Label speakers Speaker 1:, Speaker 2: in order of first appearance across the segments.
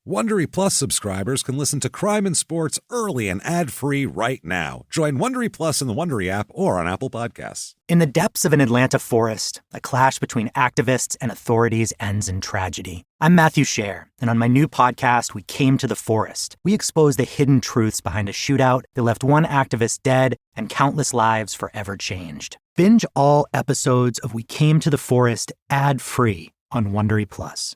Speaker 1: Wondery Plus subscribers can listen to Crime and Sports early and ad-free right now. Join Wondery Plus in the Wondery app or on Apple Podcasts.
Speaker 2: In the depths of an Atlanta forest, a clash between activists and authorities ends in tragedy. I'm Matthew Scher, and on my new podcast, We Came to the Forest, we expose the hidden truths behind a shootout that left one activist dead and countless lives forever changed. Binge all episodes of We Came to the Forest ad-free on Wondery Plus.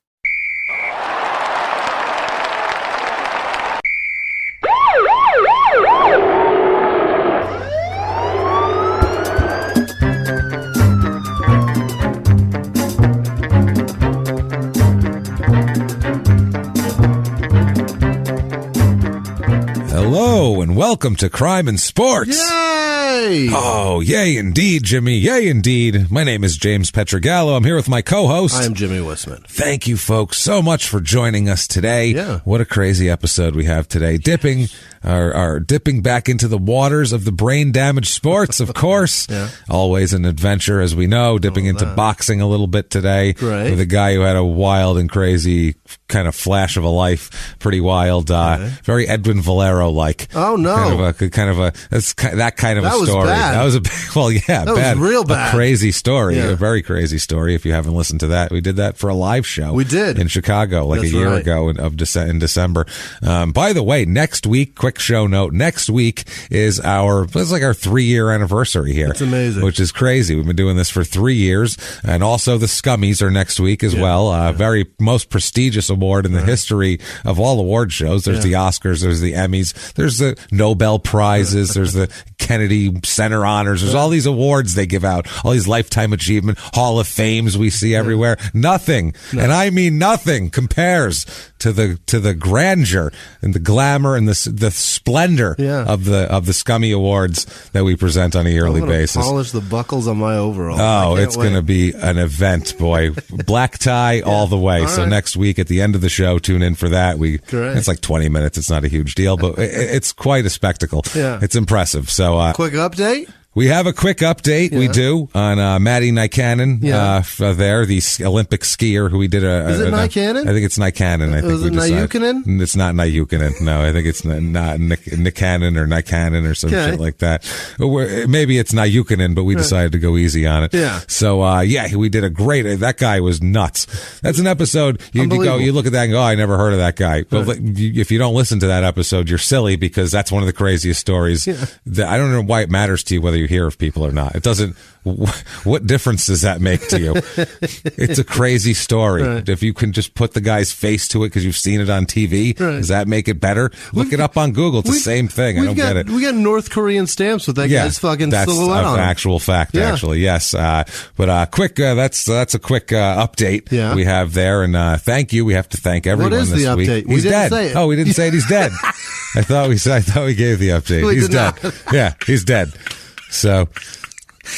Speaker 1: Hello and welcome to Crime and Sports.
Speaker 3: Yay!
Speaker 1: Oh, yay indeed, Jimmie. Yay indeed. My name is James Pietragallo. I'm here with my co-host.
Speaker 3: I am Jimmie Whisman.
Speaker 1: Thank you, folks, so much for joining us today.
Speaker 3: Yeah.
Speaker 1: What a crazy episode we have today. Dipping back into the waters of the brain-damaged sports, of course.
Speaker 3: Yeah.
Speaker 1: Always an adventure, as we know. Dipping into boxing a little bit today.
Speaker 3: Right.
Speaker 1: With a guy who had a wild and crazy kind of flash of a life. Pretty wild. Very Edwin Valero-like.
Speaker 3: Oh, no.
Speaker 1: That kind of a
Speaker 3: was
Speaker 1: story.
Speaker 3: bad.
Speaker 1: That was a bad.
Speaker 3: Was real bad.
Speaker 1: A crazy story.
Speaker 3: Yeah.
Speaker 1: A very crazy story. If you haven't listened to that, we did that for a live show.
Speaker 3: We did.
Speaker 1: In Chicago, like
Speaker 3: That's
Speaker 1: a year
Speaker 3: right.
Speaker 1: ago in December. By the way, next week, quick show note, next week is our 3-year anniversary here.
Speaker 3: That's amazing.
Speaker 1: Which is crazy. We've been doing this for 3 years. And also the Scummies are next week as well. Very most prestigious award in the history of all award shows. There's the Oscars, there's the Emmys, there's the Nobel Prizes, there's the Kennedy Center Honors. There's all these awards they give out, all these Lifetime Achievement, Hall of Fames we see everywhere. Nothing, and I mean nothing, compares to the grandeur and the glamour and the splendor of the Scummy Awards that we present on a yearly basis.
Speaker 3: Polish the buckles on my overalls.
Speaker 1: Oh, it's going to be an event, boy. Black tie all the way. So next week at the end of the show, tune in for that. It's like 20 minutes. It's not a huge deal, but it's quite a spectacle.
Speaker 3: Yeah.
Speaker 1: It's impressive. So
Speaker 3: quick update.
Speaker 1: We have a quick update. We do on Maddie Nykänen, the Olympic skier who we did
Speaker 3: Is it Nykänen?
Speaker 1: I think it's Nykänen. I think
Speaker 3: Is it Nyukanen?
Speaker 1: It's not Nyukanen. No, I think it's not Nykänen or Nykänen or some shit like that. Maybe it's Nyukanen, but we decided to go easy on it.
Speaker 3: Yeah.
Speaker 1: So we did a great. That guy was nuts. That's an episode. You look at that and go, oh, I never heard of that guy. But if you don't listen to that episode, you're silly because that's one of the craziest stories. Yeah. I don't know why it matters to you whether you hear of people or not. It doesn't. What difference does that make to you? It's a crazy story.
Speaker 3: Right.
Speaker 1: If you can just put the guy's face to it because you've seen it on TV, does that make it better? Look it up on Google. It's the same thing. I don't get it.
Speaker 3: We got North Korean stamps with that guy's fucking silhouette on.
Speaker 1: That's an actual fact, actually. Yes. But quick. That's a quick update we have there. And thank you. We have to thank everyone
Speaker 3: this week. What is the update?
Speaker 1: He's dead.
Speaker 3: Say it.
Speaker 1: Oh, we didn't say it. He's dead. I thought we gave the update. He's dead. Yeah, he's dead. So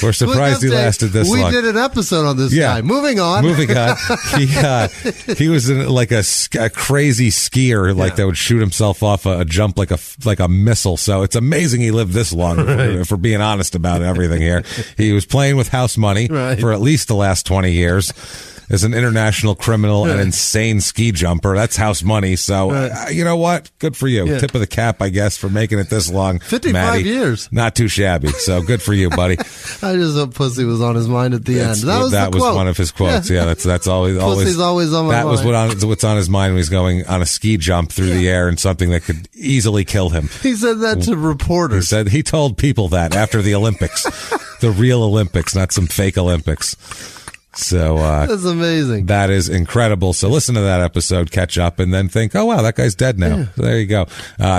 Speaker 1: we're surprised he lasted this long.
Speaker 3: We did an episode on this guy. Moving on. He was like a crazy skier, that would shoot himself off a jump like a missile. So it's amazing he lived this long. If we're being honest about everything here, he was playing with house money for at least the last 20 years. As an international criminal, an insane ski jumper. That's house money. So, you know what? Good for you. Tip of the cap, I guess, for making it this long. 55 years.
Speaker 1: Not too shabby. So, good for you, buddy.
Speaker 3: I just hope pussy was on his mind at the end. That was
Speaker 1: one of his quotes. Yeah, that's always.
Speaker 3: Pussy's always on my mind.
Speaker 1: That was what's on his mind when he's going on a ski jump through the air and something that could easily kill him.
Speaker 3: He said that to reporters.
Speaker 1: He told people that after the Olympics. The real Olympics, not some fake Olympics. So
Speaker 3: that's amazing.
Speaker 1: That is incredible. So listen to that episode, catch up, and then think, oh, wow, that guy's dead now. Yeah. So there you go.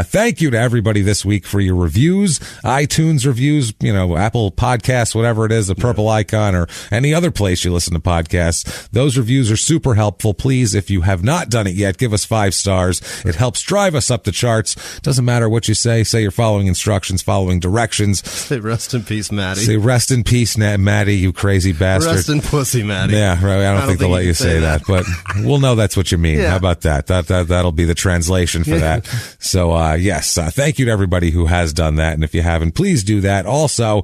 Speaker 1: Thank you to everybody this week for your reviews, iTunes reviews, Apple Podcasts, whatever it is, the purple icon, or any other place you listen to podcasts. Those reviews are super helpful. Please, if you have not done it yet, give us 5 stars. It helps drive us up the charts. Doesn't matter what you say. Say you're following instructions, following directions.
Speaker 3: Say rest in peace, Maddie.
Speaker 1: Say rest in peace, Maddie, you crazy bastard.
Speaker 3: Rest in pussy,
Speaker 4: Maddie.
Speaker 3: Yeah, right. I don't think they'll let you say that, but we'll know that's what you mean.
Speaker 4: Yeah.
Speaker 3: How about that? That'll be the translation for that. So, yes, thank you to everybody who has done that. And if you haven't, please do that. Also,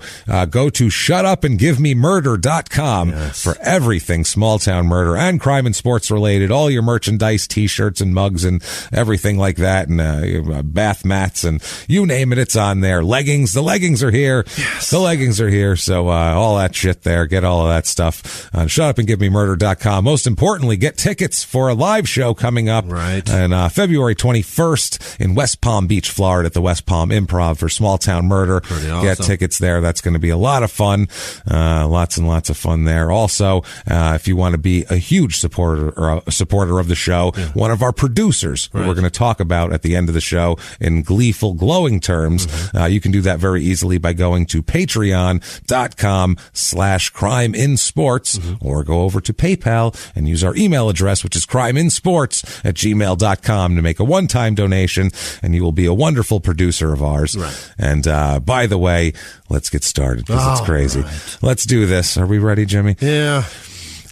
Speaker 3: go to shutupandgivememurder.com for everything small town murder and crime and sports related, all your merchandise, t-shirts and mugs and everything like that, and bath mats and you name it, it's on there. Leggings, the leggings are here.
Speaker 4: Yes.
Speaker 3: The leggings are here. So all that shit there, get all of that stuff on shutupandgivememurder.com. Most importantly, get tickets for a live show coming up on February 21st in West Palm Beach, Florida at the West Palm Improv for Small Town Murder.
Speaker 4: Pretty awesome.
Speaker 3: Get tickets there. That's going to be a lot of fun. Lots and lots of fun there. Also, if you want to be a huge supporter or a supporter of the show, one of our producers who we're going to talk about at the end of the show in gleeful, glowing terms, you can do that very easily by going to patreon.com/crimeinsports or go over to PayPal and use our email address, which is crimeinsports@gmail.com to make a one-time donation, and you will be a wonderful producer of ours.
Speaker 4: Right.
Speaker 3: And by the way, let's get started because it's crazy.
Speaker 4: Right.
Speaker 3: Let's do this. Are we ready, Jimmy?
Speaker 4: Yeah.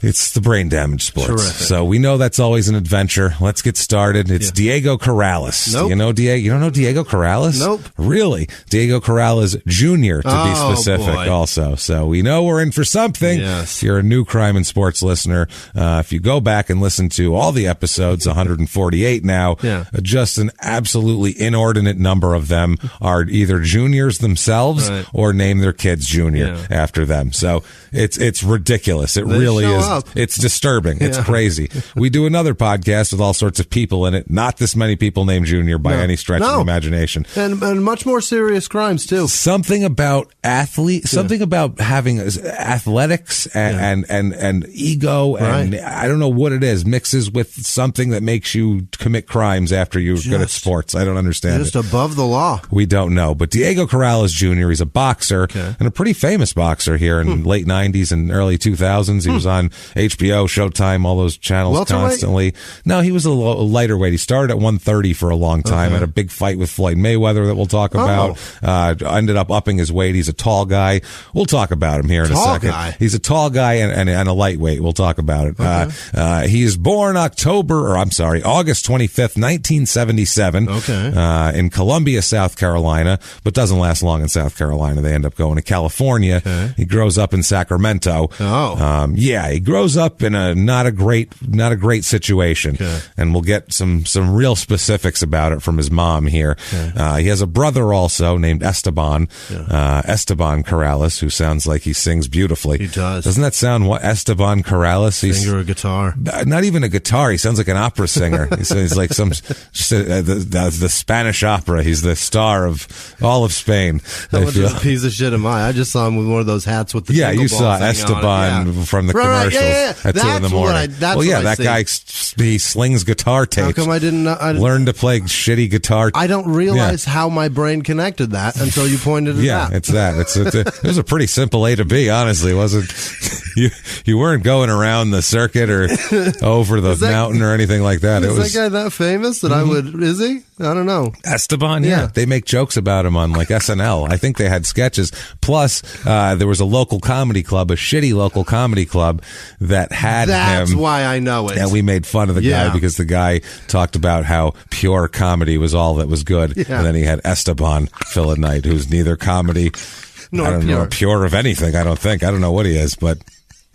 Speaker 3: It's the brain damage sports.
Speaker 4: Terrific.
Speaker 3: So we know that's always an adventure. Let's get started. It's Diego Corrales.
Speaker 4: Nope.
Speaker 3: You know Diego? You don't know Diego Corrales?
Speaker 4: Nope.
Speaker 3: Really? Diego Corrales Jr. to be specific
Speaker 4: boy.
Speaker 3: also. So we know we're in for something.
Speaker 4: Yes.
Speaker 3: If you're a new crime and sports listener, if you go back and listen to all the episodes, 148 now, just an absolutely inordinate number of them are either juniors themselves or name their kids junior after them. So it's ridiculous. It really is. It's disturbing. It's crazy. We do another podcast with all sorts of people in it. Not this many people named Junior by any stretch of the imagination.
Speaker 4: And much more serious crimes, too.
Speaker 3: Something about something about having athletics and ego and I don't know what it is, mixes with something that makes you commit crimes after you're good at sports. I don't understand
Speaker 4: Just above the law.
Speaker 3: We don't know. But Diego Corrales Jr., he's a boxer and a pretty famous boxer here in late 90s and early 2000s. He was on HBO, Showtime, all those channels constantly. No, he was a lighter weight. He started at 130 for a long time, had a big fight with Floyd Mayweather that we'll talk about. Ended up upping his weight. He's a tall guy. We'll talk about him here in a second. He's a tall guy and a lightweight. We'll talk about it. He is born August 25th, 1977 in Columbia, South Carolina, but doesn't last long in South Carolina. They end up going to California. He grows up in Sacramento. He grows up in a not a great situation, and we'll get some real specifics about it from his mom here. He has a brother also named Esteban, Esteban Corrales, who sounds like he sings beautifully.
Speaker 4: He does.
Speaker 3: Doesn't that sound what Esteban Corrales?
Speaker 4: Singer a guitar.
Speaker 3: Not even a guitar. He sounds like an opera singer. He's like the Spanish opera. He's the star of all of Spain.
Speaker 4: How much of a piece of shit am I? I just saw him with one of those hats with the
Speaker 3: you saw Esteban from the commercials. At 2 in the morning. That guy, he slings guitar tapes.
Speaker 4: How come I didn't
Speaker 3: learn to play shitty guitar?
Speaker 4: I don't realize how my brain connected that until you pointed it out.
Speaker 3: It's that. It was a pretty simple A to B, honestly. It wasn't you weren't going around the circuit or over the mountain or anything like that.
Speaker 4: Is that guy that famous that I would? Is he? I don't know.
Speaker 3: Esteban, they make jokes about him on like SNL. I think they had sketches. Plus, there was a local comedy club, a shitty local comedy club that had him.
Speaker 4: That's why I know it.
Speaker 3: And we made fun of the guy because the guy talked about how pure comedy was all that was good. And then he had Esteban Philonite, who's neither comedy nor pure of anything, I don't think. I don't know what he is, but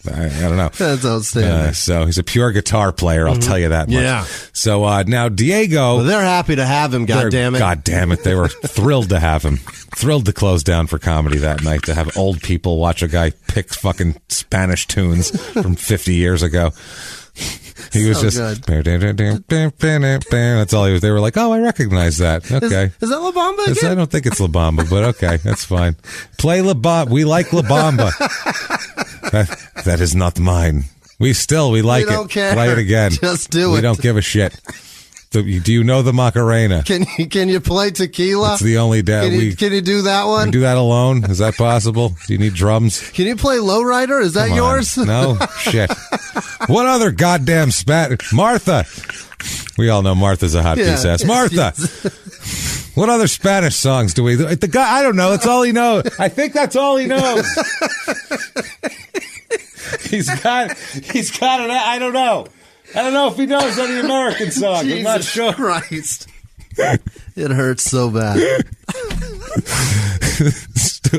Speaker 3: I don't know.
Speaker 4: That's outstanding.
Speaker 3: So he's a pure guitar player, I'll tell you that much.
Speaker 4: Yeah.
Speaker 3: So now Diego...
Speaker 4: Well, they're happy to have him, goddammit.
Speaker 3: God damn it. They were thrilled to have him. Thrilled to close down for comedy that night, to have old people watch a guy pick fucking Spanish tunes from 50 years ago. He was just... That's all he was. They were like, oh, I recognize that. Okay.
Speaker 4: Is that La Bamba again?
Speaker 3: I don't think it's La Bamba, but okay, that's fine. Play La Bamba. We like La Bamba. That is not mine. We like it.
Speaker 4: Don't care.
Speaker 3: Play it again.
Speaker 4: Just do it.
Speaker 3: We don't give a shit. Do you know the Macarena?
Speaker 4: Can you play tequila?
Speaker 3: It's the only
Speaker 4: Can you do that one?
Speaker 3: Do that alone? Is that possible? Do you need drums?
Speaker 4: Can you play Lowrider? Is that yours?
Speaker 3: No? Shit. What other goddamn Martha. We all know Martha's a hot piece of ass. Martha. What other Spanish songs do we... The guy, I don't know. That's all he knows. I think that's all he knows. He's got an, I don't know if he knows any American song. I'm not sure.
Speaker 4: Christ. It hurts so bad.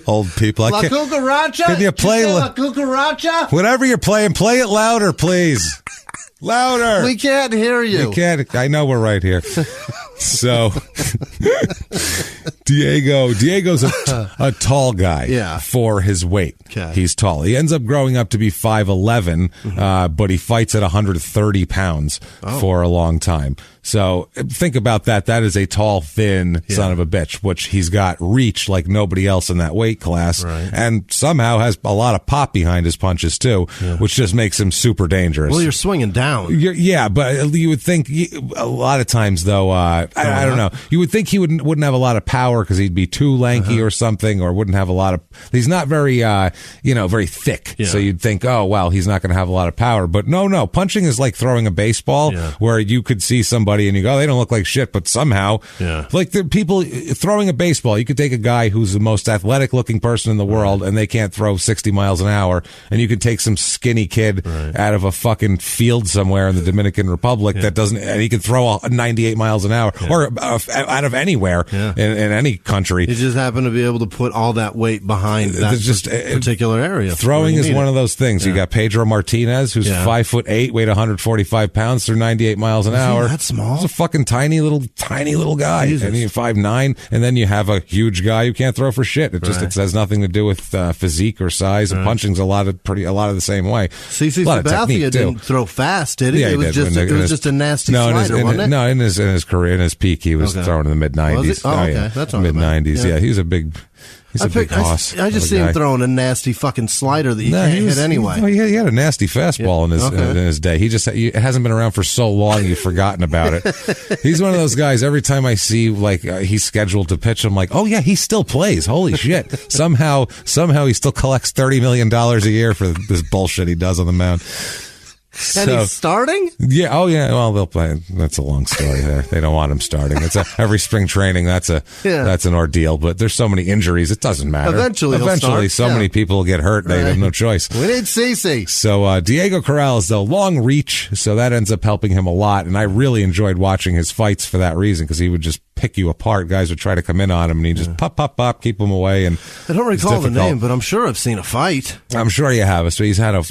Speaker 3: Old people.
Speaker 4: La Cucaracha?
Speaker 3: Can you play
Speaker 4: La Cucaracha?
Speaker 3: Whatever you're playing, play it louder, please. Louder.
Speaker 4: We can't hear you.
Speaker 3: You can't. I know we're right here. So, Diego's a tall guy for his weight.
Speaker 4: Okay.
Speaker 3: He's tall. He ends up growing up to be 5'11", but he fights at 130 pounds for a long time. So think about that. That is a tall, thin son of a bitch, which he's got reach like nobody else in that weight class, and somehow has a lot of pop behind his punches too, which just makes him super dangerous.
Speaker 4: Well, you're swinging down.
Speaker 3: Yeah, but you would think a lot of times though, I don't know. You would think he wouldn't have a lot of power because he'd be too lanky or something, or wouldn't have a lot of. He's not very, very thick. Yeah. So you'd think, oh well, he's not going to have a lot of power. But no, punching is like throwing a baseball, where you could see somebody and you go, they don't look like shit, but somehow, like the people throwing a baseball, you could take a guy who's the most athletic looking person in the world and they can't throw 60 miles an hour, and you could take some skinny kid out of a fucking field somewhere in the Dominican Republic that doesn't, and he could throw 98 miles an hour or out of anywhere in any country.
Speaker 4: You just happen to be able to put all that weight behind that particular area.
Speaker 3: Throwing is one of those things. You got Pedro Martinez, who's 5'8", weighed 145 pounds, through 98 miles an hour.
Speaker 4: That's small.
Speaker 3: He's a fucking tiny little guy.
Speaker 4: Jesus.
Speaker 3: And he's 5'9", and then you have a huge guy who can't throw for shit. It has nothing to do with physique or size. And punching's a lot of the same way.
Speaker 4: CC Sabathia didn't throw fast, did he?
Speaker 3: Yeah,
Speaker 4: it was just a nasty slider, wasn't it?
Speaker 3: No, in his career, in his peak, he was throwing in the mid 90s.
Speaker 4: Oh, okay. That's all right.
Speaker 3: Mid 90s. Yeah, he was a big. He's a big hoss.
Speaker 4: I just see him throwing a nasty fucking slider that you can't hit anyway.
Speaker 3: He had a nasty fastball in his day. It hasn't been around for so long you've forgotten about it. He's one of those guys, every time I see he's scheduled to pitch, I'm like, oh yeah, he still plays. Holy shit. Somehow he still collects $30 million a year for this bullshit he does on the mound.
Speaker 4: And he's starting?
Speaker 3: Yeah. Oh, yeah. Well, they'll play. That's a long story there. They don't want him starting. It's every spring training. That's an ordeal. But there's so many injuries. It doesn't matter.
Speaker 4: Eventually,
Speaker 3: so many people will get hurt. They have no choice.
Speaker 4: We need CC.
Speaker 3: So Diego Corrales, though, long reach. So that ends up helping him a lot. And I really enjoyed watching his fights for that reason, because he would just pick you apart. Guys would try to come in on him, and he just pop, keep him away. And
Speaker 4: I don't recall the name, but I'm sure I've seen a fight.
Speaker 3: I'm sure you have. So he's had a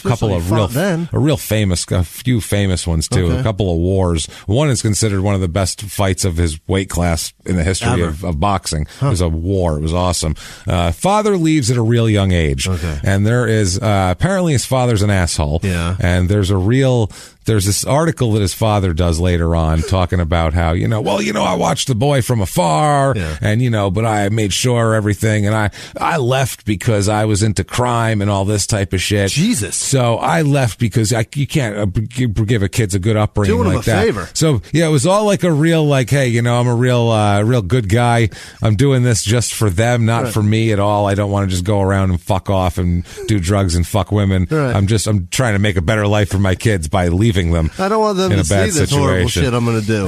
Speaker 3: few famous ones too. Okay. A couple of wars. One is considered one of the best fights of his weight class in the history of boxing. It was a war. It was awesome. Father leaves at a real young age, and there is apparently his father's an asshole. Yeah, and there's this article that his father does later on talking about how, I watched the boy from afar and, but I made sure everything. And I left because I was into crime and all this type of shit.
Speaker 4: Jesus.
Speaker 3: So I left because you can't give a kid's a good upbringing
Speaker 4: doing
Speaker 3: like
Speaker 4: him a
Speaker 3: that.
Speaker 4: Favor.
Speaker 3: So yeah, it was all like a real, hey, I'm a real good guy. I'm doing this just for them, not for me at all. I don't want to just go around and fuck off and do drugs and fuck women. Right. I'm trying to make a better life for my kids by leaving them.
Speaker 4: I don't want them to see this horrible shit I'm going to do.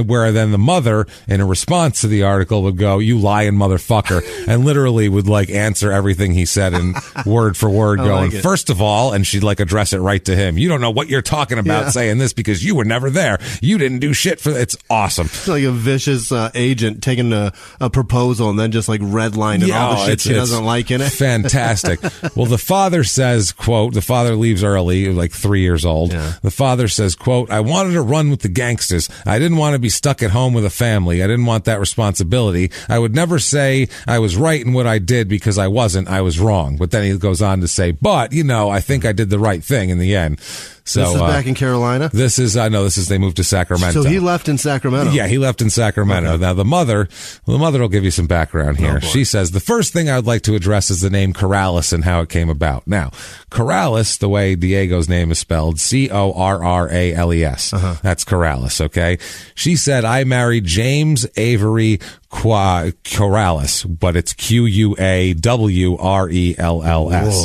Speaker 3: Where then the mother, in a response to the article, would go, "You lying motherfucker," and literally would answer everything he said in word for word, going, "First of all," and she'd address it right to him. "You don't know what you're talking about saying this because you were never there. You didn't do shit for it's awesome."
Speaker 4: It's like a vicious agent taking a proposal and then just redlining all the shit she doesn't like in it.
Speaker 3: Fantastic. Well, the father says, quote, the father leaves early, 3 years old. Yeah. The father says, quote, "I wanted to run with the gangsters. I didn't want to be stuck at home with a family. I didn't want that responsibility. I would never say I was right in what I did because I wasn't. I was wrong." But then he goes on to say, "But, I think I did the right thing in the end." So,
Speaker 4: this is back in Carolina?
Speaker 3: They moved to Sacramento.
Speaker 4: So he left in Sacramento?
Speaker 3: Yeah, he left in Sacramento. Okay. Now, the mother will give you some background here. She says, "The first thing I would like to address is the name Corrales and how it came about." Now, Corrales, the way Diego's name is spelled, Corrales. That's Corrales, okay? She said, "I married James Avery
Speaker 1: Corrales, but it's Quawrells.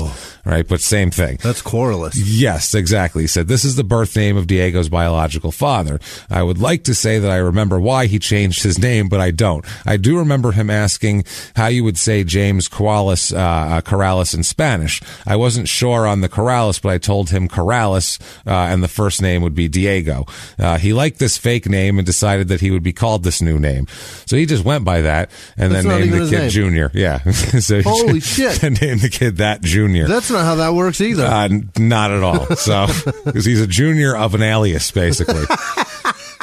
Speaker 4: Whoa.
Speaker 1: Right, but same thing.
Speaker 4: That's Corrales.
Speaker 1: Yes, exactly. He said, this is the birth name of Diego's biological father. I would like to say that I remember why he changed his name, but I don't. I do remember him asking how you would say James Corrales in Spanish. I wasn't sure on the Corrales, but I told him Corrales, and the first name would be Diego. He liked this fake name and decided that he would be called this new name. So he just went by that and then named the kid Junior. Yeah. So
Speaker 4: holy shit.
Speaker 1: And named the kid that Junior.
Speaker 4: That's not how that works either.
Speaker 1: Not at all. So, because he's a junior of an alias, basically.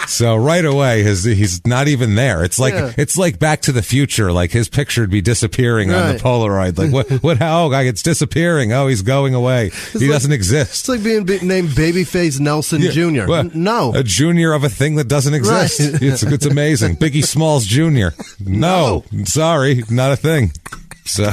Speaker 1: So right away, he's not even there. It's like Back to the Future. Like his picture would be disappearing on the Polaroid. Like what? How? It's disappearing. Oh, he's going away. He doesn't exist.
Speaker 4: It's like being named Babyface Nelson Jr. No,
Speaker 1: a junior of a thing that doesn't exist. Right. It's amazing. Biggie Smalls Jr. No, sorry, not a thing. So.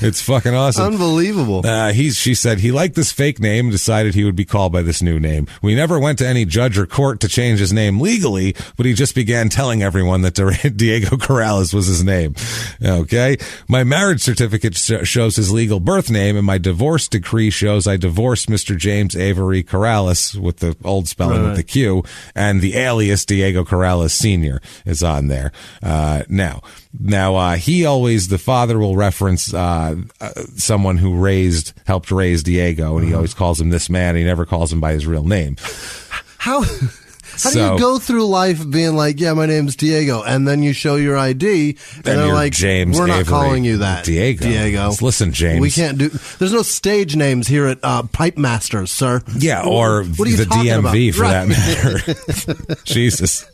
Speaker 1: It's fucking awesome.
Speaker 4: Unbelievable.
Speaker 1: She said he liked this fake name and decided he would be called by this new name. We never went to any judge or court to change his name legally, but he just began telling everyone that Diego Corrales was his name. Okay. My marriage certificate shows his legal birth name, and my divorce decree shows I divorced Mr. James Avery Corrales with the old spelling with the Q, and the alias Diego Corrales Sr. is on there. Now, the father will reference someone who helped raise Diego, and he always calls him this man. He never calls him by his real name.
Speaker 4: How do you go through life being like, yeah, my name's Diego, and then you show your ID, and they're like,
Speaker 1: James
Speaker 4: we're not
Speaker 1: Avery.
Speaker 4: Calling you that.
Speaker 1: Diego. Listen, James.
Speaker 4: We can't do, there's no stage names here at Pipe Masters, sir.
Speaker 1: Yeah, or the DMV for that matter. Jesus.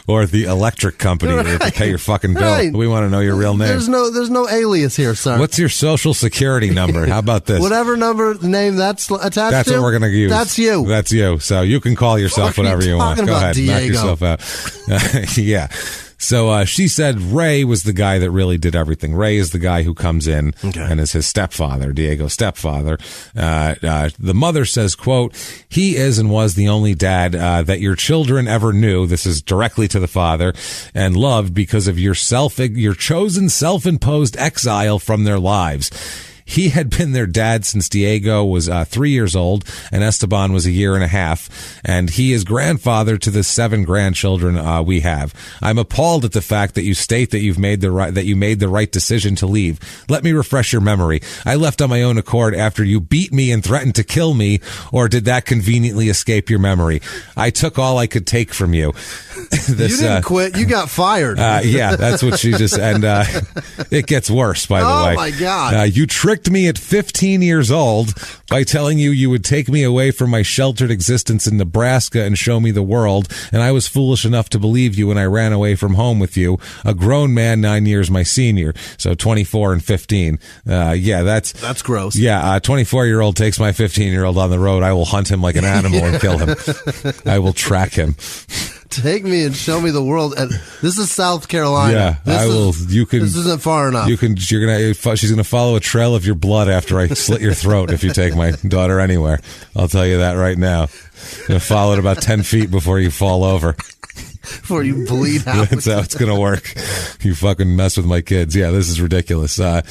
Speaker 1: Or the electric company to pay your fucking bill. Right. We want to know your real name.
Speaker 4: There's no alias here, sir.
Speaker 1: What's your social security number? How about this?
Speaker 4: Whatever name that's attached to.
Speaker 1: That's what we're going to use.
Speaker 4: That's you.
Speaker 1: That's you. So you can call yourself whatever you want. Go ahead.
Speaker 4: Diego.
Speaker 1: Knock yourself out. Yeah. So she said Ray was the guy that really did everything. Ray is the guy who comes in and is his stepfather, Diego's stepfather. The mother says, quote, he is and was the only dad that your children ever knew. This is directly to the father, and loved because of your chosen self-imposed exile from their lives. He had been their dad since Diego was 3 years old and Esteban was a year and a half, and he is grandfather to the 7 grandchildren we have. I'm appalled at the fact that you state that you made the right decision to leave. Let me refresh your memory. I left on my own accord after you beat me and threatened to kill me, or did that conveniently escape your memory? I took all I could take from you.
Speaker 4: You didn't quit. You got fired.
Speaker 1: Yeah, that's what she just, and it gets worse, by the way.
Speaker 4: Oh, my God.
Speaker 1: You tricked me at 15 years old by telling you would take me away from my sheltered existence in Nebraska and show me the world, and I was foolish enough to believe you when I ran away from home with you, a grown man 9 years my senior, so 24 and 15. Yeah, that's
Speaker 4: gross.
Speaker 1: Yeah, a 24-year-old takes my 15-year-old on the road. I will hunt him like an animal and kill him. I will track him.
Speaker 4: Take me and show me the world. And this is South Carolina.
Speaker 1: Yeah, I will.
Speaker 4: This isn't far enough.
Speaker 1: She's gonna follow a trail of your blood after I slit your throat if you take my daughter anywhere. I'll tell you that right now. I'm gonna follow it about 10 feet before you fall over.
Speaker 4: Before you bleed out.
Speaker 1: That's how it's going to work. You fucking mess with my kids. Yeah, this is ridiculous. 9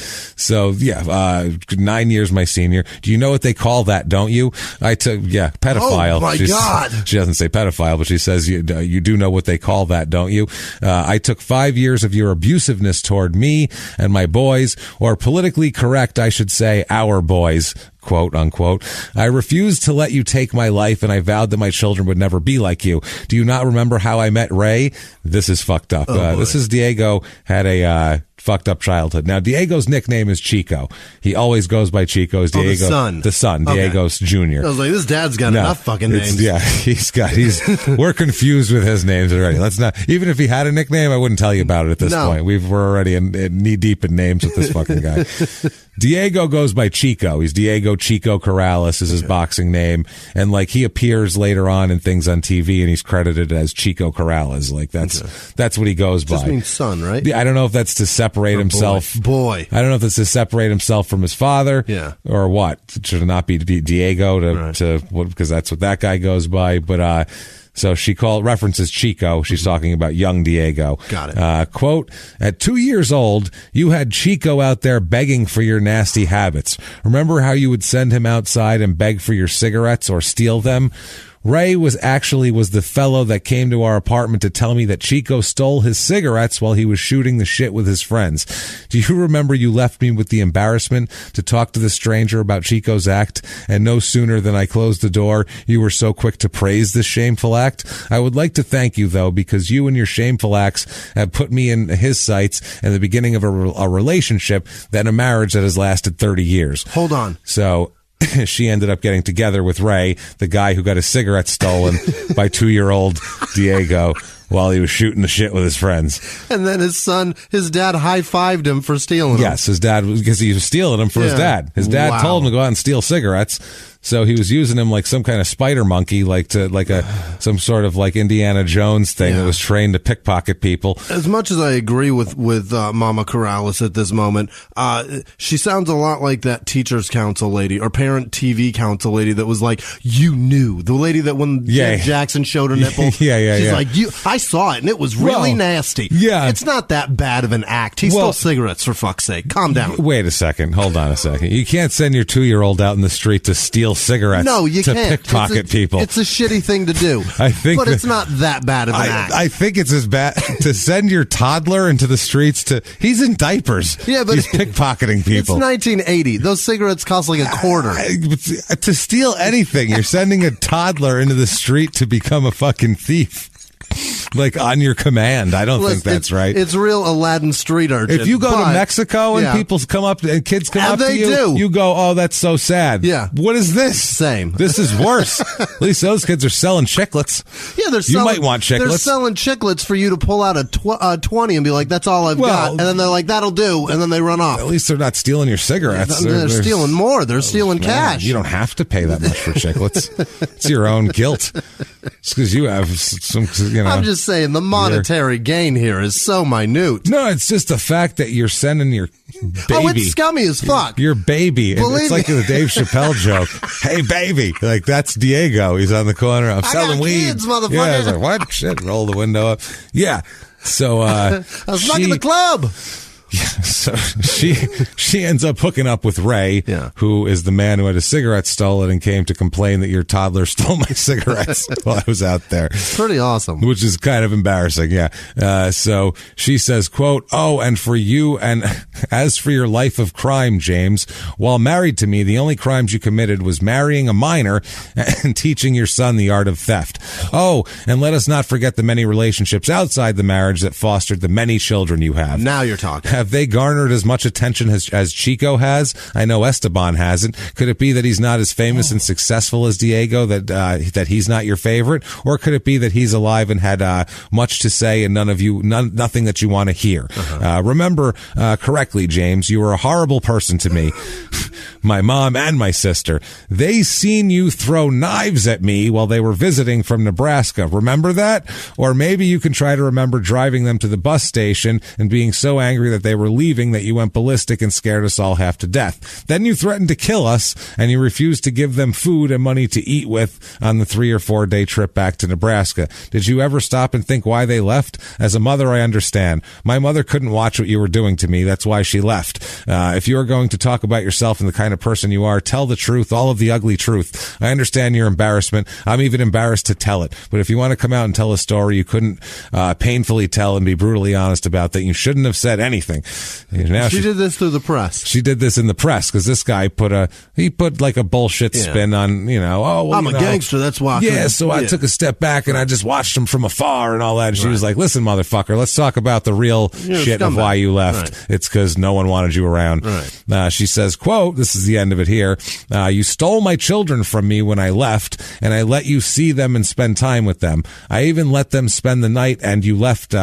Speaker 1: years my senior. Do you know what they call that, don't you? Pedophile.
Speaker 4: Oh, my God.
Speaker 1: She doesn't say pedophile, but she says you do know what they call that, don't you? I took 5 years of your abusiveness toward me and my boys, or politically correct, I should say, our boys. Quote unquote. I refused to let you take my life, and I vowed that my children would never be like you. Do you not remember how I met Ray? This is fucked up. This is Diego had a fucked up childhood. Now, Diego's nickname is Chico. He always goes by Chico. The son. Okay. Diego's Jr.
Speaker 4: I was like, this dad's got enough fucking names.
Speaker 1: Yeah, we're confused with his names already. Let's not, even if he had a nickname, I wouldn't tell you about it at this point. We're already knee deep in names with this fucking guy. Diego goes by Chico. He's Diego Chico Corrales is his boxing name. And he appears later on in things on TV, and he's credited as Chico Corrales. That's what he goes by.
Speaker 4: Just means son, right?
Speaker 1: I don't know if that's to separate himself.
Speaker 4: Boy.
Speaker 1: I don't know if that's to separate himself from his father.
Speaker 4: Yeah.
Speaker 1: Or what. Should it not be Diego because that's what that guy goes by. But,
Speaker 3: So she references Chico. She's talking about young Diego.
Speaker 4: Got it.
Speaker 3: Quote, at 2 years old, you had Chico out there begging for your nasty habits. Remember how you would send him outside and beg for your cigarettes or steal them? Ray was the fellow that came to our apartment to tell me that Chico stole his cigarettes while he was shooting the shit with his friends. Do you remember you left me with the embarrassment to talk to the stranger about Chico's act? And no sooner than I closed the door, you were so quick to praise this shameful act? I would like to thank you, though, because you and your shameful acts have put me in his sights and the beginning of a relationship, then a marriage that has lasted 30 years.
Speaker 4: Hold on.
Speaker 3: So she ended up getting together with Ray, the guy who got his cigarettes stolen by 2-year-old Diego while he was shooting the shit with his friends.
Speaker 4: And then his dad high-fived him for stealing them.
Speaker 3: Yes, his dad, because he was stealing them for his dad. His dad told him to go out and steal cigarettes. So he was using him like some kind of spider monkey, some sort of like Indiana Jones thing that was trained to pickpocket people.
Speaker 4: As much as I agree with Mama Corrales at this moment, she sounds a lot like that teacher's council lady or parent TV council lady that was like, you knew. The lady that when Jackson showed her nipple, she's like, I saw it and it was really nasty.
Speaker 3: Yeah.
Speaker 4: It's not that bad of an act. He stole cigarettes, for fuck's sake. Calm down.
Speaker 3: Wait a second. Hold on a second. You can't send your 2-year-old out in the street to steal cigarettes.
Speaker 4: No, you
Speaker 3: to
Speaker 4: can't.
Speaker 3: Pickpocket people.
Speaker 4: It's a shitty thing to do. But it's not that bad of an act.
Speaker 3: I think it's as bad to send your toddler into the streets he's in diapers.
Speaker 4: Yeah, but
Speaker 3: he's pickpocketing people.
Speaker 4: It's 1980. Those cigarettes cost like a quarter.
Speaker 3: To steal anything, you're sending a toddler into the street to become a fucking thief. Like on your command. I don't think that's right.
Speaker 4: It's real Aladdin street urchin.
Speaker 3: If you go to Mexico and people come up and kids come up to you, you go, oh, that's so sad.
Speaker 4: Yeah.
Speaker 3: What is this?
Speaker 4: Same.
Speaker 3: This is worse. At least those kids are selling chiclets.
Speaker 4: Yeah,
Speaker 3: you might want chiclets.
Speaker 4: They're selling chiclets for you to pull out a 20 and be like, that's all I've got. And then they're like, that'll do. And then they run off.
Speaker 3: At least they're not stealing your cigarettes.
Speaker 4: They're stealing more. They're stealing cash.
Speaker 3: You don't have to pay that much for chiclets. It's your own guilt. It's because you have some,
Speaker 4: I'm just saying the monetary gain here is so minute.
Speaker 3: No, it's just the fact that you're sending your baby.
Speaker 4: Oh, it's scummy as fuck.
Speaker 3: Your baby. It's like the Dave Chappelle joke. Hey, baby. Like, that's Diego. He's on the corner. I'm selling weed.
Speaker 4: Kids, motherfucker.
Speaker 3: Yeah, I was like, what? Shit. Roll the window up. Yeah. So,
Speaker 4: I was fucking the club.
Speaker 3: Yeah, so she ends up hooking up with Ray, who is the man who had his cigarettes stolen and came to complain that your toddler stole my cigarettes while I was out there.
Speaker 4: Pretty awesome.
Speaker 3: Which is kind of embarrassing, yeah. So she says, quote, oh, and for you, and as for your life of crime, James, while married to me, the only crimes you committed was marrying a minor and teaching your son the art of theft. Oh, and let us not forget the many relationships outside the marriage that fostered the many children you have.
Speaker 4: Now you're talking.
Speaker 3: Have they garnered as much attention as Chico has? I know Esteban hasn't. Could it be that he's not as famous and successful as Diego, that he's not your favorite? Or could it be that he's alive and had much to say and nothing that you want to hear? Remember correctly, James, you were a horrible person to me. My mom and my sister. They seen you throw knives at me while they were visiting from Nebraska. Remember that? Or maybe you can try to remember driving them to the bus station and being so angry that they were leaving that you went ballistic and scared us all half to death. Then you threatened to kill us and you refused to give them food and money to eat with on the 3 or 4 day trip back to Nebraska. Did you ever stop and think why they left? As a mother, I understand. My mother couldn't watch what you were doing to me. That's why she left. If you are going to talk about yourself and the kind of person you are, tell the truth, all of the ugly truth. I understand your embarrassment. I'm even embarrassed to tell it. But if you want to come out and tell a story you couldn't painfully tell and be brutally honest about, that you shouldn't have said anything. Now
Speaker 4: she did this through the press.
Speaker 3: She did this in the press because this guy put like a bullshit spin on,
Speaker 4: I'm a gangster. That's why.
Speaker 3: I took a step back and I just watched him from afar and all that. And she was like, listen, motherfucker, let's talk about the real shit of why you left. Right. It's because no one wanted you around. Right. She says, quote, this is the end of it here. You stole my children from me when I left and I let you see them and spend time with them. I even let them spend the night and you left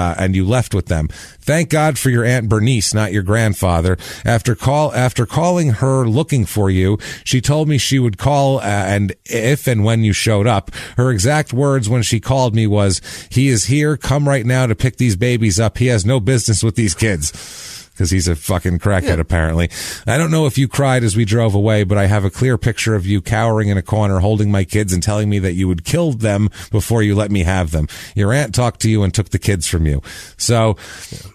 Speaker 3: with them. Thank God for your Aunt Bernice, not your grandfather. After calling her looking for you, she told me she would call and if and when you showed up. Her exact words when she called me was, he is here, come right now to pick these babies up. He has no business with these kids. because he's a fucking crackhead, apparently. I don't know if you cried as we drove away, but I have a clear picture of you cowering in a corner, holding my kids and telling me that you would kill them before you let me have them. Your aunt talked to you and took the kids from you. So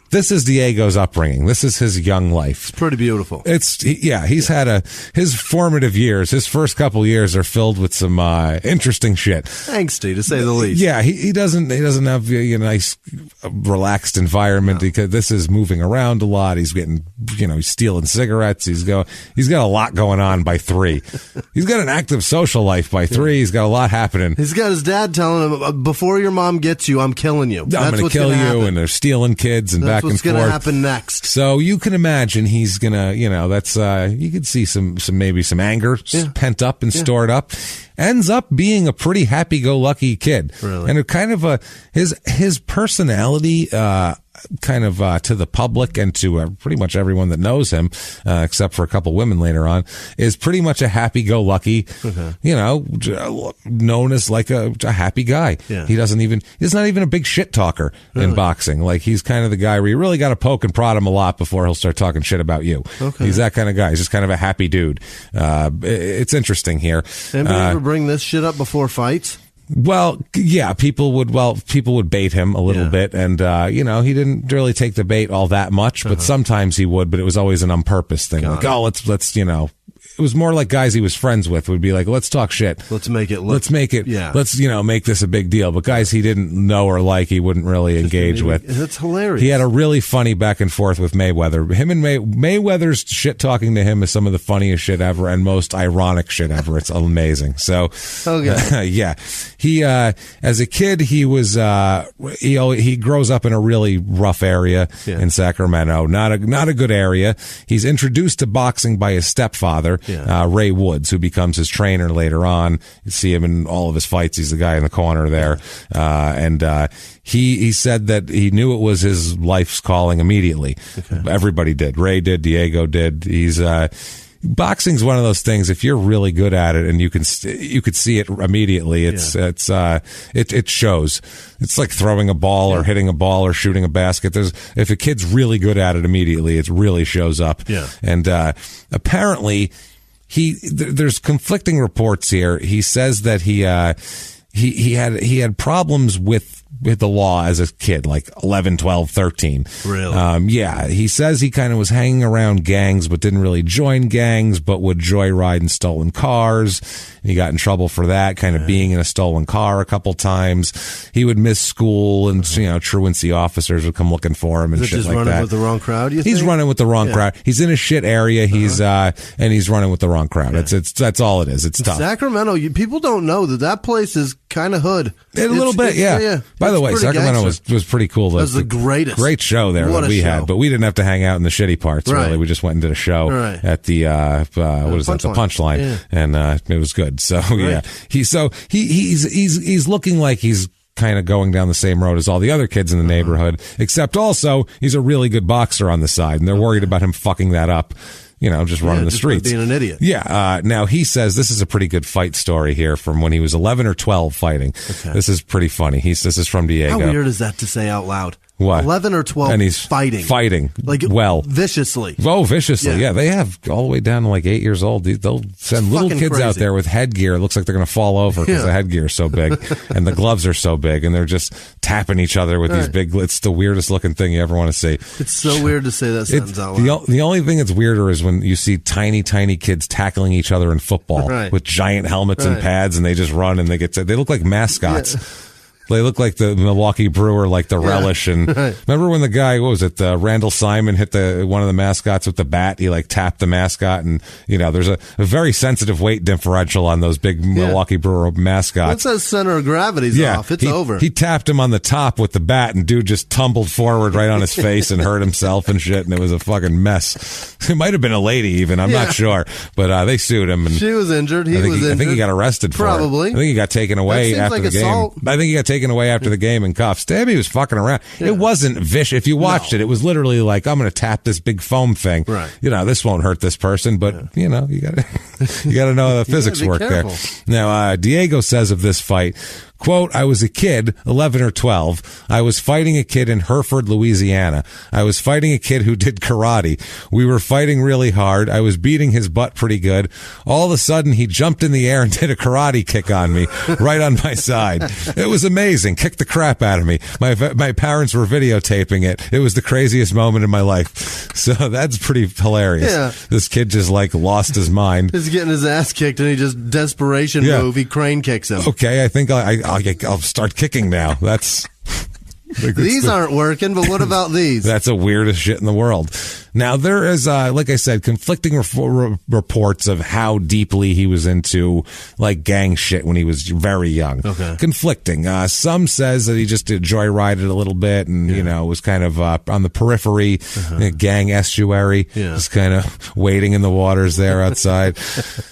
Speaker 3: this is Diego's upbringing. This is his young life.
Speaker 4: It's pretty beautiful.
Speaker 3: He's had his formative years. His first couple years are filled with some interesting shit.
Speaker 4: Angsty, to say the least.
Speaker 3: Yeah, he doesn't have a nice, relaxed environment because this is moving around a lot. He's getting, he's stealing cigarettes. He's got a lot going on by 3. He's got an active social life by 3. He's got a lot happening.
Speaker 4: He's got his dad telling him, before your mom gets you, I'm killing you.
Speaker 3: I'm going to kill you, happen. And they're stealing kids and back and forth.
Speaker 4: That's what's going to happen next.
Speaker 3: So you can imagine he's going to, that's, you could see maybe some anger pent up and stored up. Ends up being a pretty happy-go-lucky kid.
Speaker 4: Really?
Speaker 3: And kind of his personality, to the public and to pretty much everyone that knows him, except for a couple women later on, is pretty much a happy-go-lucky, known as like a happy guy.
Speaker 4: Yeah.
Speaker 3: He's not even a big shit talker in boxing. Like, he's kind of the guy where you really got to poke and prod him a lot before he'll start talking shit about you.
Speaker 4: Okay.
Speaker 3: He's that kind of guy. He's just kind of a happy dude. It's interesting here.
Speaker 4: Anybody ever bring this shit up before fights?
Speaker 3: Well, yeah, people would bait him a little bit, and he didn't really take the bait all that much, but sometimes he would, but it was always an on purpose thing. Let's it was more like guys he was friends with would be like, let's talk shit.
Speaker 4: Let's make it
Speaker 3: let's make this a big deal. But guys he didn't know or like, he wouldn't really engage with.
Speaker 4: That's hilarious.
Speaker 3: He had a really funny back and forth with Mayweather. Him and Mayweather's shit talking to him is some of the funniest shit ever and most ironic shit ever. It's amazing. So, yeah, he, as a kid, he was, he grows up in a really rough area in Sacramento. Not a good area. He's introduced to boxing by his stepfather. Ray Woods, who becomes his trainer later on. You see him in all of his fights. He's the guy in the corner there. He said that he knew it was his life's calling immediately. Okay. Everybody did. Ray did. Diego did. Boxing's one of those things. If you're really good at it and you could see it immediately, it shows. It's like throwing a ball or hitting a ball or shooting a basket. If a kid's really good at it immediately, it really shows up.
Speaker 4: Yeah.
Speaker 3: And apparently there's conflicting reports here. He says that he had problems with the law as a kid, like 11, 12, 13.
Speaker 4: Really?
Speaker 3: Yeah. He says he kind of was hanging around gangs, but didn't really join gangs, but would joyride in stolen cars. And he got in trouble for that, kind of being in a stolen car a couple times. He would miss school, and truancy officers would come looking for him and shit like that.
Speaker 4: He's running with the wrong crowd, you think?
Speaker 3: He's running with the wrong crowd. He's in a shit area. And he's running with the wrong crowd. That's all it is. It's tough.
Speaker 4: Sacramento, people don't know that place is kind of hood.
Speaker 3: A little bit, yeah. By the way, Sacramento was pretty cool.
Speaker 4: That was the greatest.
Speaker 3: Great show there that we had, but we didn't have to hang out in the shitty parts, really. We just went and did a show at the, the Punchline. And it was good. So, he's looking like he's kind of going down the same road as all the other kids in the neighborhood, except also he's a really good boxer on the side, and they're worried about him fucking that up. Just running the streets.
Speaker 4: Being an idiot.
Speaker 3: Yeah. Now, he says this is a pretty good fight story here from when he was 11 or 12 fighting. Okay. This is pretty funny. This is from Diego.
Speaker 4: How weird is that to say out loud?
Speaker 3: What?
Speaker 4: 11 or 12
Speaker 3: and he's fighting. Like, viciously. Oh, viciously. Yeah. They have all the way down to like 8 years old. They'll send little kids out there with headgear. It looks like they're going to fall over because the headgear is so big and the gloves are so big, and they're just tapping each other with these big, it's the weirdest looking thing you ever want to see.
Speaker 4: It's so weird to say that sentence out loud.
Speaker 3: The only thing that's weirder is when you see tiny kids tackling each other in football with giant helmets and pads, and they just run and they look like mascots. Yeah. They look like the Milwaukee Brewer, like the Relish. And remember when the guy, Randall Simon hit one of the mascots with the bat? He tapped the mascot, and there's a very sensitive weight differential on those big Milwaukee Brewer mascots.
Speaker 4: Once that center of gravity's off, it's over.
Speaker 3: He tapped him on the top with the bat, and dude just tumbled forward right on his face and hurt himself and shit, and it was a fucking mess. It might have been a lady even, I'm not sure, but they sued him. And
Speaker 4: she was injured. He was injured.
Speaker 3: I think he got arrested for it.
Speaker 4: Probably.
Speaker 3: I think he got taken away after the game. I think he got taken away after the game in cuffs. Stabby was fucking around. Yeah. It wasn't vicious. If you watched it was literally like, I'm going to tap this big foam thing.
Speaker 4: Right.
Speaker 3: This won't hurt this person, but you got to know how the physics work careful there. Now, Diego says of this fight, Quote, I was a kid, 11 or 12. I was fighting a kid in Hereford, Louisiana. I was fighting a kid who did karate. We were fighting really hard. I was beating his butt pretty good. All of a sudden, he jumped in the air and did a karate kick on me, right on my side. It was amazing. Kicked the crap out of me. My parents were videotaping it. It was the craziest moment in my life. So that's pretty hilarious.
Speaker 4: Yeah.
Speaker 3: This kid just like lost his mind.
Speaker 4: He's getting his ass kicked and he just desperation move. He crane kicks him.
Speaker 3: Okay, I think I'll start kicking now. That's
Speaker 4: these aren't working, but what about these?
Speaker 3: That's the weirdest shit in the world. Now, there is, like I said, conflicting reports of how deeply he was into, like, gang shit when he was very young.
Speaker 4: Okay.
Speaker 3: Conflicting. Some says that he just joyrided a little bit and, you know, was kind of on the periphery, gang estuary, just kind of wading in the waters there outside.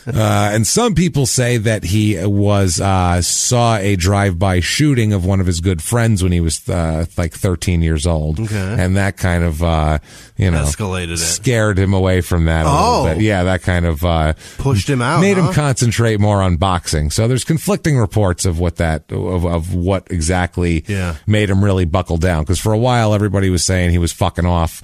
Speaker 3: And some people say that he was saw a drive-by shooting of one of his good friends when he was like 13 years old.
Speaker 4: Okay.
Speaker 3: And that kind of, you know,
Speaker 4: escalated it.
Speaker 3: Scared him away from that a little bit. Yeah, that kind of
Speaker 4: pushed him out.
Speaker 3: Made him concentrate more on boxing. So there's conflicting reports of what what exactly made him really buckle down. Because for a while everybody was saying he was fucking off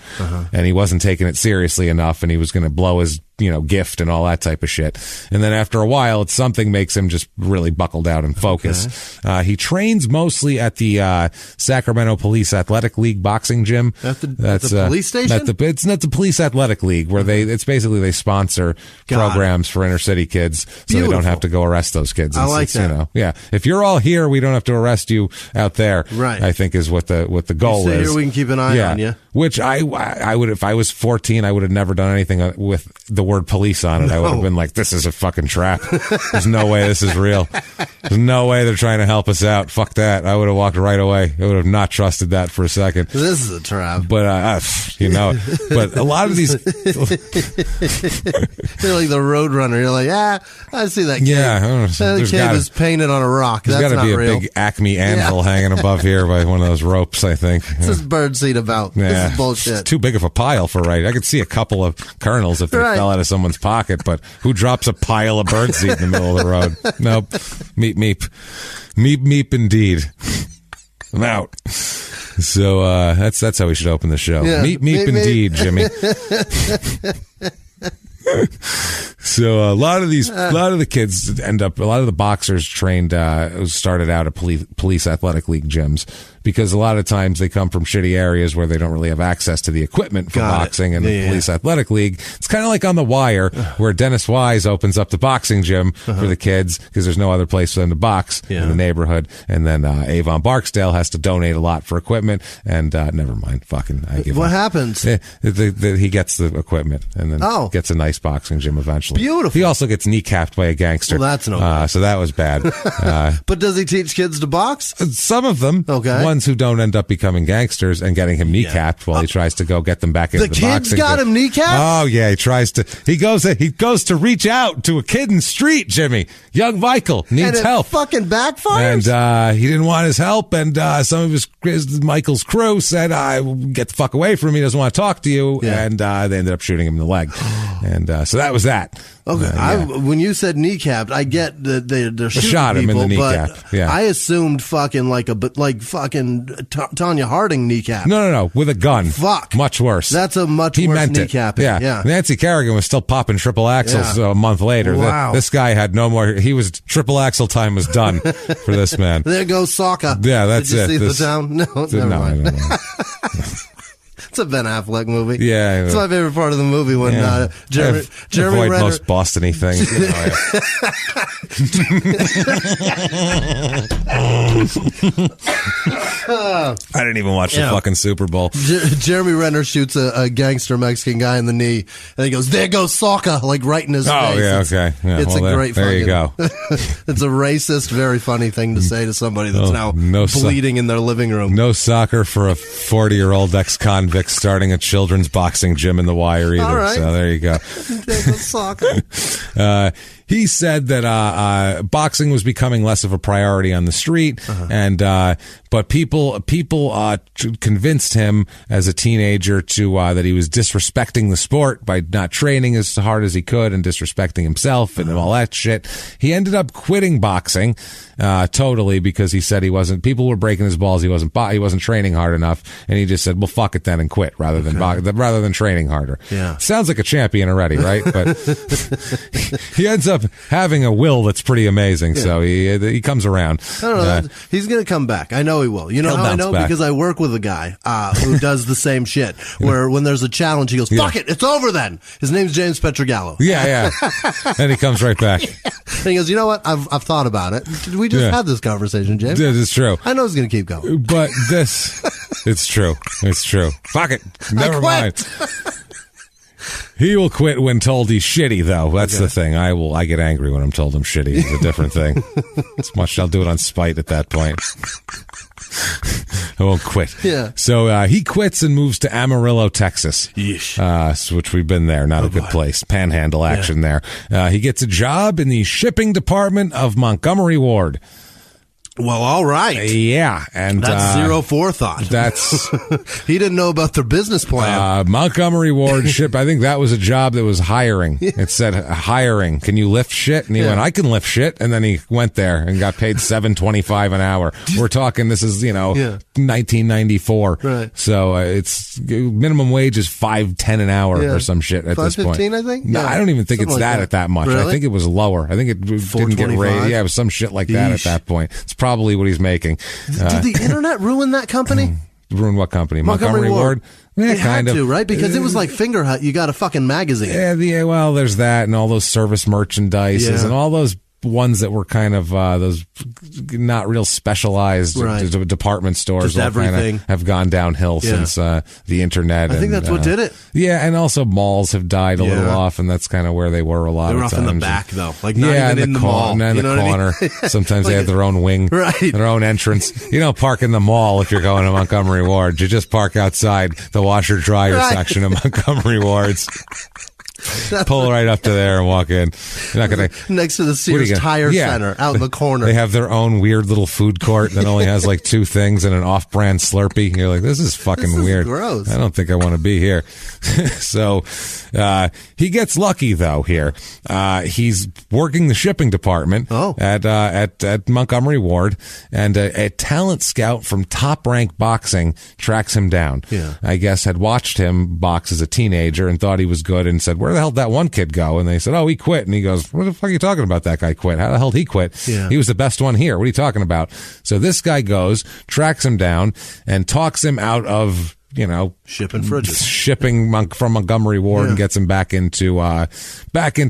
Speaker 3: and he wasn't taking it seriously enough and he was going to blow his gift and all that type of shit. And then after a while, something makes him just really buckle down and focus. Okay. He trains mostly at the Sacramento Police Athletic League boxing gym.
Speaker 4: At the police station?
Speaker 3: It's not the Police Athletic League, where it's basically they sponsor programs for inner city kids, so they don't have to go arrest those kids.
Speaker 4: I like that.
Speaker 3: If you're all here, we don't have to arrest you out there.
Speaker 4: Right.
Speaker 3: I think is what the goal is.
Speaker 4: Here we can keep an eye on you.
Speaker 3: Which I would, if I was 14, I would have never done anything with the word police on it. No. I would have been like, this is a fucking trap. There's no way this is real. There's no way they're trying to help us out. Fuck that. I would have walked right away. I would have not trusted that for a second.
Speaker 4: This is a trap.
Speaker 3: But, but a lot of these.
Speaker 4: You're like the Roadrunner. You're like, I see that cave.
Speaker 3: Yeah.
Speaker 4: The cave is painted on a rock. That's
Speaker 3: not real. There's got to be a
Speaker 4: real.
Speaker 3: big Acme anvil hanging above here by one of those ropes, I think.
Speaker 4: What's this birdseed about?
Speaker 3: Yeah.
Speaker 4: This is bullshit.
Speaker 3: It's too big of a pile for I could see a couple of kernels if they fell out of someone's pocket, but who drops a pile of birdseed in the middle of the road? Nope. Meep, meep. Meep, meep, indeed. I'm out. So that's how we should open the show.
Speaker 4: Yeah.
Speaker 3: Meep, meep, indeed, Jimmie. So a lot of the kids a lot of the boxers started out at police athletic league gyms, because a lot of times they come from shitty areas where they don't really have access to the equipment for boxing. And the police athletic league, it's kind of like On the Wire, where Dennis Wise opens up the boxing gym for the kids because there's no other place for them to box in the neighborhood. And then Avon Barksdale has to donate a lot for equipment. And never mind, I give
Speaker 4: what
Speaker 3: up.
Speaker 4: happens?
Speaker 3: He gets the equipment and then gets a nice boxing gym eventually.
Speaker 4: Beautiful.
Speaker 3: He also gets kneecapped by a gangster.
Speaker 4: Well, that's no good.
Speaker 3: So that was bad.
Speaker 4: But does he teach kids to box?
Speaker 3: Some of them.
Speaker 4: Okay.
Speaker 3: Ones who don't end up becoming gangsters and getting him kneecapped while he tries to go get them back into the boxing.
Speaker 4: The kids got him kneecapped?
Speaker 3: Oh yeah, he goes to reach out to a kid in the street, Jimmie. Young Michael needs help.
Speaker 4: Fucking backfires?
Speaker 3: And he didn't want his help, and some of Michael's crew said, get the fuck away from him, he doesn't want to talk to you. And they ended up shooting him in the leg. And so that was that.
Speaker 4: Okay, when you said kneecapped, I get that they're shooting
Speaker 3: shot him
Speaker 4: people,
Speaker 3: in the kneecap.
Speaker 4: But I assumed fucking Tanya Harding kneecap.
Speaker 3: No, with a gun.
Speaker 4: Fuck,
Speaker 3: much worse.
Speaker 4: That's a much worse kneecapping.
Speaker 3: Yeah. Nancy Kerrigan was still popping triple axles a month later.
Speaker 4: Wow.
Speaker 3: This guy had no more. He was triple axle time was done for this man.
Speaker 4: There goes Sokka.
Speaker 3: Yeah, that's it.
Speaker 4: Did you see the town? No, never mind.
Speaker 3: I don't know.
Speaker 4: It's a Ben Affleck movie.
Speaker 3: Yeah,
Speaker 4: it's my favorite part of the movie when Jeremy
Speaker 3: avoid
Speaker 4: Renner.
Speaker 3: most Boston-y things. I didn't even watch the fucking Super Bowl.
Speaker 4: Jeremy Renner shoots a gangster Mexican guy in the knee, and he goes, "There goes Sokka," like right in his face.
Speaker 3: Oh yeah, okay. Yeah,
Speaker 4: it's a great.
Speaker 3: There you go.
Speaker 4: It's a racist, very funny thing to say to somebody that's now bleeding in their living room.
Speaker 3: No soccer for a 40-year-old ex-convict starting a children's boxing gym in The Wire either.
Speaker 4: All right.
Speaker 3: So there you go.
Speaker 4: There goes Sokka.
Speaker 3: he said that boxing was becoming less of a priority on the street, and but people convinced him as a teenager to that he was disrespecting the sport by not training as hard as he could and disrespecting himself and all that shit. He ended up quitting boxing totally because he said he wasn't. People were breaking his balls. He wasn't training hard enough, and he just said, "Well, fuck it then," and quit rather than training harder.
Speaker 4: Yeah,
Speaker 3: sounds like a champion already, right? But he ends up having a will that's pretty amazing. Yeah. So he comes around.
Speaker 4: I don't know. He's going to come back. I know he will. You know how I know?
Speaker 3: Back.
Speaker 4: Because I work with a guy who does the same shit. Where when there's a challenge, he goes, "Fuck it, it's over." Then his name's James Pietragallo.
Speaker 3: Yeah. And he comes right back.
Speaker 4: And he goes, "You know what? I've thought about it. We just had this conversation, James.
Speaker 3: This is true.
Speaker 4: I know it's going to keep going,
Speaker 3: but it's true. It's true. Fuck it. Never mind." He will quit when told he's shitty, though. That's the thing. I get angry when I'm told I'm shitty. It's a different thing. It's much. I'll do it on spite at that point. I won't quit.
Speaker 4: Yeah.
Speaker 3: So he quits and moves to Amarillo, Texas.
Speaker 4: Yeesh.
Speaker 3: Which we've been there. Not a good place. Panhandle action there. He gets a job in the shipping department of Montgomery Ward.
Speaker 4: Well, all right.
Speaker 3: Yeah, and
Speaker 4: that's zero forethought.
Speaker 3: That's
Speaker 4: he didn't know about their business plan.
Speaker 3: Montgomery Ward ship. I think that was a job that was hiring. It said hiring. Can you lift shit? And he went, I can lift shit. And then he went there and got paid $7.25 an hour. We're talking. This is 1994.
Speaker 4: Right.
Speaker 3: So it's minimum wage is $5.10 an hour or some shit at this point.
Speaker 4: $5.15, I think.
Speaker 3: No, I don't even think it's that at that much.
Speaker 4: Really?
Speaker 3: I think it was lower. I think it didn't get raised. Yeah, it was some shit like that at that point. It's probably what he's making.
Speaker 4: Did the internet ruin that company?
Speaker 3: Ruin what company? Montgomery Ward?
Speaker 4: Yeah, kind of. Right? Because it was like Finger Hut. You got a fucking magazine.
Speaker 3: Yeah, well, there's that and all those service merchandises and all those ones that were kind of those not real specialized department stores.
Speaker 4: Just everything
Speaker 3: have gone downhill since the internet.
Speaker 4: I think that's what did it.
Speaker 3: Yeah, and also malls have died a little off, and that's kind of where they were a lot of times.
Speaker 4: They were off in the back, though. Like not even in the mall.
Speaker 3: In the corner. Sometimes they had their own wing, their own entrance. You don't park in the mall if you're going to Montgomery Ward. You just park outside the washer-dryer section of Montgomery Wards. Pull right up to there and walk in. You're not gonna
Speaker 4: next to the Sears Tire Center out in the corner.
Speaker 3: They have their own weird little food court that only has like two things and an off-brand Slurpee. You're like, this is fucking weird.
Speaker 4: Gross.
Speaker 3: I don't think I want to be here. So he gets lucky though here. He's working the shipping department at Montgomery Ward, and a talent scout from Top Rank Boxing tracks him down.
Speaker 4: Yeah.
Speaker 3: I guess had watched him box as a teenager and thought he was good and said, where the hell did that one kid go? And they said, he quit. And he goes, what the fuck are you talking about? That guy quit. How the hell did he quit?
Speaker 4: Yeah.
Speaker 3: He was the best one here. What are you talking about? So this guy goes, tracks him down, and talks him out of,
Speaker 4: shipping fridges,
Speaker 3: shipping from Montgomery Ward, and gets him back into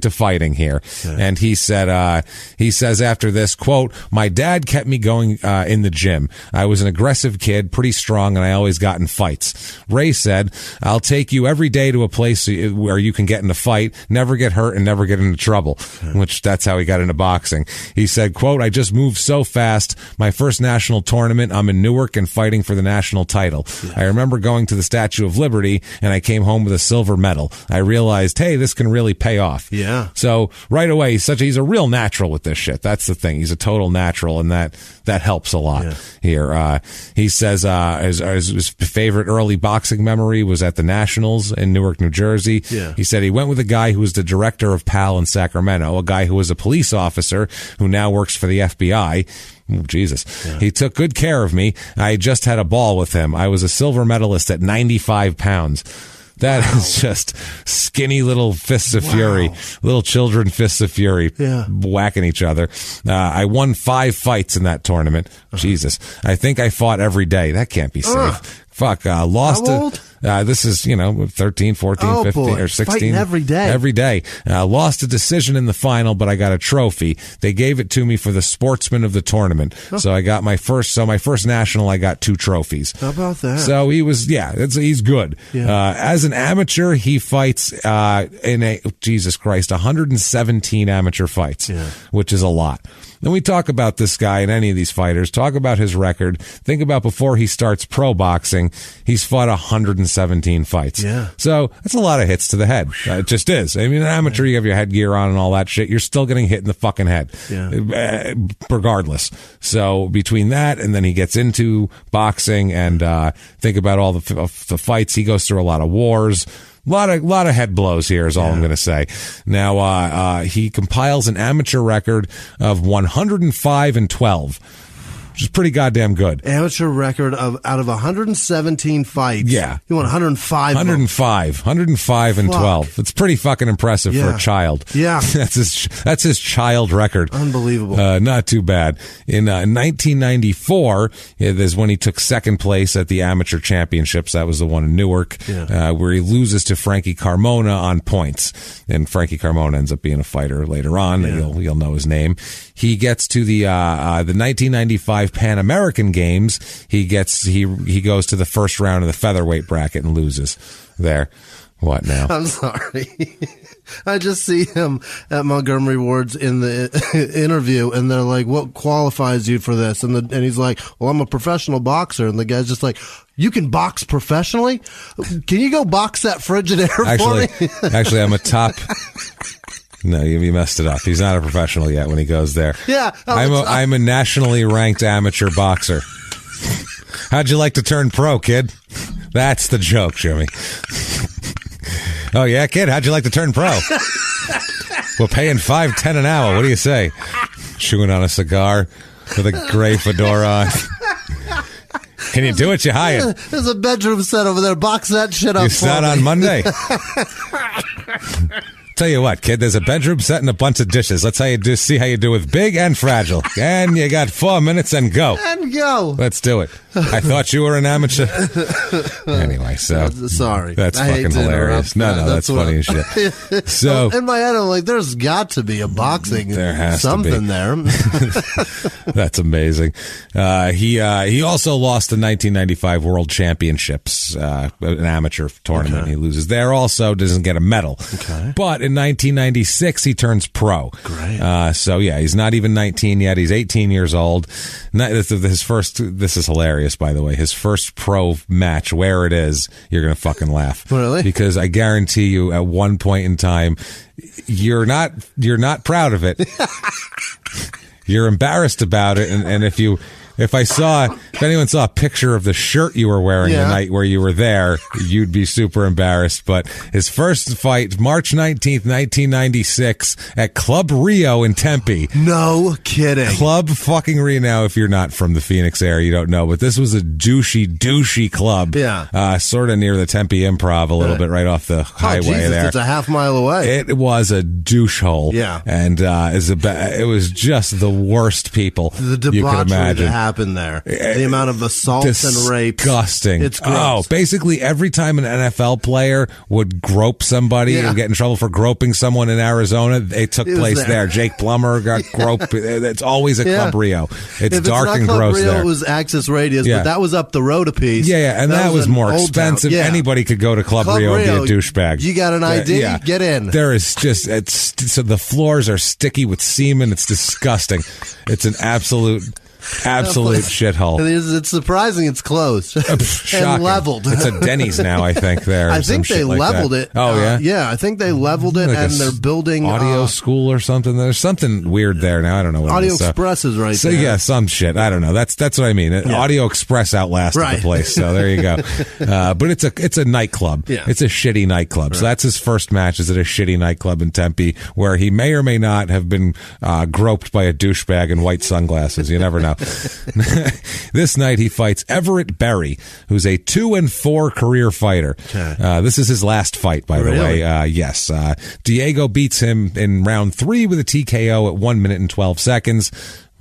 Speaker 3: fighting here.
Speaker 4: Okay.
Speaker 3: And he says after this, quote, my dad kept me going in the gym. I was an aggressive kid, pretty strong, and I always got in fights. Ray said, I'll take you every day to a place where you can get in a fight, never get hurt, and never get into trouble, which that's how he got into boxing. He said, quote, I just moved so fast. My first national tournament, I'm in Newark and fighting for the national title. I remember going to the Statue of Liberty, and I came home with a silver medal. I realized, hey, this can really pay off.
Speaker 4: Yeah.
Speaker 3: So right away, he's a real natural with this shit. That's the thing. He's a total natural, and that helps a lot here. He says his favorite early boxing memory was at the Nationals in Newark, New Jersey.
Speaker 4: Yeah.
Speaker 3: He said he went with a guy who was the director of PAL in Sacramento, a guy who was a police officer who now works for the FBI. Oh, Jesus. Yeah. He took good care of me. I just had a ball with him. I was a silver medalist at 95 pounds. That is just skinny little fists of fury, little children fists of fury, whacking each other. I won 5 fights in that tournament. Jesus. I think I fought every day. That can't be safe. Fuck, lost
Speaker 4: How old?
Speaker 3: This is, 13, 14, 15, or 16.
Speaker 4: Fighting every day.
Speaker 3: Every day. Lost a decision in the final, but I got a trophy. They gave it to me for the sportsman of the tournament. So I got my first national, I got 2 trophies.
Speaker 4: How about that?
Speaker 3: So he was, he's good.
Speaker 4: Yeah.
Speaker 3: As an amateur, he fights, in 117 amateur fights, which is a lot.
Speaker 1: Then we talk about this guy and any of these fighters, talk about his record. Think about before he starts pro boxing, he's fought 117 fights.
Speaker 4: Yeah.
Speaker 1: So that's a lot of hits to the head. It just is. I mean, an amateur, you have your headgear on and all that shit. You're still getting hit in the fucking head, regardless. So between that and then he gets into boxing and think about all the fights. He goes through a lot of wars. A lot of head blows here is all I'm going to say. Now, he compiles an amateur record of 105-12, which is pretty goddamn good.
Speaker 4: Amateur record of out of 117 fights.
Speaker 1: Yeah.
Speaker 4: He won 105.
Speaker 1: 105-12. It's pretty fucking impressive for a child.
Speaker 4: Yeah.
Speaker 1: That's his child record.
Speaker 4: Unbelievable.
Speaker 1: Not too bad. In 1994 is when he took second place at the amateur championships. That was the one in Newark, where he loses to Frankie Carmona on points. And Frankie Carmona ends up being a fighter later on. You'll know his name. He gets to the 1995 Pan American Games. He goes to the first round of the featherweight bracket and loses there. What now?
Speaker 4: I'm sorry. I just see him at Montgomery Ward's in the interview, and they're like, what qualifies you for this? And he's like, well, I'm a professional boxer. And the guy's just like, you can box professionally? Can you go box that Frigidaire for me?
Speaker 1: Actually, I'm a top... No, you messed it up. He's not a professional yet when he goes there.
Speaker 4: Yeah.
Speaker 1: I'm a nationally ranked amateur boxer. How'd you like to turn pro, kid? That's the joke, Jimmie. Oh, yeah, kid? How'd you like to turn pro? We're paying $5.10 an hour. What do you say? Chewing on a cigar with a gray fedora on. Can you do it? You hired.
Speaker 4: There's a bedroom set over there. Box that shit up.
Speaker 1: You start on Monday. Tell you what, kid, there's a bedroom set and a bunch of dishes. Let's see how you do with big and fragile. And you got 4 minutes and go.
Speaker 4: And go.
Speaker 1: Let's do it. I thought you were an amateur. Anyway, so.
Speaker 4: Sorry.
Speaker 1: That's fucking hilarious. No, that's funny as shit. So.
Speaker 4: In my head, I'm like, there's got to be a boxing.
Speaker 1: There has
Speaker 4: something
Speaker 1: to be.
Speaker 4: there.
Speaker 1: That's amazing. He also lost the 1995 World Championships, an amateur tournament. Okay. He loses there also, doesn't get a medal.
Speaker 4: Okay.
Speaker 1: But in 1996, he turns pro.
Speaker 4: Great.
Speaker 1: So yeah, he's not even 19 yet. He's 18 years old. This is hilarious, by the way. His first pro match, where it is, you're going to fucking laugh.
Speaker 4: Really?
Speaker 1: Because I guarantee you at one point in time, you're not proud of it. You're embarrassed about it. And if anyone saw a picture of the shirt you were wearing the night where you were there, you'd be super embarrassed. But his first fight, March 19th, 1996, at Club Rio in Tempe.
Speaker 4: No kidding.
Speaker 1: Club fucking Rio. Now, if you're not from the Phoenix area, you don't know, but this was a douchey club.
Speaker 4: Yeah.
Speaker 1: Sort of near the Tempe Improv, a little bit right off the highway
Speaker 4: Jesus,
Speaker 1: there.
Speaker 4: It's a half mile away.
Speaker 1: It was a douche hole.
Speaker 4: Yeah.
Speaker 1: And it was just the worst people
Speaker 4: the
Speaker 1: you could imagine.
Speaker 4: That happened there. The amount of assaults and rapes.
Speaker 1: Disgusting.
Speaker 4: It's gross.
Speaker 1: Oh, basically every time an NFL player would grope somebody and get in trouble for groping someone in Arizona, it took place there. Jake Plummer got groped. It's always at Club Rio. It's dark and
Speaker 4: Club
Speaker 1: gross
Speaker 4: Rio,
Speaker 1: there.
Speaker 4: It was Access Radius, but that was up the road a piece.
Speaker 1: Yeah, and that was more expensive. Anybody could go to Club Rio and be a douchebag.
Speaker 4: You got an ID? Get in.
Speaker 1: There is so the floors are sticky with semen. It's disgusting. It's an absolute shithole.
Speaker 4: It's surprising it's closed and leveled.
Speaker 1: It's a Denny's now, I think. There,
Speaker 4: I think they leveled it.
Speaker 1: Oh yeah,
Speaker 4: yeah. I think they leveled it, and they're building
Speaker 1: audio school or something. There's something weird there now. I don't know what
Speaker 4: Audio
Speaker 1: it is.
Speaker 4: Express is right
Speaker 1: so
Speaker 4: there.
Speaker 1: Yeah, some shit. I don't know. That's what I mean. Audio Express outlasted the place. So there you go. But it's a nightclub.
Speaker 4: Yeah.
Speaker 1: It's a shitty nightclub. Right. So that's his first match. Is at a shitty nightclub in Tempe where he may or may not have been groped by a douchebag in white sunglasses. You never know. This night he fights Everett Berry, who's a 2-4 career fighter. Okay. This is his last fight, by the way. Yes. Diego beats him in round 3 with a TKO at 1 minute and 12 seconds.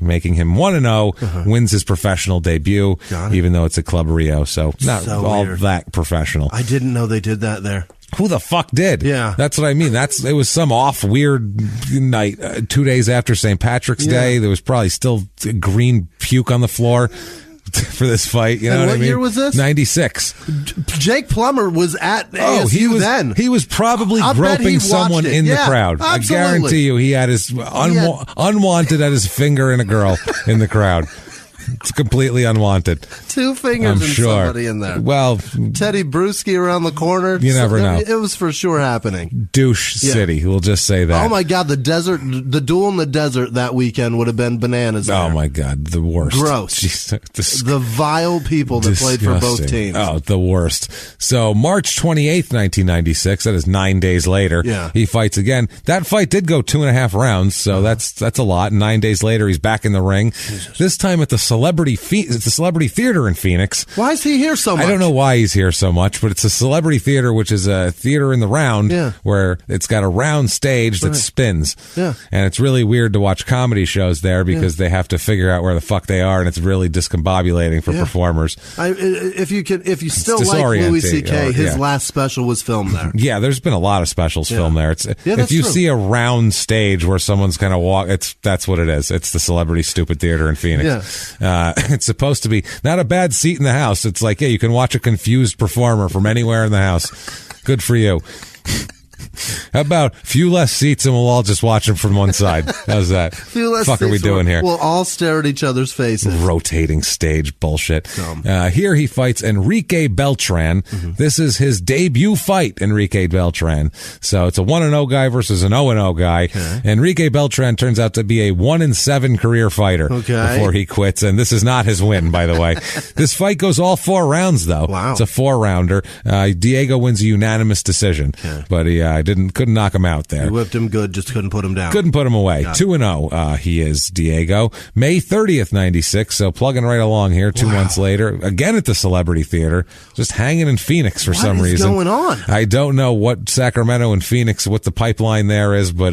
Speaker 1: Making him 1-0, wins his professional debut, even though it's at Club Rio. So not all that professional.
Speaker 4: I didn't know they did that there.
Speaker 1: Who the fuck did?
Speaker 4: Yeah.
Speaker 1: That's what I mean. It was some off weird night, 2 days after St. Patrick's Day. There was probably still green puke on the floor.
Speaker 3: for this fight. You know what I mean?
Speaker 4: What year was this?
Speaker 3: 96.
Speaker 4: Jake Plummer was at ASU then.
Speaker 3: He was probably groping someone in the crowd.
Speaker 4: Absolutely.
Speaker 3: I guarantee you he had his unwanted at his finger in a girl in the crowd. It's completely unwanted.
Speaker 4: 2 fingers and somebody in there.
Speaker 3: Well,
Speaker 4: Teddy Bruschi around the corner.
Speaker 3: You never know.
Speaker 4: It was for sure happening.
Speaker 3: Douche City. We'll just say that.
Speaker 4: Oh my God, the duel in the desert that weekend would have been bananas.
Speaker 3: Oh my God, the worst.
Speaker 4: Gross.
Speaker 3: Jeez,
Speaker 4: the vile people that played for both teams.
Speaker 3: Oh, the worst. So March 28th, 1996. That is 9 days later.
Speaker 4: Yeah.
Speaker 3: He fights again. That fight did go 2.5 rounds, so that's a lot. 9 days later, he's back in the ring. Jesus. This time at the Celebrity Theater in Phoenix.
Speaker 4: Why is he here so much?
Speaker 3: I don't know why he's here so much, but it's a Celebrity Theater, which is a theater in the round where it's got a round stage that spins. Yeah. And it's really weird to watch comedy shows there because they have to figure out where the fuck they are, and it's really discombobulating for performers.
Speaker 4: If you still like Louis C.K., his last special was filmed there.
Speaker 3: Yeah, there's been a lot of specials filmed there. If you see a round stage where someone's kind of that's what it is. It's the Celebrity Stupid Theater in Phoenix. Yeah. It's supposed to be not a bad seat in the house. It's like, you can watch a confused performer from anywhere in the house. Good for you. How about a few less seats and we'll all just watch them from one side? How's that?
Speaker 4: Few less
Speaker 3: fuck are we doing here?
Speaker 4: We'll all stare at each other's faces.
Speaker 3: Rotating stage bullshit. Here he fights Enrique Beltran. This is his debut fight, Enrique Beltran. So it's a 1-0 guy versus an 0-0 guy. Okay. Enrique Beltran turns out to be a 1-7 career fighter before he quits, and this is not his win, by the way. This fight goes all 4 rounds, though. Wow. It's a 4-rounder. Diego wins a unanimous decision, but he couldn't knock him out there.
Speaker 4: He whipped him good, just couldn't put him down.
Speaker 3: Couldn't put him away. 2-0 he is, Diego. May 30th, 96, so plugging right along here. 2 months later, again at the Celebrity Theater, just hanging in Phoenix for some reason.
Speaker 4: What is going on?
Speaker 3: I don't know what Sacramento and Phoenix, what the pipeline there is, but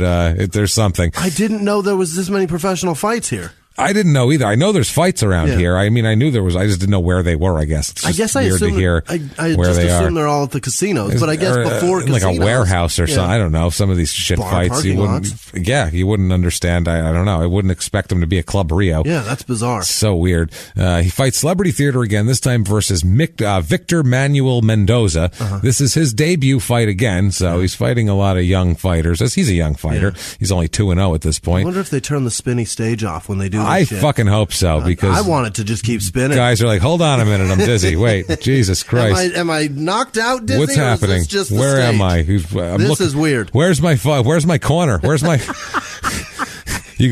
Speaker 3: there's something.
Speaker 4: I didn't know there was this many professional fights here.
Speaker 3: I didn't know either. I know there's fights around here. I mean, I knew there was. I just didn't know where they were. I guess. It's just weird to hear
Speaker 4: I
Speaker 3: where
Speaker 4: just
Speaker 3: they
Speaker 4: assume
Speaker 3: are.
Speaker 4: they're all at the casinos, but I guess before
Speaker 3: like
Speaker 4: casinos,
Speaker 3: a warehouse or something. I don't know. Some of these shit fights, you wouldn't.
Speaker 4: Lots.
Speaker 3: Yeah, you wouldn't understand. I don't know. I wouldn't expect them to be a Club Rio.
Speaker 4: Yeah, that's bizarre.
Speaker 3: So weird. He fights Celebrity Theater again. This time versus Victor Manuel Mendoza. This is his debut fight again. So he's fighting a lot of young fighters. As he's a young fighter, he's only 2-0 at this point.
Speaker 4: I wonder if they turn the spinny stage off when they do.
Speaker 3: I fucking hope so, because
Speaker 4: I want it to just keep spinning.
Speaker 3: Guys are like, hold on a minute, I'm dizzy. Wait, Jesus Christ.
Speaker 4: Am I knocked out dizzy?
Speaker 3: What's happening?
Speaker 4: Where
Speaker 3: am I?
Speaker 4: This is weird.
Speaker 3: Where's my corner? Where's my... You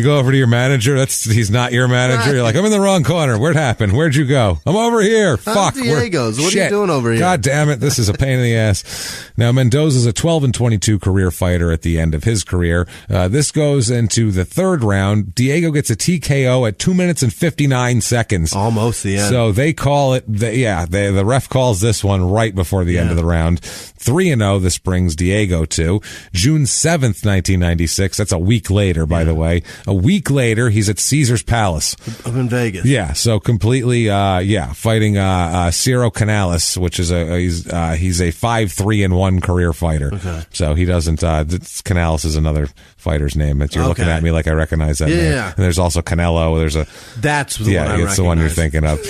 Speaker 3: go over to your manager. He's not your manager. You're like, I'm in the wrong corner. Where'd happen? Where'd you go? I'm over here. Fuck.
Speaker 4: Diego's. What are you doing over here?
Speaker 3: God damn it. This is a pain in the ass. Now, Mendoza's a 12-22 career fighter at the end of his career. This goes into the 3rd round. Diego gets a TKO at 2 minutes and 59 seconds.
Speaker 4: Almost the end.
Speaker 3: So they call it, the ref calls this one right before the end of the round. 3-0, this brings Diego to June 7th, 1996. That's a week later, by the way. A week later, he's at Caesar's Palace.
Speaker 4: Up in Vegas.
Speaker 3: Yeah, so completely, fighting Ciro Canales, which is he's a 5-3-1 career fighter. Okay. So he doesn't, Canales is another fighter's name. You're looking at me like I recognize that name. Yeah. And there's also Canelo.
Speaker 4: That's the one I recognize.
Speaker 3: It's the one you're thinking of.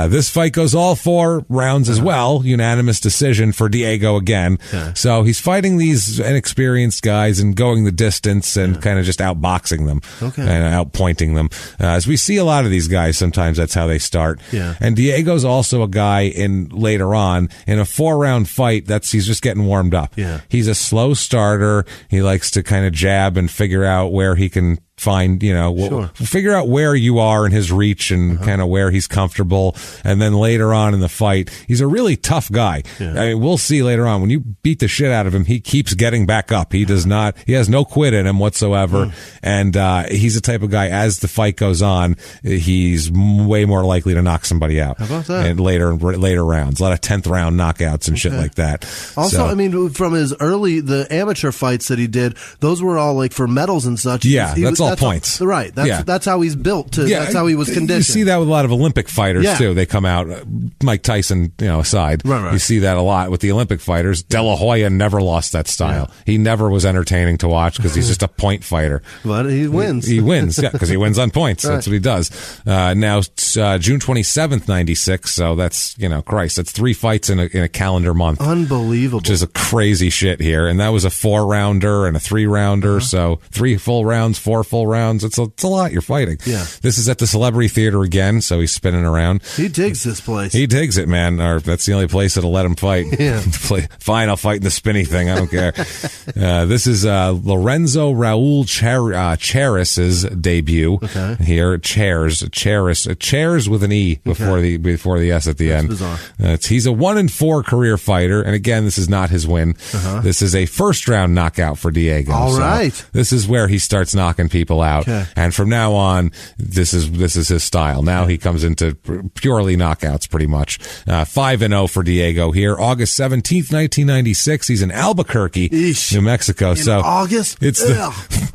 Speaker 3: This fight goes all 4 rounds as well. Unanimous decision for Diego again. Yeah. So he's fighting these inexperienced guys and going the distance and kind of just outboxing them and outpointing them. As we see a lot of these guys, sometimes that's how they start. Yeah. And Diego's also a guy later on in a 4-round fight. He's just getting warmed up. Yeah. He's a slow starter. He likes to kind of jab and figure out where he can find, figure out where you are in his reach and kind of where he's comfortable. And then later on in the fight, he's a really tough guy. Yeah. I mean, we'll see later on when you beat the shit out of him, he keeps getting back up. He has no quit in him whatsoever. And, he's the type of guy, as the fight goes on, he's way more likely to knock somebody out.
Speaker 4: How about that?
Speaker 3: And later rounds, a lot of 10th round knockouts and shit like that.
Speaker 4: Also, I mean, from the amateur fights that he did, those were all like for medals and such.
Speaker 3: Yeah, that's all points.
Speaker 4: Right. That's how he's built. That's how he was conditioned.
Speaker 3: You see that with a lot of Olympic fighters, too. They come out, Mike Tyson, aside.
Speaker 4: Right.
Speaker 3: You see that a lot with the Olympic fighters. De La Hoya never lost that style. He never was entertaining to watch because he's just a point fighter.
Speaker 4: But he wins.
Speaker 3: He wins, because he wins on points. Right. That's what he does. Now, June 27th, 96, so that's, Christ, that's 3 fights in a calendar month.
Speaker 4: Unbelievable.
Speaker 3: Which is a crazy shit here. And that was a 4-rounder and a 3-rounder, so 3 full rounds, 4 full rounds. It's a lot you're fighting.
Speaker 4: Yeah.
Speaker 3: This is at the Celebrity Theater again, so he's spinning around.
Speaker 4: He digs this place.
Speaker 3: He digs it, man. Or that's the only place that'll let him fight.
Speaker 4: Yeah.
Speaker 3: Fine, I'll fight in the spinny thing. I don't care. This is Lorenzo Raul Charis's debut here. Chairs with an E before the S at the end.
Speaker 4: Bizarre.
Speaker 3: He's a 1-4 career fighter, and again, this is not his win. This is a first-round knockout for Diego.
Speaker 4: All right.
Speaker 3: This is where he starts knocking people out, and from now on, this is his style. Now he comes into purely knockouts, pretty much. 5-0 for Diego here. August 17th, 1996. He's in Albuquerque, New Mexico.
Speaker 4: In August?
Speaker 3: It's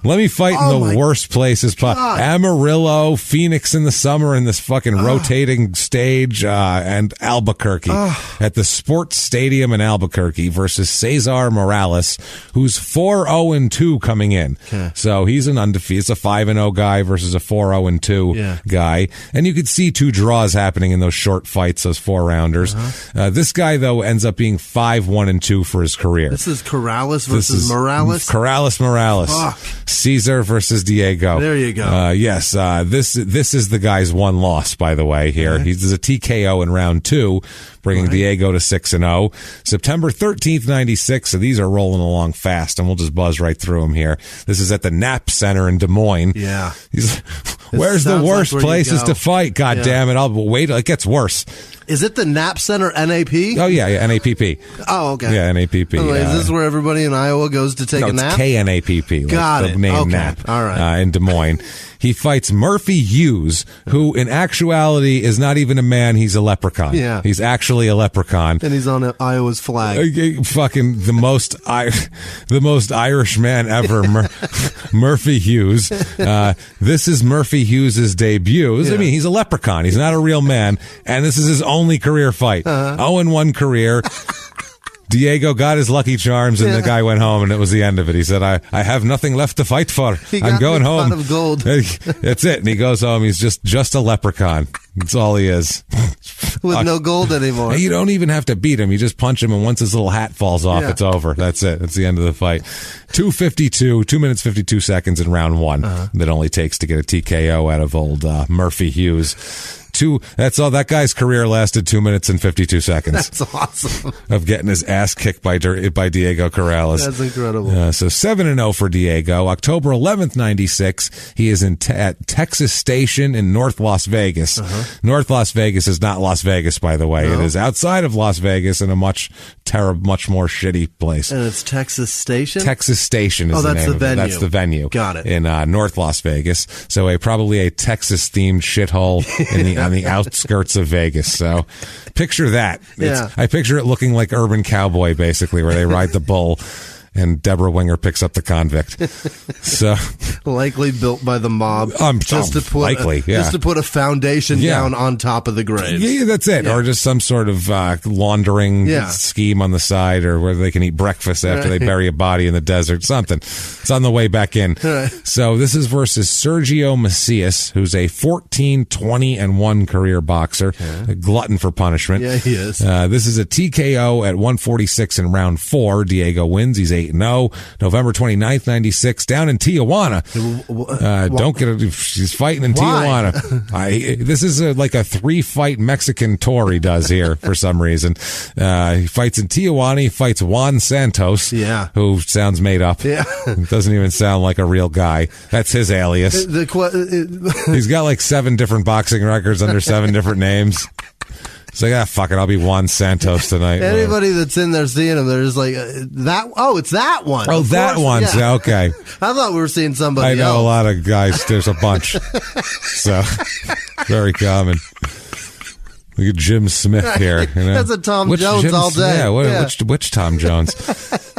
Speaker 3: let me fight in the worst places. Amarillo, Phoenix in the summer in this fucking rotating stage, and Albuquerque at the Sports Stadium in Albuquerque versus Cesar Morales, who's 4-0-2 coming in. So he's an undefeated. It's a 5-0 guy versus a 4-0-2 guy, and you could see 2 draws happening in those short fights, those 4-rounders. This guy though ends up being 5-1-2 for his career.
Speaker 4: This is Corrales versus Morales.
Speaker 3: Morales.
Speaker 4: Fuck.
Speaker 3: Caesar versus Diego.
Speaker 4: There you go.
Speaker 3: Yes. This is the guy's one loss, by the way. Here, he's a TKO in round 2, bringing Diego to 6-0. September 13th, 96. So these are rolling along fast, and we'll just buzz right through them here. This is at the Knapp Center in Des Moines.
Speaker 4: Yeah.
Speaker 3: Where's the worst places to fight? God damn it! I'll wait. It gets worse.
Speaker 4: Is it the Knapp Center NAP?
Speaker 3: Oh, yeah, NAPP.
Speaker 4: Oh, okay.
Speaker 3: Yeah, NAPP.
Speaker 4: Is this where everybody in Iowa goes to take a nap?
Speaker 3: It's KNAPP.
Speaker 4: Got it.
Speaker 3: The name Nap.
Speaker 4: All right.
Speaker 3: In Des Moines. He fights Murphy Hughes, who in actuality is not even a man, he's a leprechaun.
Speaker 4: Yeah.
Speaker 3: He's actually a leprechaun.
Speaker 4: And he's on Iowa's flag.
Speaker 3: Fucking the most Irish man ever, Murphy Hughes. This is Murphy Hughes' debut. I mean, he's a leprechaun. He's not a real man. And this is his only career fight. 0-1 career. Diego got his lucky charms, and the guy went home, and it was the end of it. He said, I have nothing left to fight for. I'm going home.
Speaker 4: Pot of gold.
Speaker 3: That's it. And he goes home. He's just a leprechaun. That's all he is.
Speaker 4: With no gold anymore.
Speaker 3: You don't even have to beat him. You just punch him, and once his little hat falls off, it's over. That's it. That's the end of the fight. 2 minutes, 52 seconds in round 1. That only takes to get a TKO out of old Murphy Hughes. That's all. That guy's career lasted 2 minutes and 52 seconds.
Speaker 4: That's awesome.
Speaker 3: Of getting his ass kicked by Diego Corrales.
Speaker 4: That's incredible.
Speaker 3: So 7-0 for Diego. October 11th, 96. He is at Texas Station in North Las Vegas. North Las Vegas is not Las Vegas, by the way. No. It is outside of Las Vegas in a much more shitty place.
Speaker 4: And it's Texas Station?
Speaker 3: Texas Station is the name of it. That's the venue.
Speaker 4: Got it.
Speaker 3: In North Las Vegas. So probably a Texas-themed shithole on the outskirts of Vegas. So picture that. I picture it looking like Urban Cowboy, basically, where they ride the bull and Deborah Winger picks up the convict. So
Speaker 4: likely built by the mob. Just to put a foundation down on top of the grave.
Speaker 3: Yeah, that's it. Or just some sort of laundering scheme on the side, or where they can eat breakfast after they bury a body in the desert. Something. It's on the way back in.
Speaker 4: Right.
Speaker 3: So this is versus Sergio Macias, who's a 14-20-1 career boxer, a glutton for punishment.
Speaker 4: Yeah, he is.
Speaker 3: This is a TKO at 146 in round 4. Diego wins. He's 8-0. November 29th, 96, down in Tijuana. He's fighting in Tijuana. This is like a 3-fight Mexican tour he does here for some reason. He fights in Tijuana. He fights Juan Santos, who sounds made up.
Speaker 4: Yeah.
Speaker 3: Doesn't even sound like a real guy. That's his alias. He's got like 7 different boxing records under 7 different names. It's like, fuck it, I'll be Juan Santos tonight.
Speaker 4: Anybody that's in there seeing him, they're just like, it's that one.
Speaker 3: Oh, that one. Yeah. Okay.
Speaker 4: I thought we were seeing somebody else.
Speaker 3: I know a lot of guys. There's a bunch. So, very common. Look at Jim Smith here. You know?
Speaker 4: That's a Tom Jones all day.
Speaker 3: Yeah, which Tom Jones?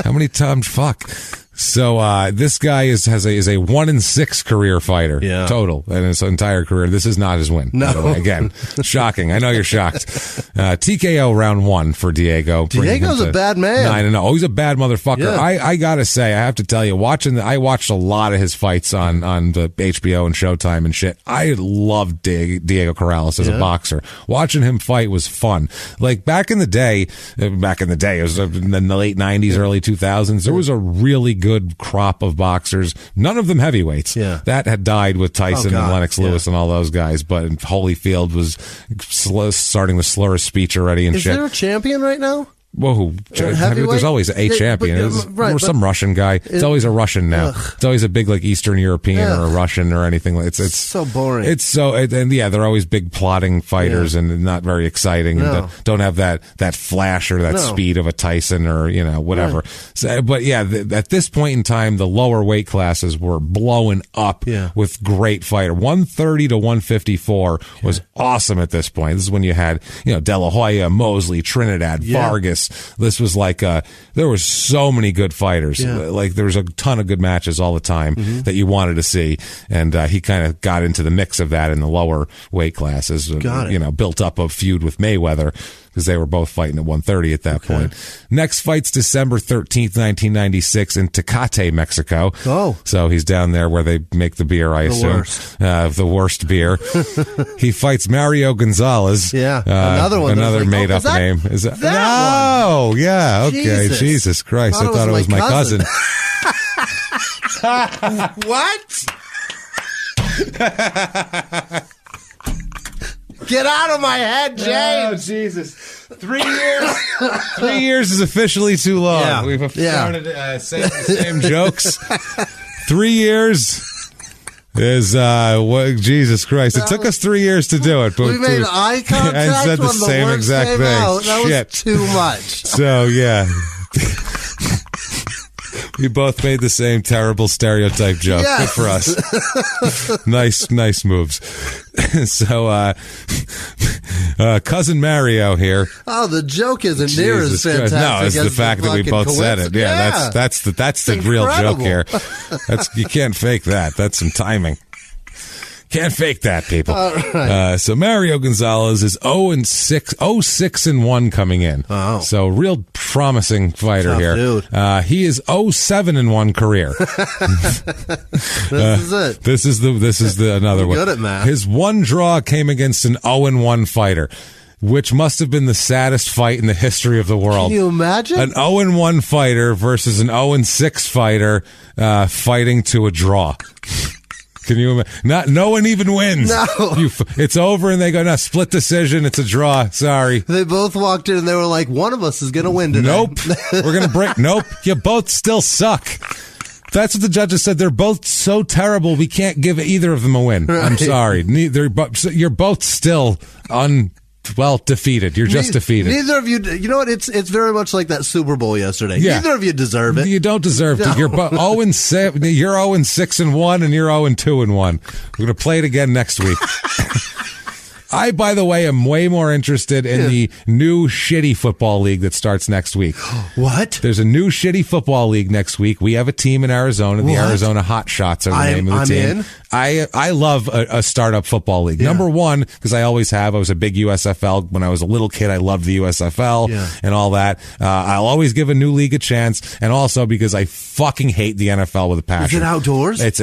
Speaker 3: How many Tom? Fuck.
Speaker 1: So this guy is a 1-6 career fighter total in his entire career. This is not his win.
Speaker 4: No,
Speaker 1: by the way. Again, shocking. I know you're shocked. TKO round 1 for Diego.
Speaker 4: Diego's a bad man.
Speaker 1: 9-0. Oh, he's a bad motherfucker.
Speaker 4: Yeah.
Speaker 1: I gotta say, I have to tell you, I watched a lot of his fights on the HBO and Showtime and shit. I loved Diego Corrales as a boxer. Watching him fight was fun. Like back in the day, it was in the late 90s, early 2000s. There was a really good crop of boxers. None of them heavyweights.
Speaker 4: Yeah.
Speaker 1: That had died with Tyson and Lennox Lewis and all those guys. But Holyfield was starting to slur his speech already and shit.
Speaker 4: Is there a champion right now?
Speaker 1: Whoa, there's always a champion. Or some Russian guy. It's always a Russian now. It's always a big like Eastern European or a Russian or anything. It's
Speaker 4: so boring.
Speaker 1: It's so, and they're always big plotting fighters and not very exciting and don't have that flash or that speed of a Tyson or whatever. So, but at this point in time, the lower weight classes were blowing up with great fighter. 130 to 154 was awesome at this point. This is when you had De La Hoya, Mosley, Trinidad, Vargas. This was like there was so many good fighters. Like there was a ton of good matches all the time that you wanted to see, and he kind of got into the mix of that in the lower weight classes. Built up a feud with Mayweather because they were both fighting at 130 at that point. Next fight's December 13th, 1996 in Tecate, Mexico.
Speaker 4: Oh.
Speaker 1: So he's down there where they make the beer, I assume. The worst beer. He fights Mario Gonzalez.
Speaker 4: Yeah. Another one.
Speaker 1: Another made-up name. Is that no. One? Yeah. Okay. Jesus Christ. I thought it was my cousin.
Speaker 4: What? Get out of my head, James.
Speaker 1: Oh, Jesus. 3 years. 3 years is officially too long.
Speaker 4: Yeah.
Speaker 1: We've started saying the same jokes. 3 years is, Jesus Christ. It took us 3 years to do it. But
Speaker 4: we made eye contact
Speaker 1: and said the same exact thing.
Speaker 4: That was too much.
Speaker 1: So, yeah. We both made the same terrible stereotype joke.
Speaker 4: Yes.
Speaker 1: Good for us. Nice moves. So, cousin Mario here.
Speaker 4: Oh, the joke isn't near as fantastic.
Speaker 1: No, it's
Speaker 4: as
Speaker 1: the fact that we both said it. Yeah, that's the real joke here. You can't fake that. That's some timing. Can't fake that, people.
Speaker 4: Right.
Speaker 1: So Mario Gonzalez is 0-6 coming in.
Speaker 4: Oh.
Speaker 1: So real promising fighter
Speaker 4: Tough
Speaker 1: here.
Speaker 4: Dude.
Speaker 1: He is 0-7 career.
Speaker 4: This is it.
Speaker 1: This is the another one.
Speaker 4: Good at math.
Speaker 1: His one draw came against an 0-1 fighter, which must have been the saddest fight in the history of the world.
Speaker 4: Can you imagine?
Speaker 1: An 0-1 fighter versus an 0-6 fighter fighting to a draw. Can you imagine? No one even wins.
Speaker 4: No.
Speaker 1: It's over and they go, no, split decision. It's a draw. Sorry.
Speaker 4: They both walked in and they were like, one of us is going to win today.
Speaker 1: Nope. We're going to break. Nope. You both still suck. That's what the judges said. They're both so terrible. We can't give either of them a win. Right. I'm sorry. You're both still defeated. You're just defeated.
Speaker 4: Neither of you, you know what? It's very much like that Super Bowl yesterday.
Speaker 1: Yeah.
Speaker 4: Neither of you deserve it.
Speaker 1: You don't deserve it. You're 0-7. You're 0-6 and you're 0-2. We're going to play it again next week. I, by the way, am way more interested in the new shitty football league that starts next week.
Speaker 4: What?
Speaker 1: There's a new shitty football league next week. We have a team in Arizona. The Arizona Hot Shots are the name of the team. I love a startup football league. Yeah. Number one, because I always have. I was a big USFL. When I was a little kid, I loved the USFL and all that. I'll always give a new league a chance. And also because I fucking hate the NFL with a passion.
Speaker 4: Is it outdoors?
Speaker 1: This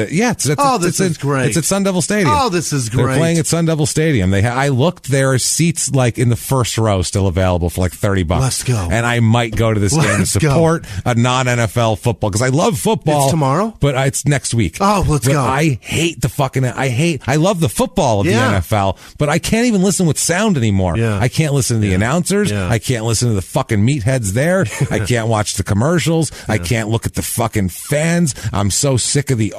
Speaker 1: is great. It's at Sun Devil Stadium.
Speaker 4: Oh, this is great.
Speaker 1: They're playing at Sun Devil Stadium. I looked, there are seats like in the first row still available for like $30.
Speaker 4: Let's go.
Speaker 1: And I might go to this game to support a non-NFL football because I love football.
Speaker 4: It's tomorrow?
Speaker 1: But it's next week.
Speaker 4: Oh, let's go.
Speaker 1: I hate I love the football of the NFL, but I can't even listen with sound anymore. Yeah. I can't listen to the announcers. Yeah. I can't listen to the fucking meatheads there. I can't watch the commercials. I can't look at the fucking fans. I'm so sick of it's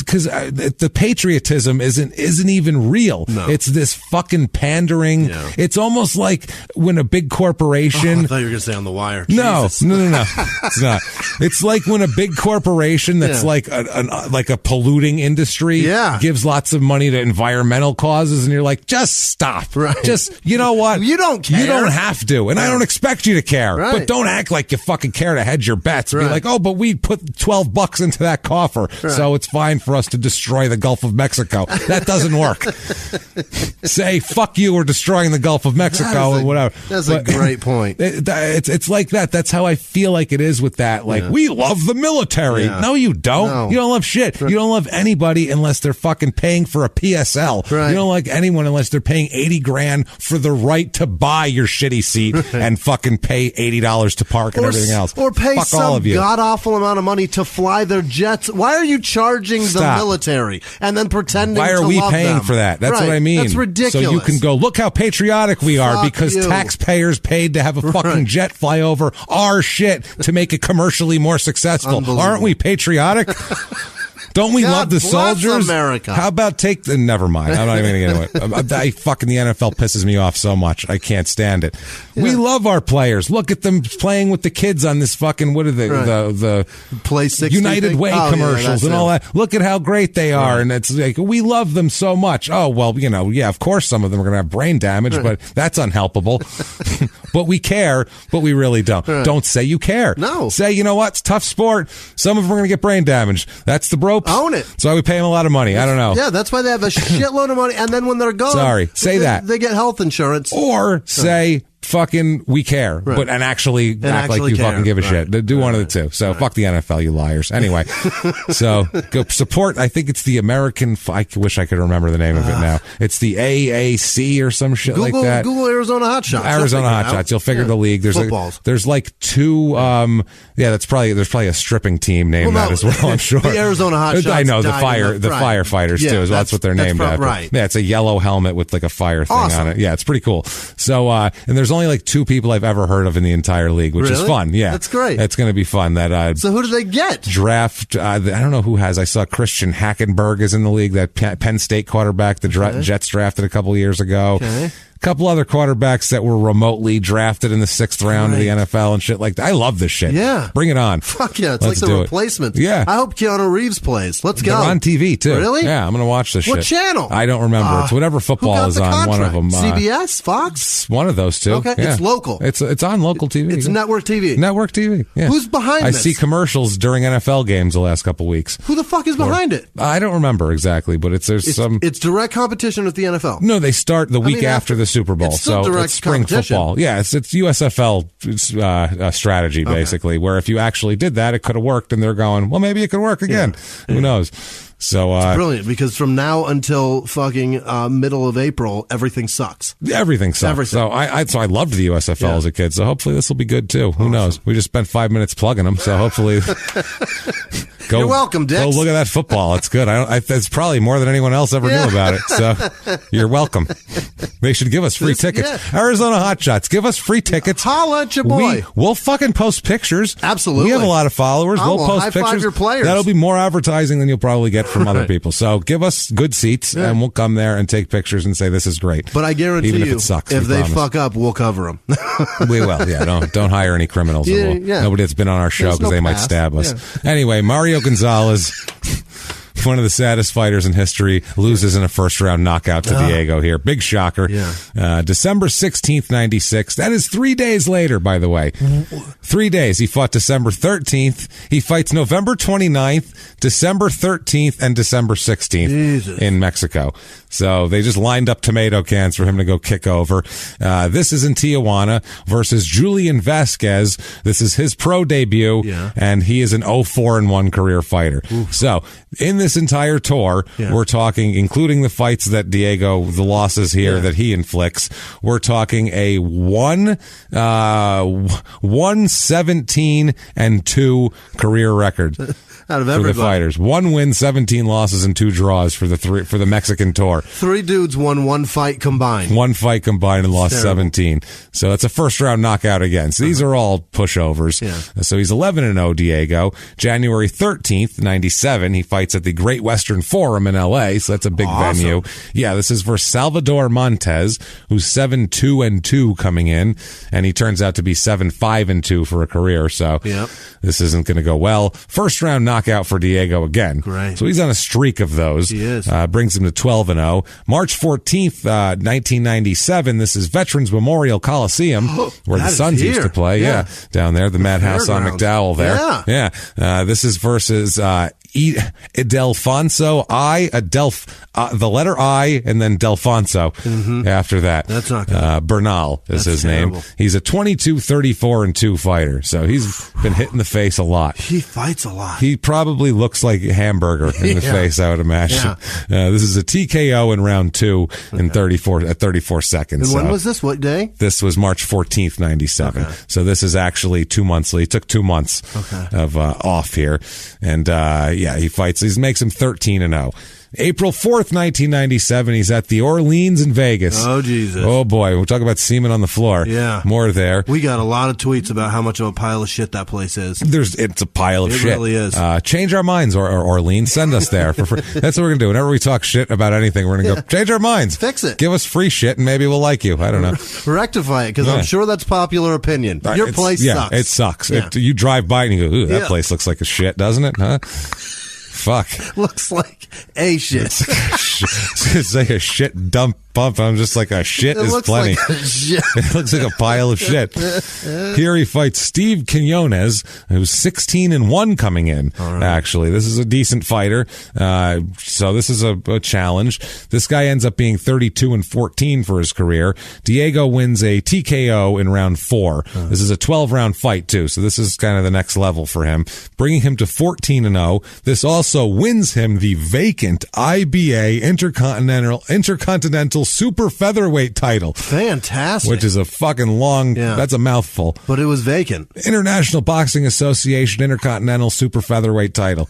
Speaker 1: because the patriotism isn't even real. No. It's this fucking pandering. Yeah. It's almost like when a big corporation.
Speaker 4: I thought you were going to say On the Wire.
Speaker 1: No. It's not. It's like when a big corporation that's like a polluting industry gives lots of money to environmental causes, and you're like, just stop.
Speaker 4: Right.
Speaker 1: Just, you know what?
Speaker 4: You don't care.
Speaker 1: You don't have to, and I don't expect you to care. Right. But don't act like you fucking care to hedge your bets. Be like, oh, but we put $12 into that coffer, so it's fine for us to destroy the Gulf of Mexico. That doesn't work. Say, fuck you, we're destroying the Gulf of Mexico or whatever.
Speaker 4: That's a great point.
Speaker 1: It's like that. That's how I feel like it is with that. Like, we love the military.
Speaker 4: Yeah.
Speaker 1: No, you don't. No. You don't love shit. You don't love anybody unless they're fucking paying for a PSL.
Speaker 4: Right.
Speaker 1: You don't like anyone unless they're paying $80,000 for the right to buy your shitty seat and fucking pay $80 to park and everything else.
Speaker 4: Or pay some god-awful amount of money to fly their jets. Why are you charging the military and then pretending to love them?
Speaker 1: Why are we paying for that? That's what I mean.
Speaker 4: That's ridiculous.
Speaker 1: So you can go, look how patriotic we are because taxpayers paid to have a fucking jet fly over our shit to make it commercially more successful. Aren't we patriotic? Don't we love the soldiers?
Speaker 4: America.
Speaker 1: How about never mind. I'm not even going to get into it. Fucking the NFL pisses me off so much. I can't stand it. Yeah. We love our players. Look at them playing with the kids on this fucking, what are they, the
Speaker 4: Play 60
Speaker 1: United Way commercials and all that. Look at how great they are. Right. And it's like, we love them so much. Oh, well, of course some of them are going to have brain damage, but that's unhelpable. But we care, but we really don't. Right. Don't say you care.
Speaker 4: No.
Speaker 1: Say, you know what? It's a tough sport. Some of them are going to get brain damage. That's the ropes.
Speaker 4: Own it.
Speaker 1: So we pay them a lot of money. I don't know.
Speaker 4: Yeah, that's why they have a shitload of money. And then when they're gone, they get health insurance.
Speaker 1: Or say, fucking, we care, but actually act like you fucking give a shit. Do one of the two. So fuck the NFL, you liars. Anyway, so go support. I think it's the American. I wish I could remember the name of it now. It's the AAC or some shit like that.
Speaker 4: Google Arizona Hotshots.
Speaker 1: Arizona Hotshots. You'll figure the league. There's like two. There's probably a stripping team named that as well. I'm sure.
Speaker 4: The Arizona Hotshots.
Speaker 1: I know the firefighters too. That's what they're named after.
Speaker 4: Right.
Speaker 1: Yeah, it's a yellow helmet with like a fire thing on it. Yeah, it's pretty cool. So and there's only like 2 people I've ever heard of in the entire league, which is fun. Yeah,
Speaker 4: that's great.
Speaker 1: It's going to be fun.
Speaker 4: So who do they get?
Speaker 1: Draft. I don't know who has. I saw Christian Hackenberg is in the league. That Penn State quarterback. The Jets drafted a couple years ago.
Speaker 4: Okay.
Speaker 1: Couple other quarterbacks that were remotely drafted in the 6th round of the NFL and shit like that. I love this shit.
Speaker 4: Yeah.
Speaker 1: Bring it on.
Speaker 4: Fuck yeah. It's like the replacement.
Speaker 1: Yeah.
Speaker 4: I hope Keanu Reeves plays. Let's go.
Speaker 1: They're on TV too.
Speaker 4: Really?
Speaker 1: Yeah. I'm going to watch this shit.
Speaker 4: What channel?
Speaker 1: I don't remember. It's whatever football is on. One of them.
Speaker 4: CBS? Fox?
Speaker 1: One of those two.
Speaker 4: Okay.
Speaker 1: Yeah.
Speaker 4: It's local.
Speaker 1: It's on local TV.
Speaker 4: It's network TV.
Speaker 1: Network TV. Yeah.
Speaker 4: Who's behind this?
Speaker 1: I see commercials during NFL games the last couple weeks.
Speaker 4: Who the fuck is behind it?
Speaker 1: I don't remember exactly, but it's
Speaker 4: direct competition with the NFL.
Speaker 1: No, they start the week after the Super Bowl. It's spring football. Yeah, it's USFL strategy, basically, where if you actually did that, it could have worked, and they're going, well, maybe it could work again. Yeah. Who knows? So
Speaker 4: it's brilliant, because from now until fucking middle of April, everything sucks.
Speaker 1: Everything sucks.
Speaker 4: Everything.
Speaker 1: So I loved the USFL as a kid. So hopefully this will be good too. Who knows? We just spent 5 minutes plugging them. So hopefully,
Speaker 4: you're welcome, Dick.
Speaker 1: Go look at that football. It's good. It's probably more than anyone else ever knew about it. So you're welcome. They should give us free tickets. Yeah. Arizona Hotshots, give us free tickets.
Speaker 4: Holla at your boy.
Speaker 1: We'll fucking post pictures.
Speaker 4: Absolutely.
Speaker 1: We have a lot of followers. We'll post pictures.
Speaker 4: High-five your players.
Speaker 1: That'll be more advertising than you'll probably get from other people. So give us good seats, and we'll come there and take pictures and say this is great.
Speaker 4: But I guarantee
Speaker 1: even
Speaker 4: you,
Speaker 1: if it sucks,
Speaker 4: if they fuck up, we'll cover them.
Speaker 1: We will. Yeah, don't hire any criminals. Nobody that's been on our show because they might stab us. Yeah. Anyway, Mario Gonzalez, one of the saddest fighters in history, loses in a first-round knockout to Diego here. Big shocker. Yeah. December 16th, 96. That is 3 days later, by the way. 3 days. He fought December 13th. He fights November 29th, December 13th, and December 16th in Mexico. So they just lined up tomato cans for him to go kick over. This is in Tijuana versus Julian Vasquez. This is his pro debut, and he is an 0-4-1 career fighter. Oof. So in this entire tour, we're talking, including the fights that Diego, the losses here that he inflicts, we're talking a 1-17-2 career record.
Speaker 4: Out of
Speaker 1: for the fighters. 1 win, 17 losses, and 2 draws for the Mexican tour.
Speaker 3: 4.
Speaker 4: 3 dudes won 1 fight combined.
Speaker 3: 1 fight combined and lost 17. So that's a first-round knockout again. So these are all pushovers.
Speaker 4: Yeah.
Speaker 3: So he's 11-0, Diego. January 13th, 97, he fights at the Great Western Forum in L.A., so that's a big venue. Yeah, this is versus Salvador Montez, who's 7-2-2 coming in, and he turns out to be 7-5-2 for a career, so this isn't going to go well. First-round knockout for Diego again.
Speaker 4: Great.
Speaker 3: So he's on a streak of those.
Speaker 4: He is.
Speaker 3: Brings him to 12-0. March 14th, 1997, this is Veterans Memorial Coliseum, where the Suns used to play. Yeah. Down there, the Madhouse on McDowell there. Yeah. This is versus Delfonso the letter I and then Delfonso after that.
Speaker 4: That's not good.
Speaker 3: Bernal is his
Speaker 4: terrible
Speaker 3: name. He's a 22-34-2 fighter, so he's been hit in the face a lot.
Speaker 4: He fights a lot.
Speaker 3: He probably looks like a hamburger in the face, I would imagine. This is a TKO in round 2 in 34 seconds.
Speaker 4: And when was this? What day?
Speaker 3: This was March 14th, 97. Okay. So this is actually 2 months. He took 2 months of off here. And he fights. He makes him 13-0. April 4th, 1997, he's at the Orleans in Vegas.
Speaker 4: Oh, Jesus.
Speaker 3: Oh, boy. We'll talk about semen on the floor.
Speaker 4: Yeah.
Speaker 3: More there.
Speaker 4: We got a lot of tweets about how much of a pile of shit that place is.
Speaker 3: It's a pile of shit.
Speaker 4: It really is.
Speaker 3: Change our minds, or Orleans. Send us there. For free. That's what we're going to do. Whenever we talk shit about anything, we're going to go, change our minds.
Speaker 4: Fix it.
Speaker 3: Give us free shit, and maybe we'll like you. I don't know.
Speaker 4: Rectify it, because I'm sure that's popular opinion. Your place sucks.
Speaker 3: It sucks.
Speaker 4: Yeah.
Speaker 3: You drive by and you go, ooh, that place looks like a shit, doesn't it? Huh? Fuck.
Speaker 4: Looks like a shit.
Speaker 3: It's like a shit dump bump. I'm just like, a shit is plenty.
Speaker 4: Like shit.
Speaker 3: It looks like a pile of shit. Here he fights Steve Quinones, who's 16-1 coming in. Right. Actually, this is a decent fighter. So this is a challenge. This guy ends up being 32-14 for his career. Diego wins a TKO in round 4. This is a 12-round fight too. So this is kind of the next level for him, bringing him to 14-0. This also wins him the vacant IBA Intercontinental Super Featherweight title.
Speaker 4: Fantastic.
Speaker 3: Which is a fucking long, that's a mouthful.
Speaker 4: But it was vacant.
Speaker 3: International Boxing Association Intercontinental Super Featherweight title.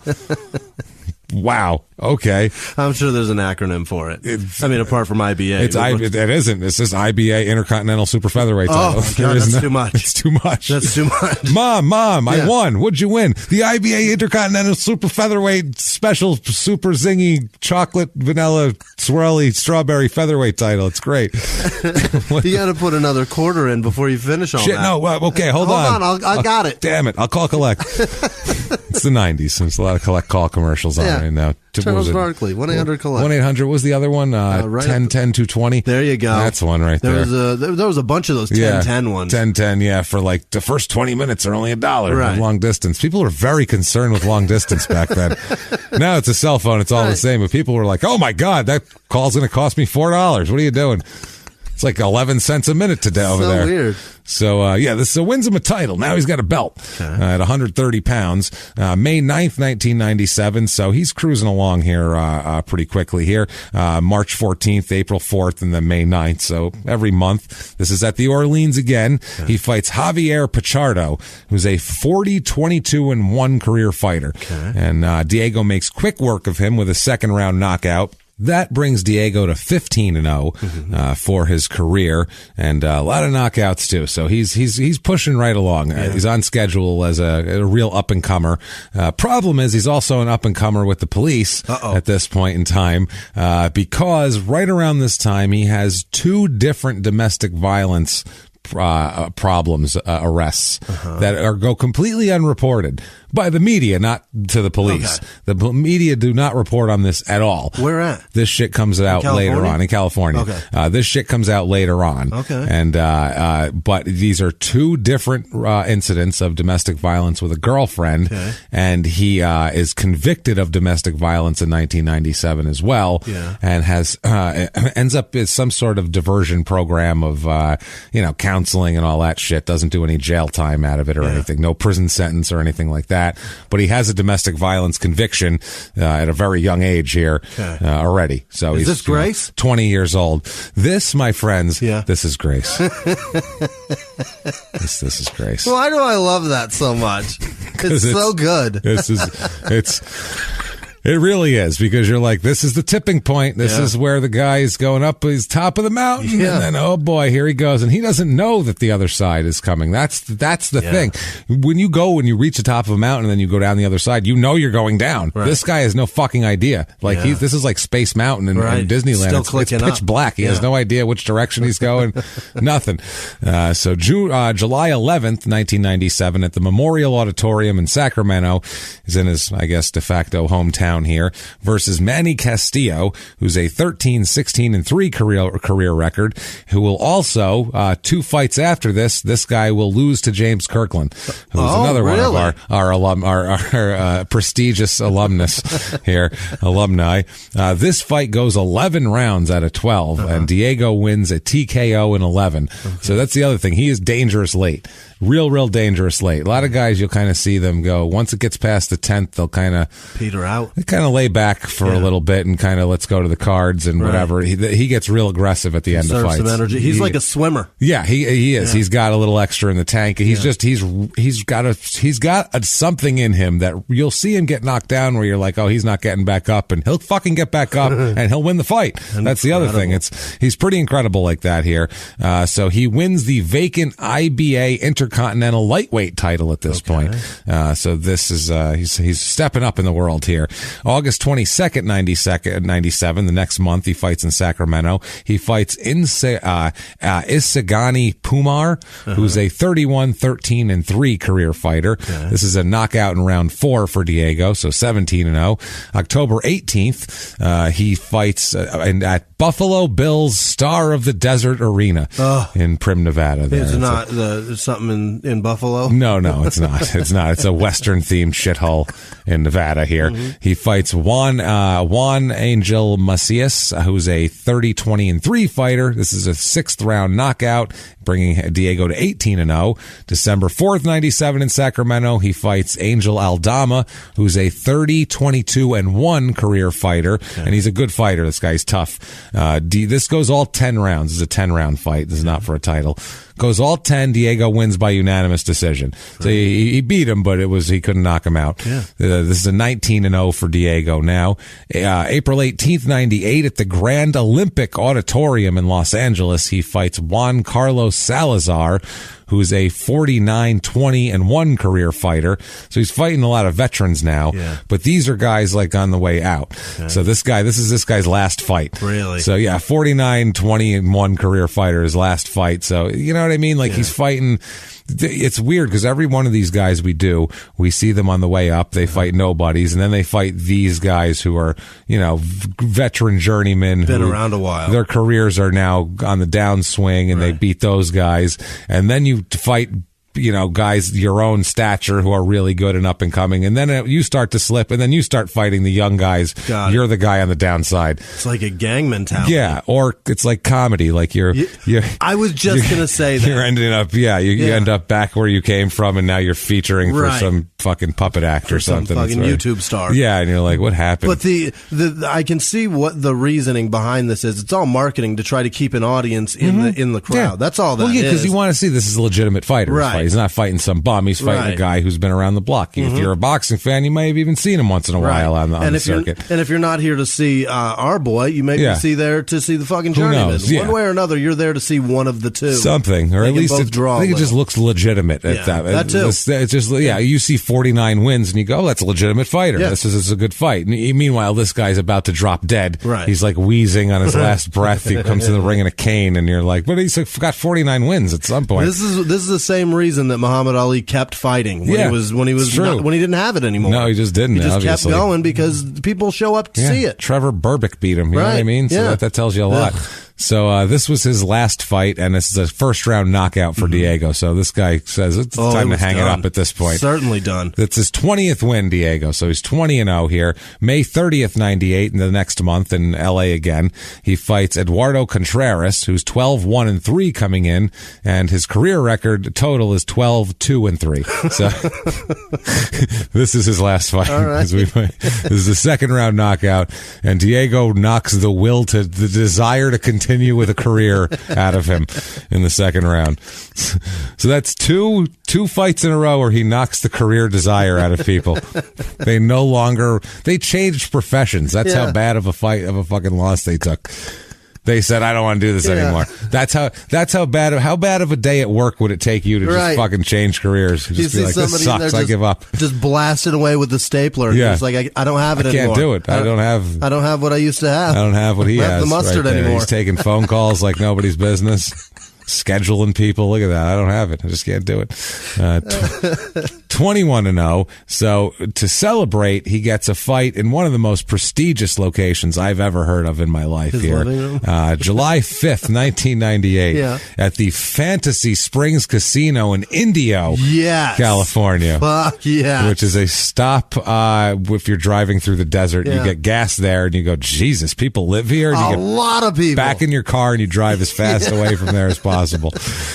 Speaker 3: Wow. Okay.
Speaker 4: I'm sure there's an acronym for it. Apart from IBA.
Speaker 3: It isn't. It's just IBA Intercontinental Super Featherweight title.
Speaker 4: Oh, God, that's too much.
Speaker 3: It's too much.
Speaker 4: That's too much.
Speaker 3: Mom, I won. What'd you win? The IBA Intercontinental Super Featherweight Special Super Zingy Chocolate Vanilla Swirly Strawberry Featherweight title. It's great.
Speaker 4: You got to put another quarter in before you finish all that.
Speaker 3: No, okay, hold on.
Speaker 4: I got it.
Speaker 3: Damn it. I'll call collect. It's the 90s. There's a lot of collect call commercials on right now.
Speaker 4: Charles Barkley, 1-800-COLLECT.
Speaker 3: 1-800 was the other one. 10-10-220.
Speaker 4: There you go.
Speaker 3: That's one right there.
Speaker 4: There was a bunch of those 10-10 ones.
Speaker 3: 10-10, for like the first 20 minutes are only $1
Speaker 4: right.
Speaker 3: Long distance. People were very concerned with long distance back then. Now it's a cell phone. It's all the same. But people were like, oh my God, that call's going to cost me $4. What are you doing? It's like 11 cents a minute today over there.
Speaker 4: So weird.
Speaker 3: So, this wins him a title. Now he's got a belt at 130 pounds. May 9th, 1997. So he's cruising along here pretty quickly here. March 14th, April 4th, and then May 9th. So every month. This is at the Orleans again. He fights Javier Pichardo, who's a 40-22-1 career fighter. And Diego makes quick work of him with a second-round knockout. That brings Diego to 15-0 for his career, and a lot of knockouts too. So he's pushing right along. He's on schedule as a real up and comer. Problem is he's also an up and comer with the police at this point in time, because right around this time he has 2 different domestic violence problems, arrests that go completely unreported by the media, not to the police. The media do not report on this at all.
Speaker 4: Where at?
Speaker 3: This shit comes out later on in California. This shit comes out later on. And but these are 2 different incidents of domestic violence with a girlfriend, and he is convicted of domestic violence in 1997 as well, and has ends up as some sort of diversion program of counseling and all that shit. Doesn't do any jail time out of it or anything. No prison sentence or anything like that. But he has a domestic violence conviction at a very young age here already. So
Speaker 4: is this Grace?
Speaker 3: 20 years old. This, my friends, this is Grace. This is Grace.
Speaker 4: Why do I love that so much? It's so good.
Speaker 3: It's
Speaker 1: It really is, because you're like, this is the tipping point. This is where the guy is going up his top of the mountain. And then, oh boy, here he goes. And he doesn't know that the other side is coming. That's the thing. When you reach the top of a mountain and then you go down the other side, you know you're going down. Right. This guy has no fucking idea. Like this is like Space Mountain in Disneyland. It's pitch black. He has no idea which direction he's going. Nothing. So July 11th, 1997, at the Memorial Auditorium in Sacramento, is in his, I guess, de facto hometown here, versus Manny Castillo, who's a 13-16-3 career record, who will also, 2 fights after this guy will lose to James Kirkland, who's another one of our prestigious alumni. This fight goes 11 rounds out of 12, and Diego wins a TKO in 11. Okay. So that's the other thing. He is dangerous late. Real dangerous late. A lot of guys, you'll kind of see them go, once it gets past the 10th, they'll kind of
Speaker 4: peter out.
Speaker 1: They kind of lay back for a little bit and kind of let's go to the cards and whatever. He gets real aggressive at the end of fights.
Speaker 4: Some energy. He's like a swimmer.
Speaker 1: Yeah, he is. Yeah. He's got a little extra in the tank. He's he's got something in him that you'll see him get knocked down where you're like, oh, he's not getting back up, and he'll fucking get back up and he'll win the fight. That's the other thing. He's pretty incredible like that here. So he wins the vacant IBA Intercontinental Lightweight title at this point. So this is he's stepping up in the world here. August 22nd, 97, the next month, he fights in Sacramento. He fights Isagani Pumar, who's a 31-13-3 career fighter. This is a knockout in round 4 for Diego, so 17-0. October 18th, he fights at Buffalo Bills Star of the Desert Arena in Prim, Nevada.
Speaker 4: It's not something in Buffalo?
Speaker 1: No, it's not. It's not. It's a Western-themed shithole in Nevada here. He fights Juan Angel Macias, who's a 30-20-3 fighter. This is a 6th round knockout, bringing Diego to 18-0. December 4th, 97 in Sacramento, he fights Angel Aldama, who's a 30-22-1 career fighter, and he's a good fighter. This guy's tough. This goes all 10 rounds. This is a 10-round fight. This is not for a title. Goes all 10. Diego wins by unanimous decision. So he beat him, but he couldn't knock him out. This is a 19-0 for Diego now. April 18th, 98, at the Grand Olympic Auditorium in Los Angeles, he fights Juan Carlos Salazar, who's a 49-20-1 career fighter. So he's fighting a lot of veterans now, but these are guys like on the way out. So this is this guy's last fight.
Speaker 4: Really?
Speaker 1: So 49-20-1 career fighter, his last fight. So you know what I mean? Like he's fighting. It's weird because every one of these guys we see them on the way up. They fight nobodies, and then they fight these guys who are, veteran journeymen.
Speaker 4: Been around a while.
Speaker 1: Their careers are now on the downswing, and they beat those guys. And then you fight, guys your own stature who are really good and up and coming, and then you start to slip, and then you start fighting the young guys. You're the guy on the downside.
Speaker 4: It's like a gang mentality.
Speaker 1: Yeah, or it's like comedy. Like you're
Speaker 4: I was just gonna say that
Speaker 1: you're ending up. You end up back where you came from, and now you're featuring for some fucking puppet act or something.
Speaker 4: Some fucking YouTube star.
Speaker 1: Yeah, and you're like, what happened?
Speaker 4: But I can see what the reasoning behind this is. It's all marketing to try to keep an audience in the crowd. Yeah. That's all that is.
Speaker 1: Because you want to see this is a legitimate fighter.
Speaker 4: Right.
Speaker 1: He's not fighting some bum. He's fighting a guy who's been around the block. If you're a boxing fan, you may have even seen him once in a while on the circuit.
Speaker 4: And if you're not here to see our boy, you may be there to see the fucking journeyman. One way or another, you're there to see one of the two.
Speaker 1: Something, or at least I think it just looks legitimate at that.
Speaker 4: That too.
Speaker 1: It's just you see 49 wins and you go, oh, that's a legitimate fighter. This is a good fight. And meanwhile, this guy's about to drop dead.
Speaker 4: Right.
Speaker 1: He's like wheezing on his last breath. He comes to the ring in a cane, and you're like, but he's got 49 wins at some point.
Speaker 4: This is the same reason that Muhammad Ali kept fighting when he didn't have it anymore.
Speaker 1: No, he just didn't.
Speaker 4: He just
Speaker 1: obviously
Speaker 4: kept going because people show up to see it.
Speaker 1: Trevor Berbick beat him. You know what I mean? So that tells you a lot. So this was his last fight, and this is a first-round knockout for Diego. So this guy says it's time to hang it up at this point.
Speaker 4: Certainly done.
Speaker 1: That's his 20th win, Diego. So he's 20-0 here. May 30th, 98, in the next month in L.A. again. He fights Eduardo Contreras, who's 12-1-3 coming in, and his career record total is 12-2-3. So this is his last fight.
Speaker 4: All right.
Speaker 1: This is the second-round knockout, and Diego knocks the desire to continue
Speaker 3: continue with a career out of him in the second round. So that's two fights in a row where he knocks the career desire out of people. They changed professions. That's how bad of a fucking loss they took. They said, I don't want to do this anymore. That's how bad of a day at work would it take you to just fucking change careers? Just be like, this sucks, I give up.
Speaker 4: Just blasted away with the stapler. Yeah. It's like, I don't have it anymore.
Speaker 3: I can't do it. I don't have
Speaker 4: what I used to have.
Speaker 3: I don't have what he has.
Speaker 4: The mustard
Speaker 3: right
Speaker 4: anymore.
Speaker 3: He's taking phone calls like nobody's business. Scheduling people. Look at that. I don't have it. I just can't do it. 21-0. So to celebrate, he gets a fight in one of the most prestigious locations I've ever heard of in my life here. July 5th, 1998 at the Fantasy Springs Casino in Indio, California.
Speaker 4: Fuck yeah.
Speaker 3: Which is a stop if you're driving through the desert. You get gas there and you go, Jesus, people live here? And you get
Speaker 4: lot of people.
Speaker 3: Back in your car and you drive as fast away from there as possible.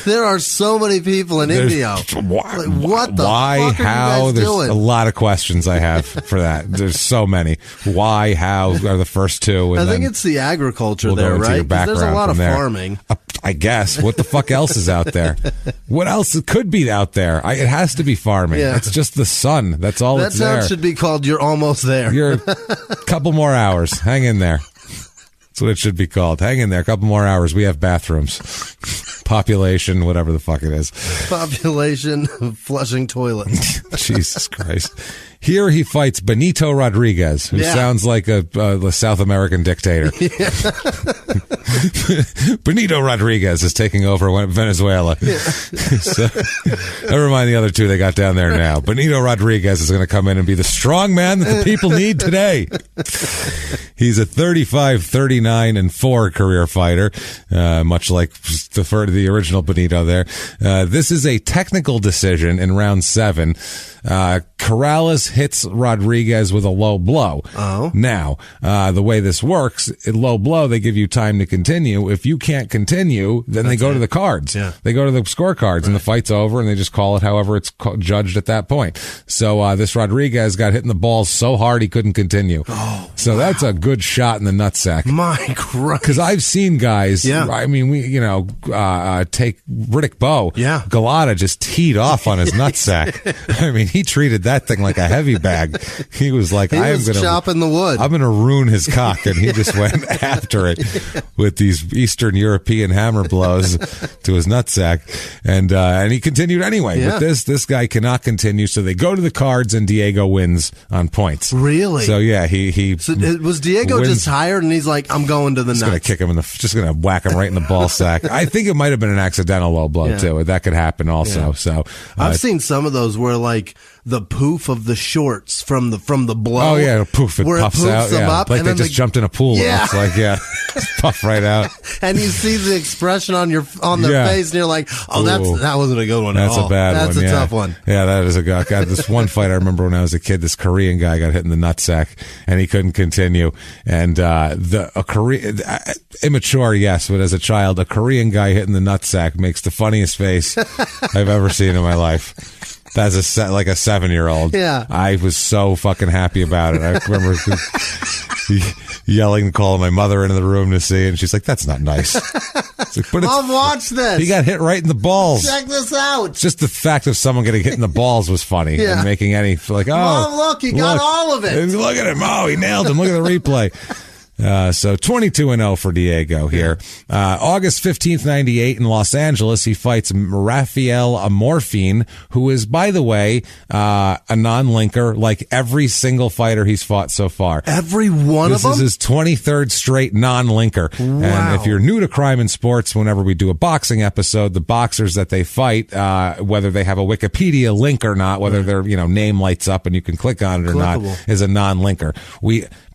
Speaker 4: There are so many people in India. What the fuck are you guys
Speaker 3: There's
Speaker 4: doing?
Speaker 3: a lot of questions I have for that. There's so many. Why, how are the first two? And
Speaker 4: I think it's the agriculture
Speaker 3: we'll
Speaker 4: there, right? There's a lot of farming.
Speaker 3: I guess. What the fuck else is out there? What else could be out there? It has to be farming. Yeah. It's just the sun. That's all that's there. That
Speaker 4: sound should be called You're Almost There.
Speaker 3: You're a couple more hours. Hang in there. That's what it should be called. Hang in there. A couple more hours. We have bathrooms. Population, whatever the fuck it is.
Speaker 4: Population flushing toilet.
Speaker 3: Jesus Christ. Here he fights Benito Rodriguez, who sounds like a South American dictator. Benito Rodriguez is taking over Venezuela. So, never mind the other two they got down there now. Benito Rodriguez is going to come in and be the strong man that the people need today. He's a 35-39-4 career fighter, much like the original Benito there. This is a technical decision in round 7. Corrales hits Rodriguez with a low blow.
Speaker 4: Oh.
Speaker 3: Now, the way this works, in low blow, they give you time to continue. If you can't continue, then they go to the cards. Yeah. They go to the scorecards, and the fight's over, and they just call it however it's judged at that point. So this Rodriguez got hit in the balls so hard he couldn't continue.
Speaker 4: Oh,
Speaker 3: so that's a good shot in the nutsack.
Speaker 4: My Christ.
Speaker 3: Because I've seen guys, I mean, take Riddick Bowe.
Speaker 4: Yeah.
Speaker 3: Galata just teed off on his nutsack. I mean, he treated that thing like a heavy bag. He was like,
Speaker 4: chopping the wood.
Speaker 3: I'm going to ruin his cock. And he just went after it with these Eastern European hammer blows to his nutsack. And he continued anyway.
Speaker 4: Yeah.
Speaker 3: But this guy cannot continue. So they go to the cards and Diego wins on points.
Speaker 4: Really?
Speaker 3: So yeah, he
Speaker 4: so was Diego
Speaker 3: wins.
Speaker 4: Just tired and he's like, I'm going to the nuts.
Speaker 3: Just going to kick him just going to whack him right in the ball sack. I think it might have been an accidental low blow too. That could happen also. Yeah. So
Speaker 4: I've seen some of those where like the poof of the shorts from the blow.
Speaker 3: Oh yeah, poof! It puffs out.
Speaker 4: Them
Speaker 3: Yeah,
Speaker 4: up,
Speaker 3: like they just jumped in a pool.
Speaker 4: Yeah,
Speaker 3: it's like puff right out.
Speaker 4: And you see the expression on their face, and you're like, "Oh, that wasn't a good one.
Speaker 3: That's
Speaker 4: at all.
Speaker 3: A bad
Speaker 4: that's
Speaker 3: one.
Speaker 4: That's a tough one."
Speaker 3: Yeah, that is a God. This one fight I remember when I was a kid. This Korean guy got hit in the nutsack, and he couldn't continue. And immature, yes, but as a child, a Korean guy hit in the nutsack makes the funniest face I've ever seen in my life. That's like a 7-year-old.
Speaker 4: Yeah.
Speaker 3: I was so fucking happy about it. I remember yelling and calling my mother into the room to see it, and she's like, that's not nice. Like,
Speaker 4: Mom, watch this.
Speaker 3: He got hit right in the balls.
Speaker 4: Check this out.
Speaker 3: Just the fact of someone getting hit in the balls was funny. And making any, like,
Speaker 4: Mom, look, he got all of it.
Speaker 3: Look at him. Oh, he nailed him. Look at the replay. So 22-0 for Diego here. August 15th, 98 in Los Angeles, he fights Rafael Amorphine, who is, by the way, a non-linker like every single fighter he's fought so far.
Speaker 4: Every one of them?
Speaker 3: This is his 23rd straight non-linker.
Speaker 4: Wow.
Speaker 3: And if you're new to Crime and Sports, whenever we do a boxing episode, the boxers that they fight, whether they have a Wikipedia link or not, whether their name lights up and you can click on it or not, is a non-linker.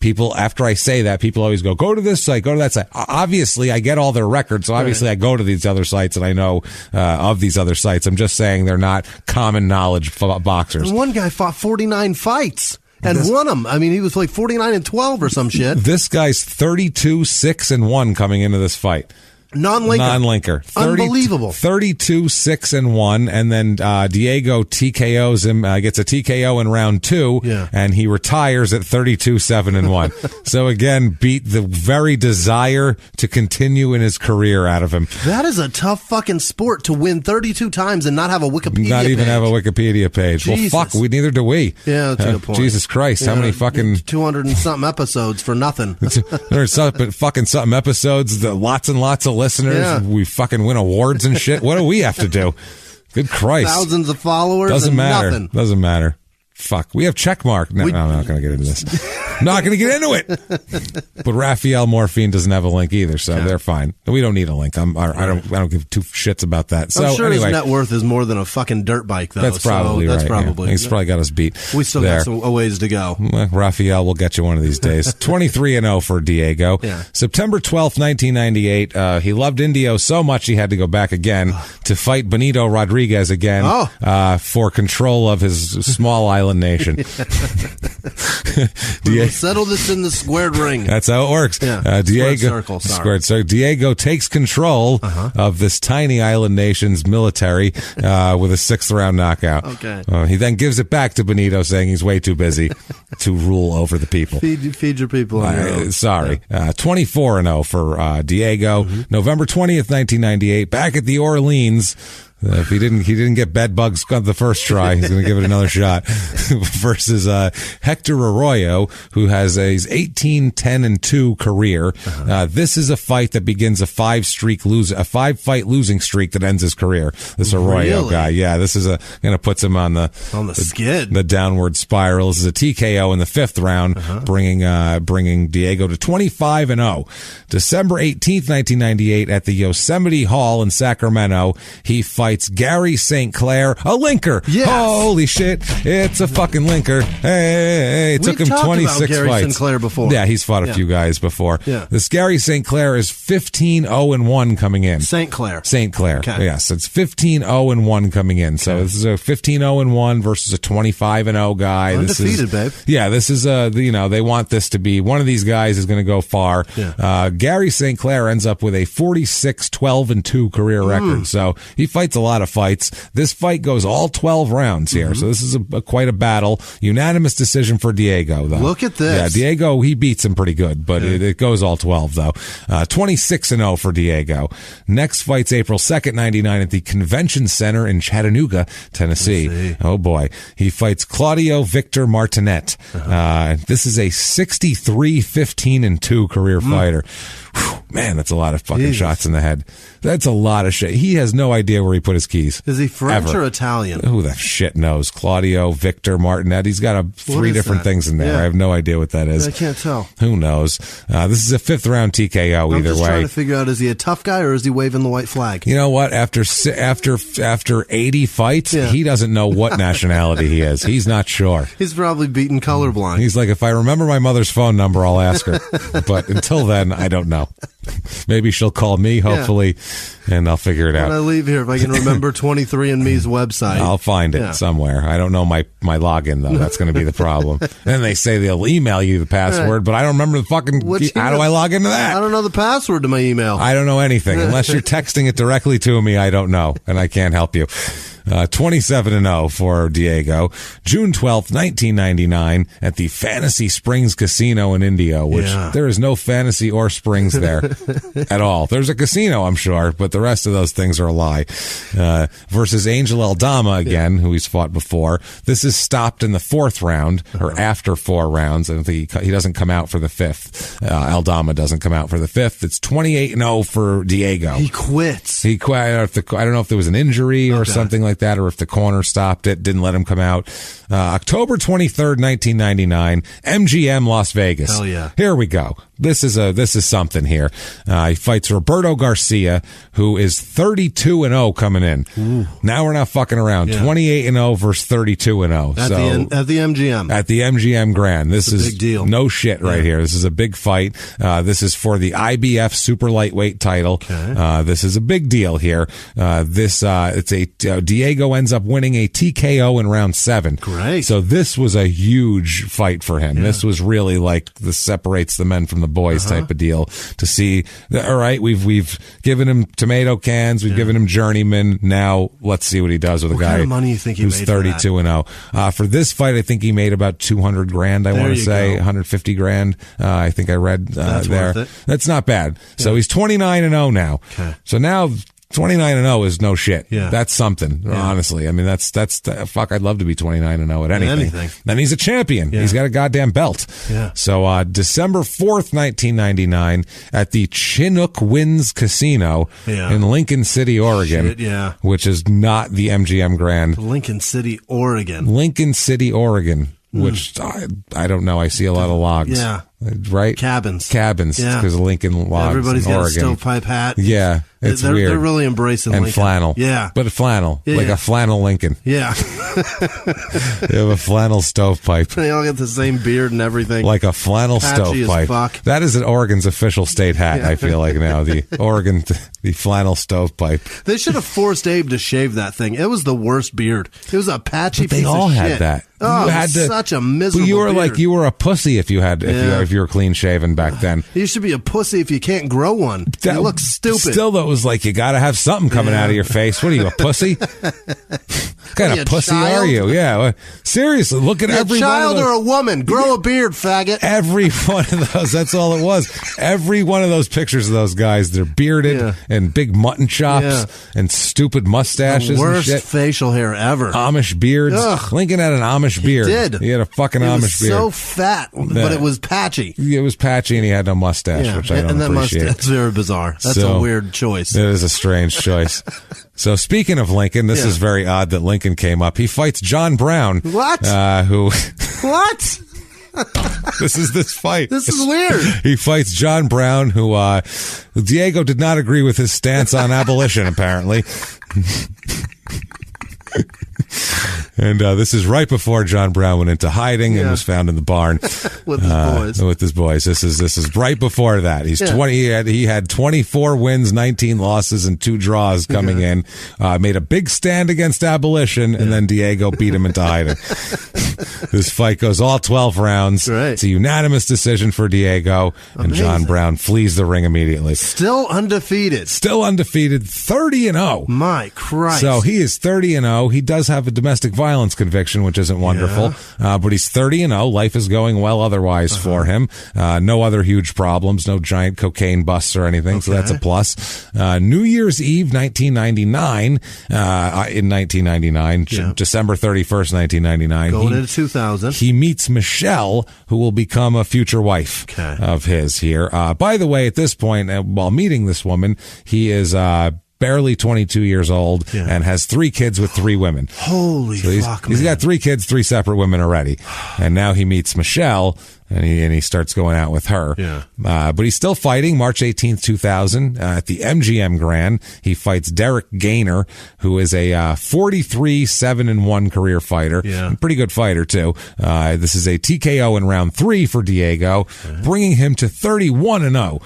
Speaker 3: People, after I say that, people always go to this site, go to that site. Obviously, I get all their records, so obviously I go to these other sites and I know of these other sites. I'm just saying they're not common knowledge boxers.
Speaker 4: And one guy fought 49 fights and won them. I mean, he was like 49-12 or some shit.
Speaker 3: This guy's 32-6-1 coming into this fight.
Speaker 4: Non-linker. Unbelievable.
Speaker 1: 32-6-1, and then Diego TKOs him, gets a TKO in round 2, and he retires at 32-7-1. So again, beat the very desire to continue in his career out of him.
Speaker 4: That is a tough fucking sport to win 32 times and not have a Wikipedia page.
Speaker 1: Not even have a Wikipedia page.
Speaker 4: Jesus.
Speaker 1: Well, fuck, neither do we.
Speaker 4: Yeah, that's a good point.
Speaker 1: Jesus Christ, how many fucking
Speaker 4: 200 and something episodes for nothing.
Speaker 1: There's something episodes, lots and lots of listeners.
Speaker 4: Yeah.
Speaker 1: We fucking win awards and shit. What do we have to do? Good Christ.
Speaker 4: Thousands of followers.
Speaker 1: Doesn't
Speaker 4: and
Speaker 1: matter.
Speaker 4: Nothing.
Speaker 1: Doesn't matter. Fuck. We have checkmark. No, I'm not going to get into this. Not going to get into it. But Raphael Morphine doesn't have a link either, so they're fine. We don't need a link. I don't give two shits about that. So
Speaker 4: I'm sure
Speaker 1: anyway,
Speaker 4: his net worth is more than a fucking dirt bike, though.
Speaker 1: That's probably right.
Speaker 4: That's probably.
Speaker 1: Yeah. He's probably got us beat.
Speaker 4: We still got a ways to go.
Speaker 1: Well, Raphael will get you one of these days. 23-0 for Diego.
Speaker 4: Yeah.
Speaker 1: September 12th, 1998. He loved Indio so much he had to go back again to fight Benito Rodriguez again for control of his small island nation.
Speaker 4: We'll settle this in the squared ring.
Speaker 1: That's how it works.
Speaker 4: Yeah.
Speaker 1: Diego, squared circle. Diego takes control of this tiny island nation's military with a 6th round knockout.
Speaker 4: Okay.
Speaker 1: He then gives it back to Benito, saying he's way too busy to rule over the people.
Speaker 4: Feed your people.
Speaker 1: Sorry. 24-0 for Diego. November 20th, 1998. Back at the Orleans. If he didn't get bed bugs on the first try, he's going to give it another shot. Versus Hector Arroyo, who has a 18-10-2 career. This is a fight that begins a 5-fight losing streak that ends his career. This Arroyo guy, this is going to puts him on the
Speaker 4: skid,
Speaker 1: the downward spiral. This is a TKO in the 5th round, bringing Diego to 25-0. December 18th, 1998, at the Yosemite Hall in Sacramento, he fights Gary St. Clair, a linker.
Speaker 4: Yes.
Speaker 1: Holy shit, it's a fucking linker. Hey, it took him 26
Speaker 4: Gary
Speaker 1: fights.
Speaker 4: St. Clair before.
Speaker 1: Yeah, he's fought a few guys before.
Speaker 4: Yeah.
Speaker 1: This Gary St. Clair is 15-0-1 coming in.
Speaker 4: St. Clair.
Speaker 1: Okay. Yes, it's 15-0-1 coming in. So this is a 15-0-1 versus a 25-0 guy.
Speaker 4: Undefeated, babe.
Speaker 1: Yeah, this is they want this to be one of these guys is going to go far.
Speaker 4: Yeah.
Speaker 1: Gary St. Clair ends up with a 46-12-2 career record. So he fights a lot of fights. This fight goes all 12 rounds here. So this is quite a battle. Unanimous decision for Diego, though.
Speaker 4: Look at this.
Speaker 1: Yeah, Diego, he beats him pretty good, but it goes all 12, though. 26-0 for Diego. Next fight's April 2nd, 99 at the Convention Center in Chattanooga, Tennessee. Oh, boy. He fights Claudio Victor Martinet. This is a 63-15-2 career fighter. Whew, man, that's a lot of fucking shots in the head. That's a lot of shit. He has no idea where he put his keys.
Speaker 4: Is he French or Italian?
Speaker 1: Who the shit knows? Claudio Victor Martinet. He's got 3 different things in there. I have no idea what that is.
Speaker 4: I can't tell.
Speaker 1: Who knows? This is a 5th round TKO
Speaker 4: I'm
Speaker 1: either
Speaker 4: just
Speaker 1: way.
Speaker 4: Trying to figure out, is he a tough guy or is he waving the white flag?
Speaker 1: You know what? After 80 fights, he doesn't know what nationality he is. He's not sure.
Speaker 4: He's probably beaten colorblind.
Speaker 1: He's like, if I remember my mother's phone number, I'll ask her. But until then, I don't know. Maybe she'll call me, hopefully, and I'll figure it out.
Speaker 4: When I leave here, if I can remember 23andMe's website.
Speaker 1: I'll find it somewhere. I don't know my login, though. That's going to be the problem. Then they say they'll email you the password, but I don't remember the fucking... How do I log into that?
Speaker 4: I don't know the password to my email.
Speaker 1: I don't know anything. Unless you're texting it directly to me, I don't know, and I can't help you. 27-0 for Diego. June 12th, 1999, at the Fantasy Springs Casino in Indio, which there is no fantasy or springs there at all. There's a casino, I'm sure, but the rest of those things are a lie. Versus Angel Aldama again, who he's fought before. This is stopped in the 4th round, or after 4 rounds. And he doesn't come out for the 5th. Aldama doesn't come out for the 5th. It's 28-0 for Diego.
Speaker 4: He quits.
Speaker 1: He quit. I don't know if there was an injury or something like that, or if the corner stopped it, didn't let him come out. October 23rd, 1999, MGM Las Vegas.
Speaker 4: Hell yeah.
Speaker 1: Here we go. This is something here. He fights Roberto Garcia, who is 32-0 coming in. Ooh. Now we're not fucking around. 28-0 versus 32-0.
Speaker 4: At the MGM.
Speaker 1: At the MGM Grand. This is
Speaker 4: a big deal.
Speaker 1: No shit right here. This is a big fight. This is for the IBF super lightweight title. Okay. This is a big deal here. Diego ends up winning a TKO in round 7.
Speaker 4: Great.
Speaker 1: So this was a huge fight for him. Yeah. This was really this separates the men from the
Speaker 3: boys type of deal to see, all right, we've given him tomato cans, we've given him journeyman. Now let's see what he does with a guy
Speaker 4: kind of money you think he
Speaker 3: who's
Speaker 4: made
Speaker 3: 32-0. For this fight, I think he made about $200,000. I want to say $150,000. I think I read
Speaker 4: That's
Speaker 3: there.
Speaker 4: worth it.
Speaker 3: That's not bad. So he's 29-0 now.
Speaker 4: Okay.
Speaker 3: So now 29-0 is no shit.
Speaker 4: Yeah.
Speaker 3: That's something, honestly. I mean, that's fuck, I'd love to be 29-0 at anything. Then he's a champion.
Speaker 4: Yeah.
Speaker 3: He's got a goddamn belt.
Speaker 4: Yeah.
Speaker 3: So, December 4th, 1999 at the Chinook Winds Casino in Lincoln City, Oregon.
Speaker 4: Shit,
Speaker 3: which is not the MGM Grand.
Speaker 4: Lincoln City, Oregon.
Speaker 3: Which I don't know. I see a lot of logs.
Speaker 4: Yeah.
Speaker 3: Right?
Speaker 4: Cabins.
Speaker 3: Because of Lincoln logs.
Speaker 4: Everybody's
Speaker 3: in
Speaker 4: got
Speaker 3: Oregon.
Speaker 4: a stovepipe hat.
Speaker 3: Yeah. It's weird.
Speaker 4: They're really embracing
Speaker 3: and
Speaker 4: Lincoln.
Speaker 3: flannel.
Speaker 4: Yeah.
Speaker 3: But a flannel.
Speaker 4: Yeah,
Speaker 3: like
Speaker 4: yeah.
Speaker 3: a flannel Lincoln.
Speaker 4: Yeah.
Speaker 3: They have a flannel stovepipe.
Speaker 4: They all got the same beard and everything.
Speaker 3: Like a flannel
Speaker 4: Patchy as
Speaker 3: stovepipe.
Speaker 4: fuck.
Speaker 3: That is an Oregon's official state hat, I feel like now. The Oregon, the flannel stovepipe.
Speaker 4: They should have forced Abe to shave that thing. It was the worst beard. It was a patchy
Speaker 3: But they
Speaker 4: piece
Speaker 3: all
Speaker 4: of
Speaker 3: had
Speaker 4: shit.
Speaker 3: that.
Speaker 4: Oh,
Speaker 3: You had to-
Speaker 4: such a miserable
Speaker 3: But you were
Speaker 4: beard.
Speaker 3: you were a pussy if you had if you were clean shaven back then.
Speaker 4: You should be a pussy if you can't grow one. You look stupid.
Speaker 3: Still, though, it was like you got to have something coming out of your face. What are you, a pussy? What kind
Speaker 4: you,
Speaker 3: of
Speaker 4: a
Speaker 3: pussy
Speaker 4: child?
Speaker 3: are you? Yeah, well, seriously, look at
Speaker 4: a
Speaker 3: every
Speaker 4: child
Speaker 3: one of
Speaker 4: or
Speaker 3: those.
Speaker 4: a woman. Grow a beard, faggot.
Speaker 3: Every one of those, that's all it was. Every one of those pictures of those guys, they're bearded and big mutton chops and stupid mustaches
Speaker 4: The worst
Speaker 3: and shit.
Speaker 4: facial hair ever.
Speaker 3: Amish beards.
Speaker 4: Ugh.
Speaker 3: Lincoln had an Amish beard.
Speaker 4: did.
Speaker 3: He had a fucking
Speaker 4: It was
Speaker 3: Amish beard.
Speaker 4: so fat, but it was patchy.
Speaker 3: It was patchy and he had no mustache, which I don't
Speaker 4: and that
Speaker 3: appreciate.
Speaker 4: That's very bizarre. That's
Speaker 3: So,
Speaker 4: a weird choice.
Speaker 3: It is a strange choice. So speaking of Lincoln, this is very odd that Lincoln came up. He fights John Brown.
Speaker 4: What?
Speaker 3: Who?
Speaker 4: What?
Speaker 3: This is this fight.
Speaker 4: This is weird.
Speaker 3: He fights John Brown, who Diego did not agree with his stance on abolition, apparently. And this is right before John Brown went into hiding and was found in the barn
Speaker 4: With his boys.
Speaker 3: With his boys. This is right before that. He's 20. He had 24 wins, 19 losses, and 2 draws coming in. Made a big stand against abolition, and then Diego beat him into hiding. This fight goes all 12 rounds.
Speaker 4: Right.
Speaker 3: It's a unanimous decision for Diego, and John Brown flees the ring immediately.
Speaker 4: Still undefeated.
Speaker 3: 30-0.
Speaker 4: My Christ.
Speaker 3: So he is 30-0. He does have a domestic violence conviction, which isn't wonderful. But he's 30-0. Life is going well otherwise for him. No other huge problems, no giant cocaine busts or anything. So that's a plus. New Year's Eve, 1999, December 31st, 1999.
Speaker 4: Going into 2000.
Speaker 3: He meets Michelle, who will become a future wife of his here. By the way, at this point, while meeting this woman, he is barely 22 years old and has 3 kids with 3 women.
Speaker 4: Holy fuck,
Speaker 3: He's got 3 kids, 3 separate women already. And now he meets Michelle, and he starts going out with her. But he's still fighting. March 18th, 2000, at the MGM Grand, he fights Derek Gainer, who is a 43-7-1 career fighter. Pretty good fighter, too. This is a TKO in round 3 for Diego, bringing him to 31-0.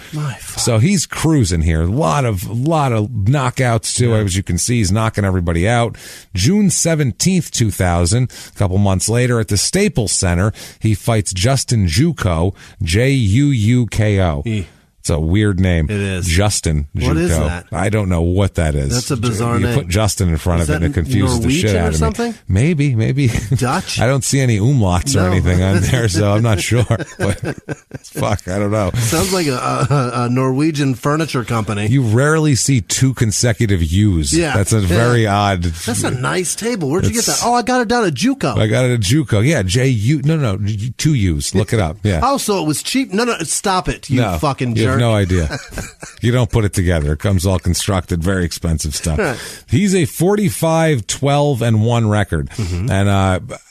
Speaker 3: So he's cruising here. A lot of knockouts, too. As you can see, he's knocking everybody out. June 17th, 2000, a couple months later, at the Staples Center, he fights Justin Juuko, Juuko. It's a weird name.
Speaker 4: It is.
Speaker 3: Justin Juuko.
Speaker 4: What is that?
Speaker 3: I don't know what that is.
Speaker 4: That's a bizarre
Speaker 3: you
Speaker 4: name.
Speaker 3: put Justin in front
Speaker 4: Is
Speaker 3: of it,
Speaker 4: that
Speaker 3: and it confuses the shit
Speaker 4: Norwegian
Speaker 3: out
Speaker 4: or
Speaker 3: of
Speaker 4: something?
Speaker 3: me. Maybe.
Speaker 4: Dutch?
Speaker 3: I don't see any umlauts or anything on there, so I'm not sure. But fuck, I don't know.
Speaker 4: Sounds like a Norwegian furniture company.
Speaker 3: You rarely see 2 consecutive U's.
Speaker 4: Yeah.
Speaker 3: That's a very odd.
Speaker 4: That's a nice table. Where'd you get that? Oh, I got it down at Juuko.
Speaker 3: I got it at Juuko. Yeah, J-U. No, 2 U's. Look it up. Yeah.
Speaker 4: Oh, so it was cheap? No, stop it, you fucking jerk.
Speaker 3: You have no idea. You don't put it together. It comes all constructed, very expensive stuff. He's a 45-12-1 record. And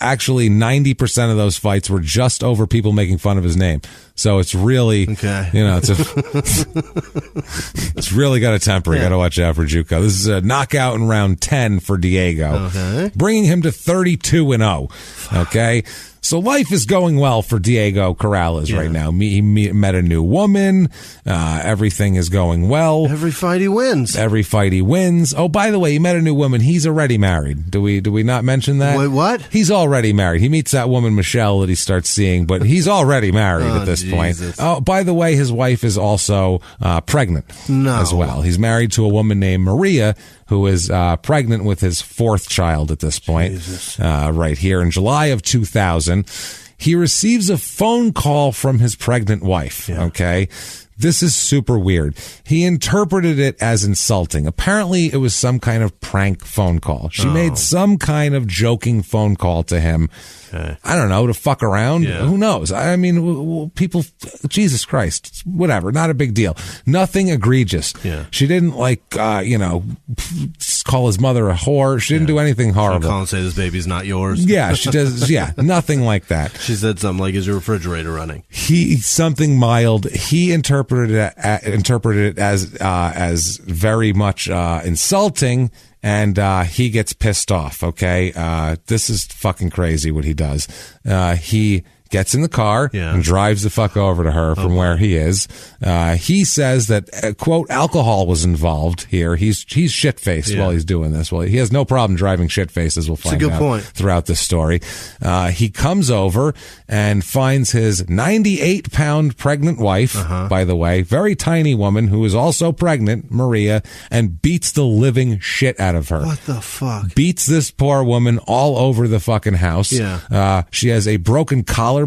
Speaker 3: actually 90% of those fights were just over people making fun of his name. So it's really, it's really got a temper. You got to watch out for Juuko. This is a knockout in round 10 for Diego, bringing him to 32-0. Okay.
Speaker 1: So life is going well for Diego Corrales right now. He met a new woman. Everything is going well.
Speaker 4: Every fight he wins.
Speaker 1: Oh, by the way, he met a new woman. He's already married. Do we not mention that?
Speaker 4: Wait, what?
Speaker 1: He's already married. He meets that woman, Michelle, that he starts seeing, but he's already married at this point. Oh, by the way, his wife is also pregnant as well. He's married to a woman named Maria, who is pregnant with his 4th child at this point, right here in July of 2000. He receives a phone call from his pregnant wife, okay? This is super weird. He interpreted it as insulting. Apparently, it was some kind of prank phone call. She made some kind of joking phone call to him. I don't know, to fuck around. Who knows? I mean, people, Jesus Christ, whatever, not a big deal. Nothing egregious. She didn't call his mother a whore. She didn't do anything horrible.
Speaker 4: She'll call and say, this baby's not yours.
Speaker 1: Yeah, she does. Yeah, nothing like that.
Speaker 4: She said something like, is your refrigerator running?
Speaker 1: Something mild. He interpreted it as very much insulting. And he gets pissed off, okay? This is fucking crazy what he does. He gets in the car and drives the fuck over to her from where he is. He says that, quote, alcohol was involved here. He's shit-faced while he's doing this. Well, he has no problem driving shit-faced, as we'll find out throughout this story. He comes over and finds his 98-pound pregnant wife, by the way, very tiny woman who is also pregnant, Maria, and beats the living shit out of her.
Speaker 4: What the fuck?
Speaker 1: Beats this poor woman all over the fucking house. She has a broken collarbone,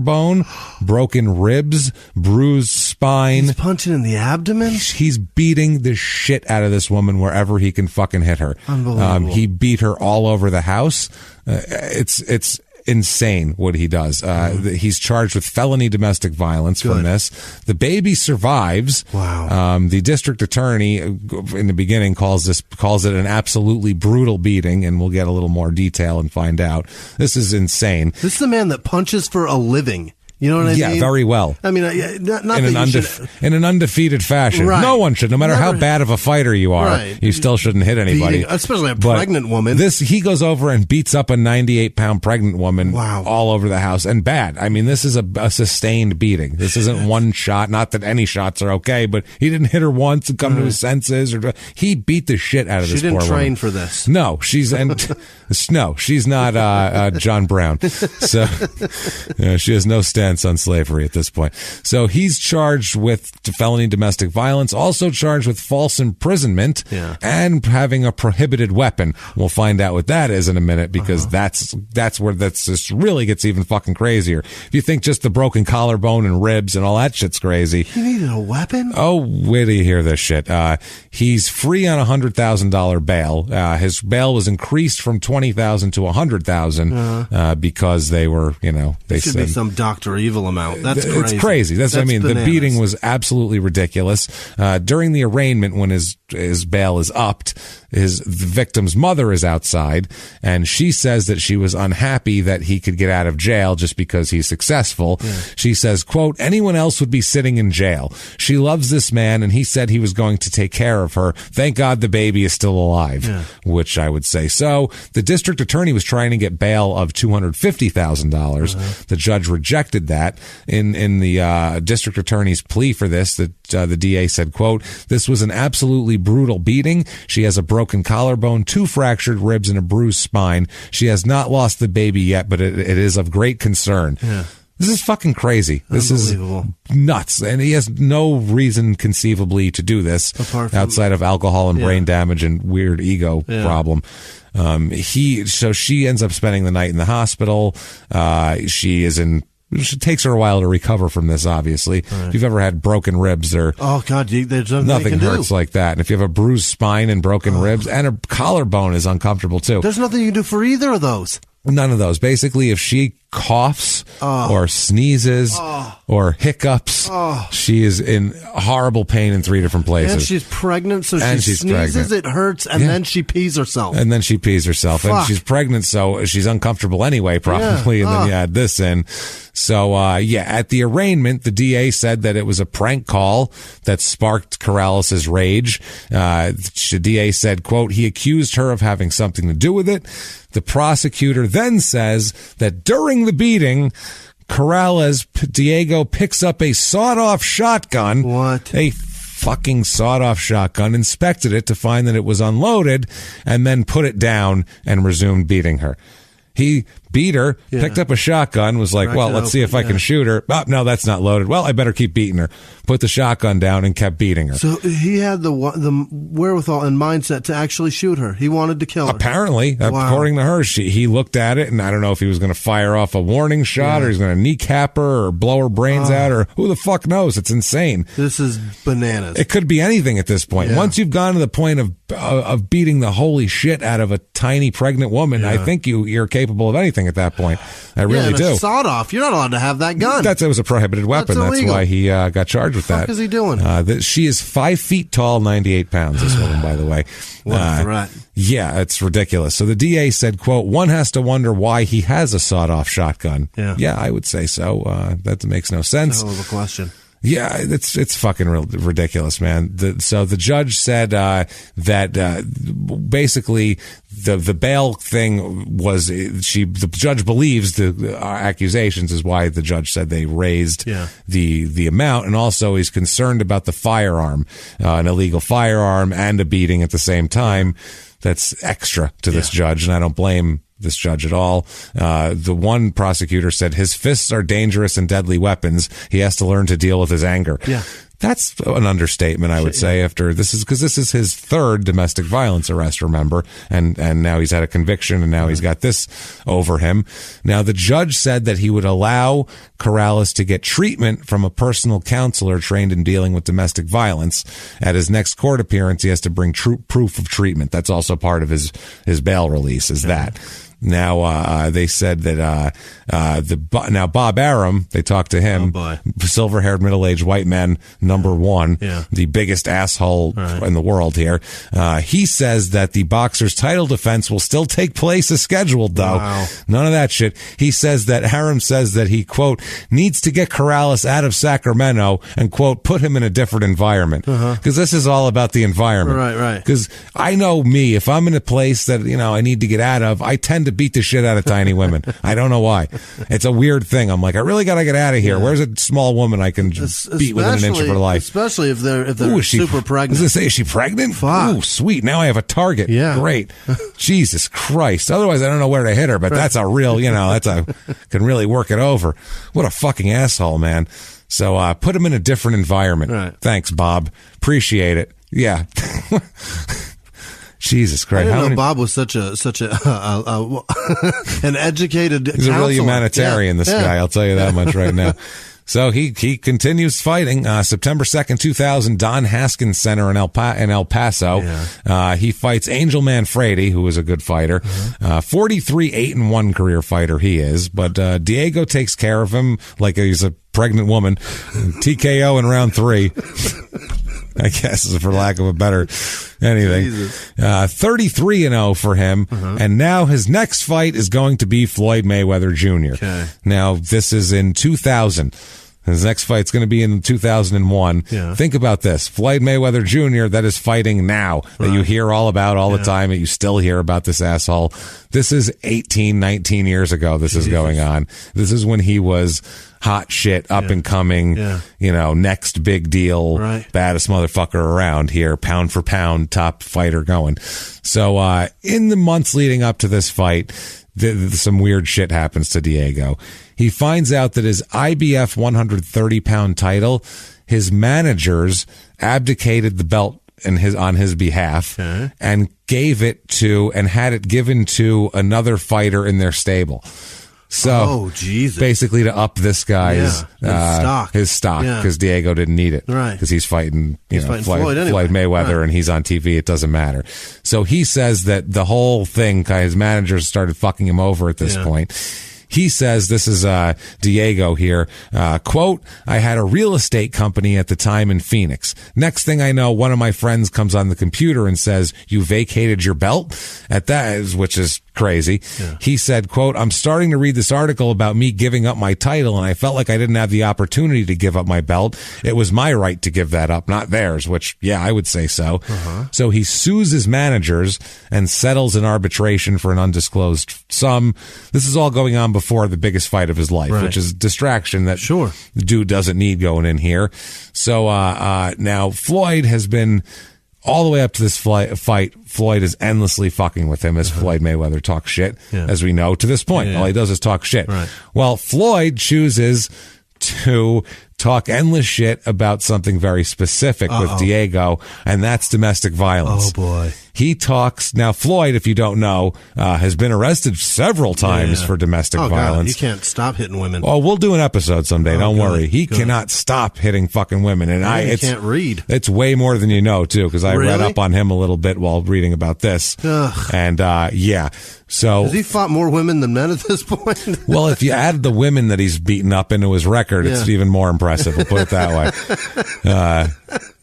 Speaker 1: broken ribs, bruised spine.
Speaker 4: He's punching in the abdomen?
Speaker 1: He's beating the shit out of this woman wherever he can fucking hit her.
Speaker 4: Unbelievable.
Speaker 1: He beat her all over the house. It's insane what he does. He's charged with felony domestic violence from this. The baby survives.
Speaker 4: Wow.
Speaker 1: The district attorney in the beginning calls it an absolutely brutal beating, and we'll get a little more detail and find out. This is insane.
Speaker 4: This is the man that punches for a living. You know what I mean?
Speaker 1: Yeah, very well.
Speaker 4: I mean, not
Speaker 1: in an undefeated fashion.
Speaker 4: Right.
Speaker 1: No one should, no matter how bad of a fighter you are, you still shouldn't hit anybody.
Speaker 4: Especially a pregnant woman.
Speaker 1: He goes over and beats up a 98-pound pregnant woman all over the house, and bad. I mean, this is a sustained beating. This isn't one shot. Not that any shots are okay, but he didn't hit her once and come to his senses. He beat the shit out of this poor woman.
Speaker 4: She didn't train for this.
Speaker 1: No, she's not John Brown. So she has no stance on slavery at this point. So he's charged with felony domestic violence, also charged with false imprisonment and having a prohibited weapon. We'll find out what that is in a minute, because that's where this really gets even fucking crazier. If you think just the broken collarbone and ribs and all that shit's crazy.
Speaker 4: He needed a weapon?
Speaker 1: Oh, where do you hear this shit? He's free on $100,000 bail. His bail was increased from $20,000 to $100,000 because they were, they
Speaker 4: should
Speaker 1: said
Speaker 4: be some Dr. Evil amount. That's crazy.
Speaker 1: It's crazy. That's what I mean.
Speaker 4: Bananas.
Speaker 1: The beating was absolutely ridiculous. During the arraignment, when his bail is upped, the victim's mother is outside, and she says that she was unhappy that he could get out of jail just because he's successful. She says, quote, anyone else would be sitting in jail. She loves this man, and he said he was going to take care of her. Thank God the baby is still alive, which I would say. So the district attorney was trying to get bail of $250,000. The judge rejected that. In the district attorney's plea for this, the DA said, quote, this was an absolutely brutal beating. She has a broken collarbone, 2 fractured ribs, and a bruised spine. She has not lost the baby yet, but it is of great concern. This is fucking crazy. This is nuts. And he has no reason conceivably to do this outside of alcohol and brain damage and weird ego problem. So she ends up spending the night in the hospital. It takes her a while to recover from this, obviously. If you've ever had broken ribs, there's nothing hurts like that. And if you have a bruised spine and broken ribs, and a collarbone is uncomfortable too.
Speaker 4: There's nothing you can do for either of those.
Speaker 1: None of those. Basically, if she coughs or sneezes or hiccups, she is in horrible pain in 3 different places.
Speaker 4: And she's pregnant, so she sneezes, it hurts, and then she pees herself.
Speaker 1: And she's pregnant, so she's uncomfortable anyway, probably, and then you add this in. So, at the arraignment, the DA said that it was a prank call that sparked Corrales' rage. The DA said, quote, he accused her of having something to do with it. The prosecutor then says that during
Speaker 3: During the beating, Diego picks up a sawed-off shotgun.
Speaker 4: What?
Speaker 3: A fucking sawed-off shotgun, inspected it to find that it was unloaded, and then put it down and resumed beating her. He beat her, picked up a shotgun, was like, well, let's see if I can shoot her. Oh, no, that's not loaded. Well, I better keep beating her. Put the shotgun down and kept beating her.
Speaker 4: So he had the wherewithal and mindset to actually shoot her. He wanted to kill her.
Speaker 3: Apparently, according to her, he looked at it, and I don't know if he was going to fire off a warning shot or he's going to kneecap her or blow her brains out, or who the fuck knows. It's insane.
Speaker 4: This is bananas.
Speaker 3: It could be anything at this point. Once you've gone to the point of beating the holy shit out of a tiny pregnant woman, I think you're capable of anything at that point. I really do.
Speaker 4: Sawed off. You're not allowed to have that gun.
Speaker 3: It was a prohibited weapon. That's why he got charged with that.
Speaker 4: What the fuck is he doing?
Speaker 3: She is 5 feet tall, 98 pounds, this woman, by the way.
Speaker 4: What a threat.
Speaker 3: Yeah, it's ridiculous. So the DA said, quote, one has to wonder why he has a sawed-off shotgun. Yeah, I would say so. That makes no sense.
Speaker 4: That's a hell of a question.
Speaker 3: Yeah, it's fucking ridiculous, man. So the judge said that basically the bail thing was the judge believes the accusations is why the judge said they raised the amount, and also he's concerned about the firearm, an illegal firearm and a beating at the same time. That's extra to this judge, and I don't blame this judge at all. The one prosecutor said his fists are dangerous and deadly weapons. He has to learn to deal with his anger. Yeah. That's an understatement, I would say, after this is his third domestic violence arrest, remember, and now he's had a conviction, and now he's got this over him. Now, the judge said that he would allow Corrales to get treatment from a personal counselor trained in dealing with domestic violence. At his next court appearance, he has to bring proof of treatment. That's also part of his bail release, is that. Now, they said that, now Bob Arum, they talked to him, silver-haired, middle-aged white man, number one, the biggest asshole in the world here. He says that the boxer's title defense will still take place as scheduled, though. Wow. None of that shit. He says that Arum says that he, quote, needs to get Corrales out of Sacramento and, quote, put him in a different environment. Because this is all about the environment.
Speaker 4: Right.
Speaker 3: Because I know me, if I'm in a place that, I need to get out of, I tend to beat the shit out of tiny women. I don't know why. It's a weird thing. I'm like, I really got to get out of here. Where's a small woman I can just beat within an inch of her life?
Speaker 4: Especially if they're super pregnant.
Speaker 3: Does it say, is she pregnant?
Speaker 4: Fuck.
Speaker 3: Ooh, sweet. Now I have a target.
Speaker 4: Yeah.
Speaker 3: Great. Jesus Christ. Otherwise, I don't know where to hit her, but that's a real, can really work it over. What a fucking asshole, man. So, put him in a different environment.
Speaker 4: Right.
Speaker 3: Thanks, Bob. Appreciate it. Yeah. Jesus Christ!
Speaker 4: I didn't know Bob was such a an educated.
Speaker 3: He's a real humanitarian. This guy, I'll tell you that much right now. So he continues fighting. September 2nd, 2000, Don Haskins Center in El Paso. He fights Angel Manfredi, who is a good fighter. 43 8-1 career fighter he is, but Diego takes care of him like he's a pregnant woman. TKO in round 3. I guess, for lack of a better anything. 33-0 for him. And now his next fight is going to be Floyd Mayweather Jr.
Speaker 4: Okay.
Speaker 3: Now, this is in 2000. His next fight's going to be in 2001. Think about this. Floyd Mayweather Jr., that is fighting now, that you hear all about all the time, and you still hear about this asshole. This is 18, 19 years ago this is going on. This is when he was hot shit, up and coming, next big deal, baddest motherfucker around here, pound for pound, top fighter going. So in the months leading up to this fight, some weird shit happens to Diego. He finds out that his IBF 130-pound title, his managers abdicated the belt on his behalf and gave it to and had it given to another fighter in their stable. So basically to up this guy's his stock because Diego didn't need it because he's fighting Floyd Mayweather and he's on TV. It doesn't matter. So he says that the whole thing, his managers started fucking him over at this point. He says, this is Diego here, quote, I had a real estate company at the time in Phoenix. Next thing I know, one of my friends comes on the computer and says, you vacated your belt? At that, which is
Speaker 1: crazy. Yeah. He said, quote, I'm starting to read this article about me giving up my title, and I felt like I didn't have the opportunity to give up my belt. It was my right to give that up, not theirs, which, yeah, I would say so. So he sues his managers and settles in arbitration for an undisclosed sum. This is all going on before the biggest fight of his life, which is distraction that the dude doesn't need going in here. So now Floyd has been all the way up to this fight. Floyd is endlessly fucking with him as Floyd Mayweather talks shit, as we know to this point. All he does is talk shit. Well, Floyd chooses to talk endless shit about something very specific with Diego, and that's domestic violence.
Speaker 4: Oh, boy.
Speaker 1: He talks now. Floyd, if you don't know, has been arrested several times for domestic violence.
Speaker 4: He can't stop hitting women.
Speaker 1: Oh, we'll do an episode someday. Don't worry. He cannot stop hitting fucking women, and
Speaker 4: he can't read.
Speaker 1: It's way more than you know too, because I read up on him a little bit while reading about this. And so
Speaker 4: has he fought more women than men at this point?
Speaker 1: Well, if you add the women that he's beaten up into his record, it's even more impressive. We'll put it that way.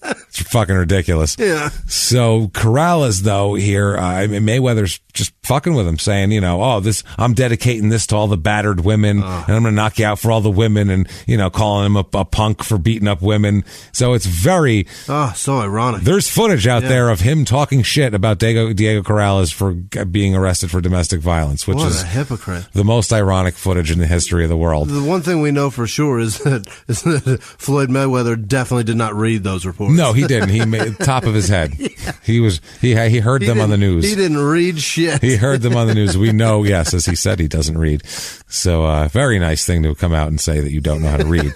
Speaker 1: It's fucking ridiculous.
Speaker 4: Yeah.
Speaker 1: So Corrales, though, here, Mayweather's just fucking with him, saying, I'm dedicating this to all the battered women, and I'm going to knock you out for all the women, and, calling him a punk for beating up women. So it's very...
Speaker 4: so ironic.
Speaker 1: There's footage out there of him talking shit about Diego Corrales for being arrested for domestic violence, which is
Speaker 4: a hypocrite.
Speaker 1: The most ironic footage in the history of the world.
Speaker 4: The one thing we know for sure is that Floyd Mayweather definitely did not read those reports.
Speaker 1: No, he didn't. He made top of his head. He heard them on the news.
Speaker 4: He didn't read shit.
Speaker 1: He heard them on the news. We know, yes, as he said, he doesn't read. So, very nice thing to come out and say that you don't know how to read.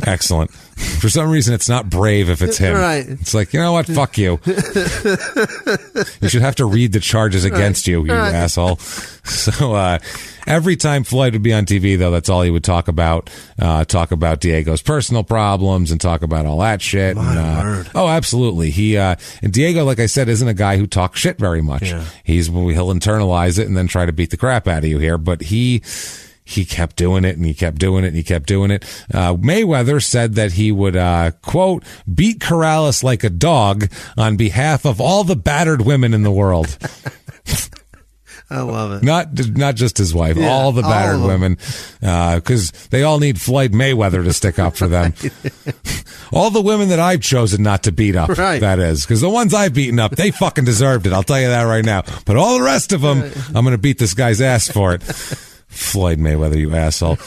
Speaker 1: Excellent. For some reason, it's not brave if it's him.
Speaker 4: Right.
Speaker 1: It's like, you know what? Fuck you. You should have to read the charges against you, asshole. So, every time Floyd would be on TV, though, that's all he would talk about. Talk about Diego's personal problems and talk about all that shit.
Speaker 4: My word.
Speaker 1: Oh, absolutely. And Diego, like I said, isn't a guy who talks shit very much. Yeah. He'll internalize it and then try to beat the crap out of you here. But he kept doing it, and he kept doing it, and he kept doing it. Mayweather said that he would, quote, beat Corrales like a dog on behalf of all the battered women in the world.
Speaker 4: I love it.
Speaker 1: Not just his wife, all the battered women, because they all need Floyd Mayweather to stick up for them. All the women that I've chosen not to beat up, that is, because the ones I've beaten up, they fucking deserved it. I'll tell you that right now. But all the rest of them, I'm going to beat this guy's ass for it. Floyd Mayweather, you asshole.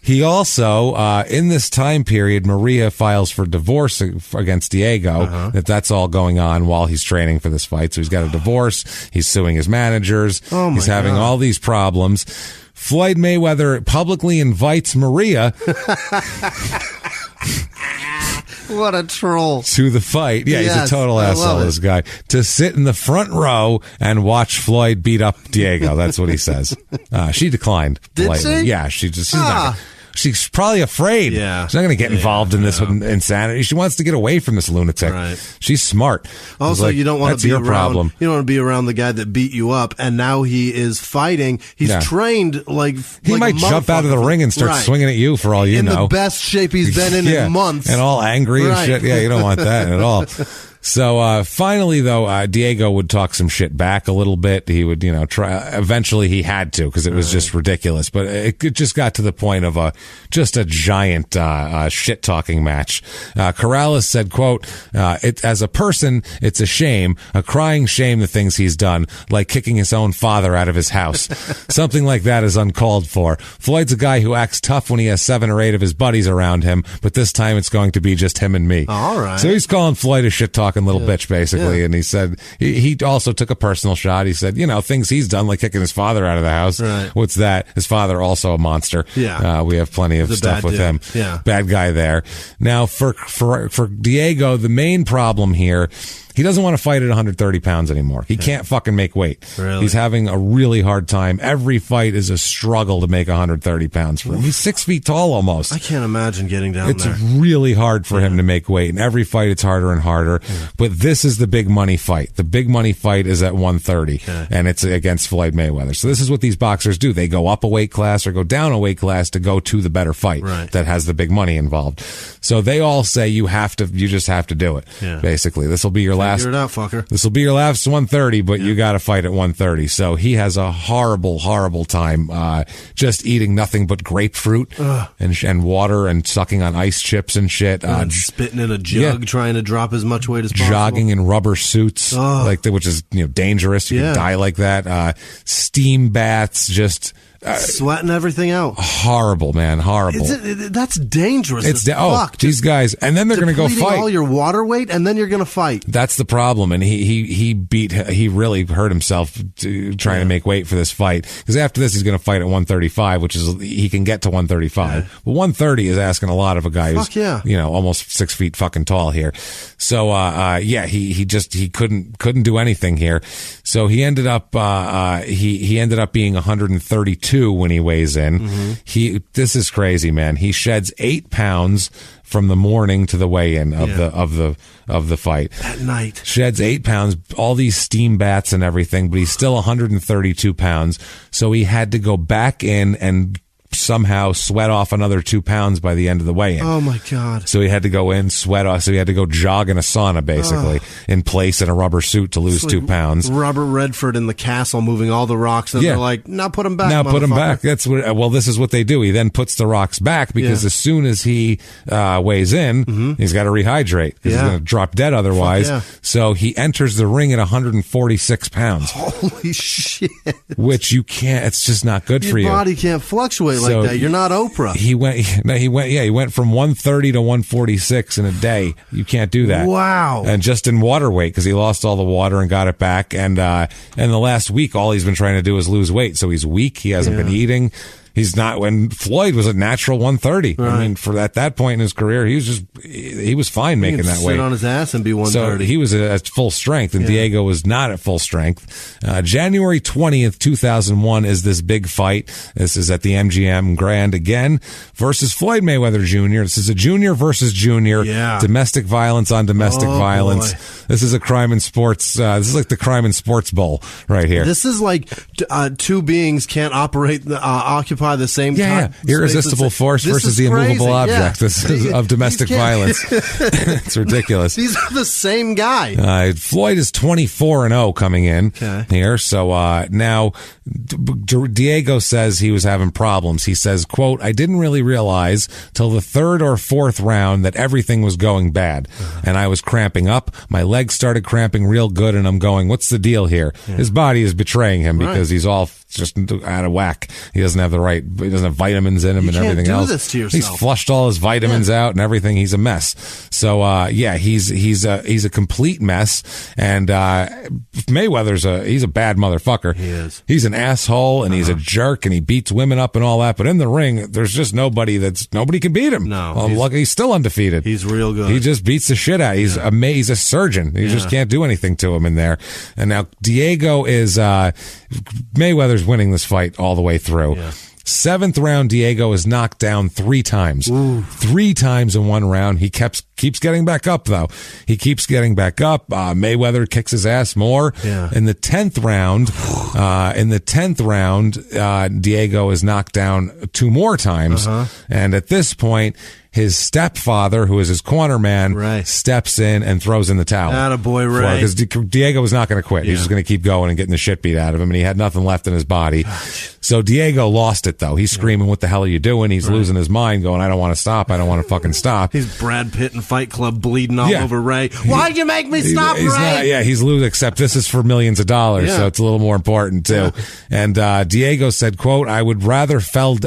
Speaker 1: He also, in this time period, Maria files for divorce against Diego. That's all going on while he's training for this fight. So he's got a divorce. He's suing his managers. He's having all these problems. Floyd Mayweather publicly invites Maria
Speaker 4: what a troll.
Speaker 1: To the fight. Yeah, he's a total asshole, this guy. To sit in the front row and watch Floyd beat up Diego. That's what he says. She declined.
Speaker 4: Did she?
Speaker 1: Yeah, she's not. She's probably afraid.
Speaker 4: Yeah.
Speaker 1: She's not going to get involved in this insanity. She wants to get away from this lunatic.
Speaker 4: Right.
Speaker 1: She's smart.
Speaker 4: Also, you don't want to be
Speaker 1: around, problem.
Speaker 4: You don't want to be around the guy that beat you up, and now he is fighting. He's trained like
Speaker 1: he might jump out of the ring and start swinging at you for all you know.
Speaker 4: In the best shape he's been in months.
Speaker 1: And all angry and shit. Yeah, you don't want that at all. So, finally, though, Diego would talk some shit back a little bit. He would, try. Eventually, he had to because it was just ridiculous. But it just got to the point of just a giant shit talking match. Corrales said, "quote as a person, it's a shame, a crying shame, the things he's done, like kicking his own father out of his house. Something like that is uncalled for. Floyd's a guy who acts tough when he has 7 or 8 of his buddies around him, but this time it's going to be just him and me."
Speaker 4: All right.
Speaker 1: So he's calling Floyd a shit talking little bitch, basically. And he said he also took a personal shot. He said, things he's done, like kicking his father out of the house.
Speaker 4: Right.
Speaker 1: What's that? His father also a monster.
Speaker 4: Yeah.
Speaker 1: We have plenty of stuff with him.
Speaker 4: Yeah.
Speaker 1: Bad guy there. Now for Diego, the main problem here, he doesn't want to fight at 130 pounds anymore. He can't fucking make weight.
Speaker 4: Really?
Speaker 1: He's having a really hard time. Every fight is a struggle to make 130 pounds for him. He's 6 feet tall almost.
Speaker 4: I can't imagine getting down there.
Speaker 1: It's really hard for him to make weight. And every fight, it's harder and harder. But this is the big money fight. The big money fight is at 130. And it's against Floyd Mayweather. So this is what these boxers do. They go up a weight class or go down a weight class to go to the better fight that has the big money involved. So they all say you just have to do it. Basically, this will be your last
Speaker 3: last.
Speaker 4: Figure it out, fucker.
Speaker 3: This will be your last 130, but you got to fight at 130. So he has a horrible, horrible time just eating nothing but grapefruit and water and sucking on ice chips and shit.
Speaker 4: And spitting in a jug, trying to drop as much weight as possible.
Speaker 3: Jogging in rubber suits, which is dangerous. You can die like that. Steam baths, just.
Speaker 4: Sweating everything out.
Speaker 3: Horrible, man. Horrible.
Speaker 4: That's dangerous.
Speaker 3: Fuck. These guys, and then they're going to go fight.
Speaker 4: All your water weight, and then you're going to fight.
Speaker 3: That's the problem. And he really hurt himself trying to make weight for this fight. Because after this, he's going to fight at 135, which is, he can get to 135. Yeah. But 130 is asking a lot of a guy who's, almost 6 feet fucking tall here. So, he couldn't do anything here. So he ended up, he ended up being 132 when he weighs in. Mm-hmm. This is crazy, man. He sheds 8 pounds from the morning to the weigh-in of the fight.
Speaker 4: At night.
Speaker 3: Sheds 8 pounds, all these steam baths and everything, but he's still 132 pounds. So he had to go back in and somehow sweat off another 2 pounds by the end of the weigh-in.
Speaker 4: Oh my God.
Speaker 3: So he had to go in, sweat off. So he had to go jog in a sauna, basically, in place in a rubber suit to lose 2 pounds.
Speaker 4: Robert Redford in the castle moving all the rocks. And they're like, now put them back.
Speaker 3: Now put them back. That's what, this is what they do. He then puts the rocks back because as soon as he weighs in, he's got to rehydrate because he's going to drop dead otherwise. So he enters the ring at 146 pounds.
Speaker 4: Holy shit.
Speaker 3: Which you can't, it's just not good for you.
Speaker 4: Your body can't fluctuate like that. You're not Oprah.
Speaker 3: He went from 130 to 146 in a day. You can't do that.
Speaker 4: Wow.
Speaker 3: And just in water weight, because he lost all the water and got it back. And the last week, all he's been trying to do is lose weight. So he's weak. He hasn't been eating. He's not. When Floyd was a natural 130. Right. I mean, at that point in his career, he was fine making that weight.
Speaker 4: Sit on his ass and be 130.
Speaker 3: So he was at full strength, and Diego was not at full strength. January 20th, 2001 is this big fight. This is at the MGM Grand again versus Floyd Mayweather Jr. This is a junior versus junior.
Speaker 4: Yeah.
Speaker 3: Domestic violence on domestic violence.
Speaker 4: Boy.
Speaker 3: This is a crime and sports. This is like the crime and sports bowl right here.
Speaker 4: This is like two beings can't occupy the same time.
Speaker 3: Irresistible force versus the immovable object. This is of domestic violence. It's ridiculous.
Speaker 4: These are the same guy.
Speaker 3: Floyd is 24-0 coming in here. So now Diego says he was having problems. He says, quote, "I didn't really realize till the 3rd or 4th round that everything was going bad. And I was cramping up. My legs started cramping real good, and I'm going, what's the deal here?" His body is betraying him because he's all just out of whack. He doesn't have he doesn't have vitamins in him and everything else.
Speaker 4: This to yourself.
Speaker 3: He's flushed all his vitamins out and everything. He's a mess. So he's a complete mess. And Mayweather's he's a bad motherfucker.
Speaker 4: He is.
Speaker 3: He's an asshole and he's a jerk and he beats women up and all that. But in the ring, there's just nobody can beat him.
Speaker 4: No,
Speaker 3: he's still undefeated.
Speaker 4: He's real good.
Speaker 3: He just beats the shit out. He's amazing. He's a surgeon. You just can't do anything to him in there. And now Diego is Mayweather's winning this fight all the way through. Yeah. 7th round, Diego is knocked down 3 times. Ooh. 3 times in one round. He keeps getting back up, though. He keeps getting back up. Mayweather kicks his ass more. Yeah. In the 10th round, Diego is knocked down 2 more times. And at this point, his stepfather, who is his corner man, steps in and throws in the towel.
Speaker 4: Attaboy, Ray.
Speaker 3: Because Diego was not going to quit. He's just going to keep going and getting the shit beat out of him, and he had nothing left in his body. So Diego lost it, though. He's screaming, "What the hell are you doing?" He's losing his mind, going, "I don't want to stop. I don't want to fucking stop."
Speaker 4: He's Brad Pitt in Fight Club bleeding all over Ray. Why'd you make me stop, Ray?
Speaker 3: He's losing, except this is for millions of dollars, so it's a little more important, too. And Diego said, quote, I would rather fell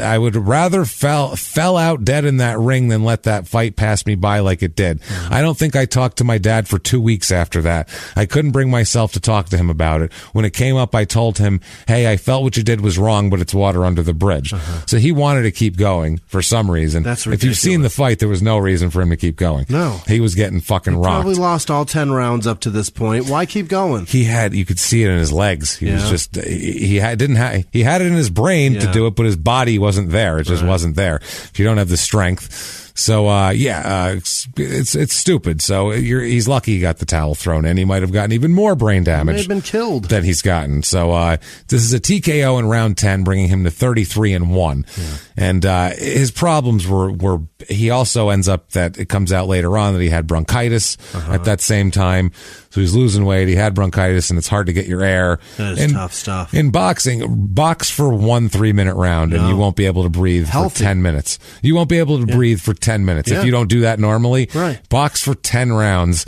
Speaker 3: out dead in that ring than let that fight pass me by like it did. I don't think I talked to my dad for 2 weeks after that. I couldn't bring myself to talk to him about it. When it came up, I told him, hey, I felt what you did was wrong, but it's water under the bridge. So he wanted to keep going for some reason.
Speaker 4: That's ridiculous.
Speaker 3: If you've seen the fight, there was no reason for him to keep going.
Speaker 4: No.
Speaker 3: He was getting fucking rocked.
Speaker 4: Probably lost all 10 rounds up to this point. Why keep going?
Speaker 3: You could see it in his legs. He was just, he had it in his brain to do it, but his body wasn't there. It just wasn't there. If you don't have the strength. So, it's stupid. So he's lucky he got the towel thrown in. He might have gotten even more brain damage.
Speaker 4: He may have been killed.
Speaker 3: Than he's gotten. So, this is a TKO in round 10, bringing him to 33-1. Yeah. And, his problems were, he also ends up that it comes out later on that he had bronchitis at that same time. So he's losing weight. He had bronchitis, and it's hard to get your air.
Speaker 4: That is tough stuff.
Speaker 3: In boxing, box for 1 3-minute round, and you won't be able to breathe for 10 minutes. You won't be able to breathe for 10 minutes. If you don't do that normally, box for 10 rounds.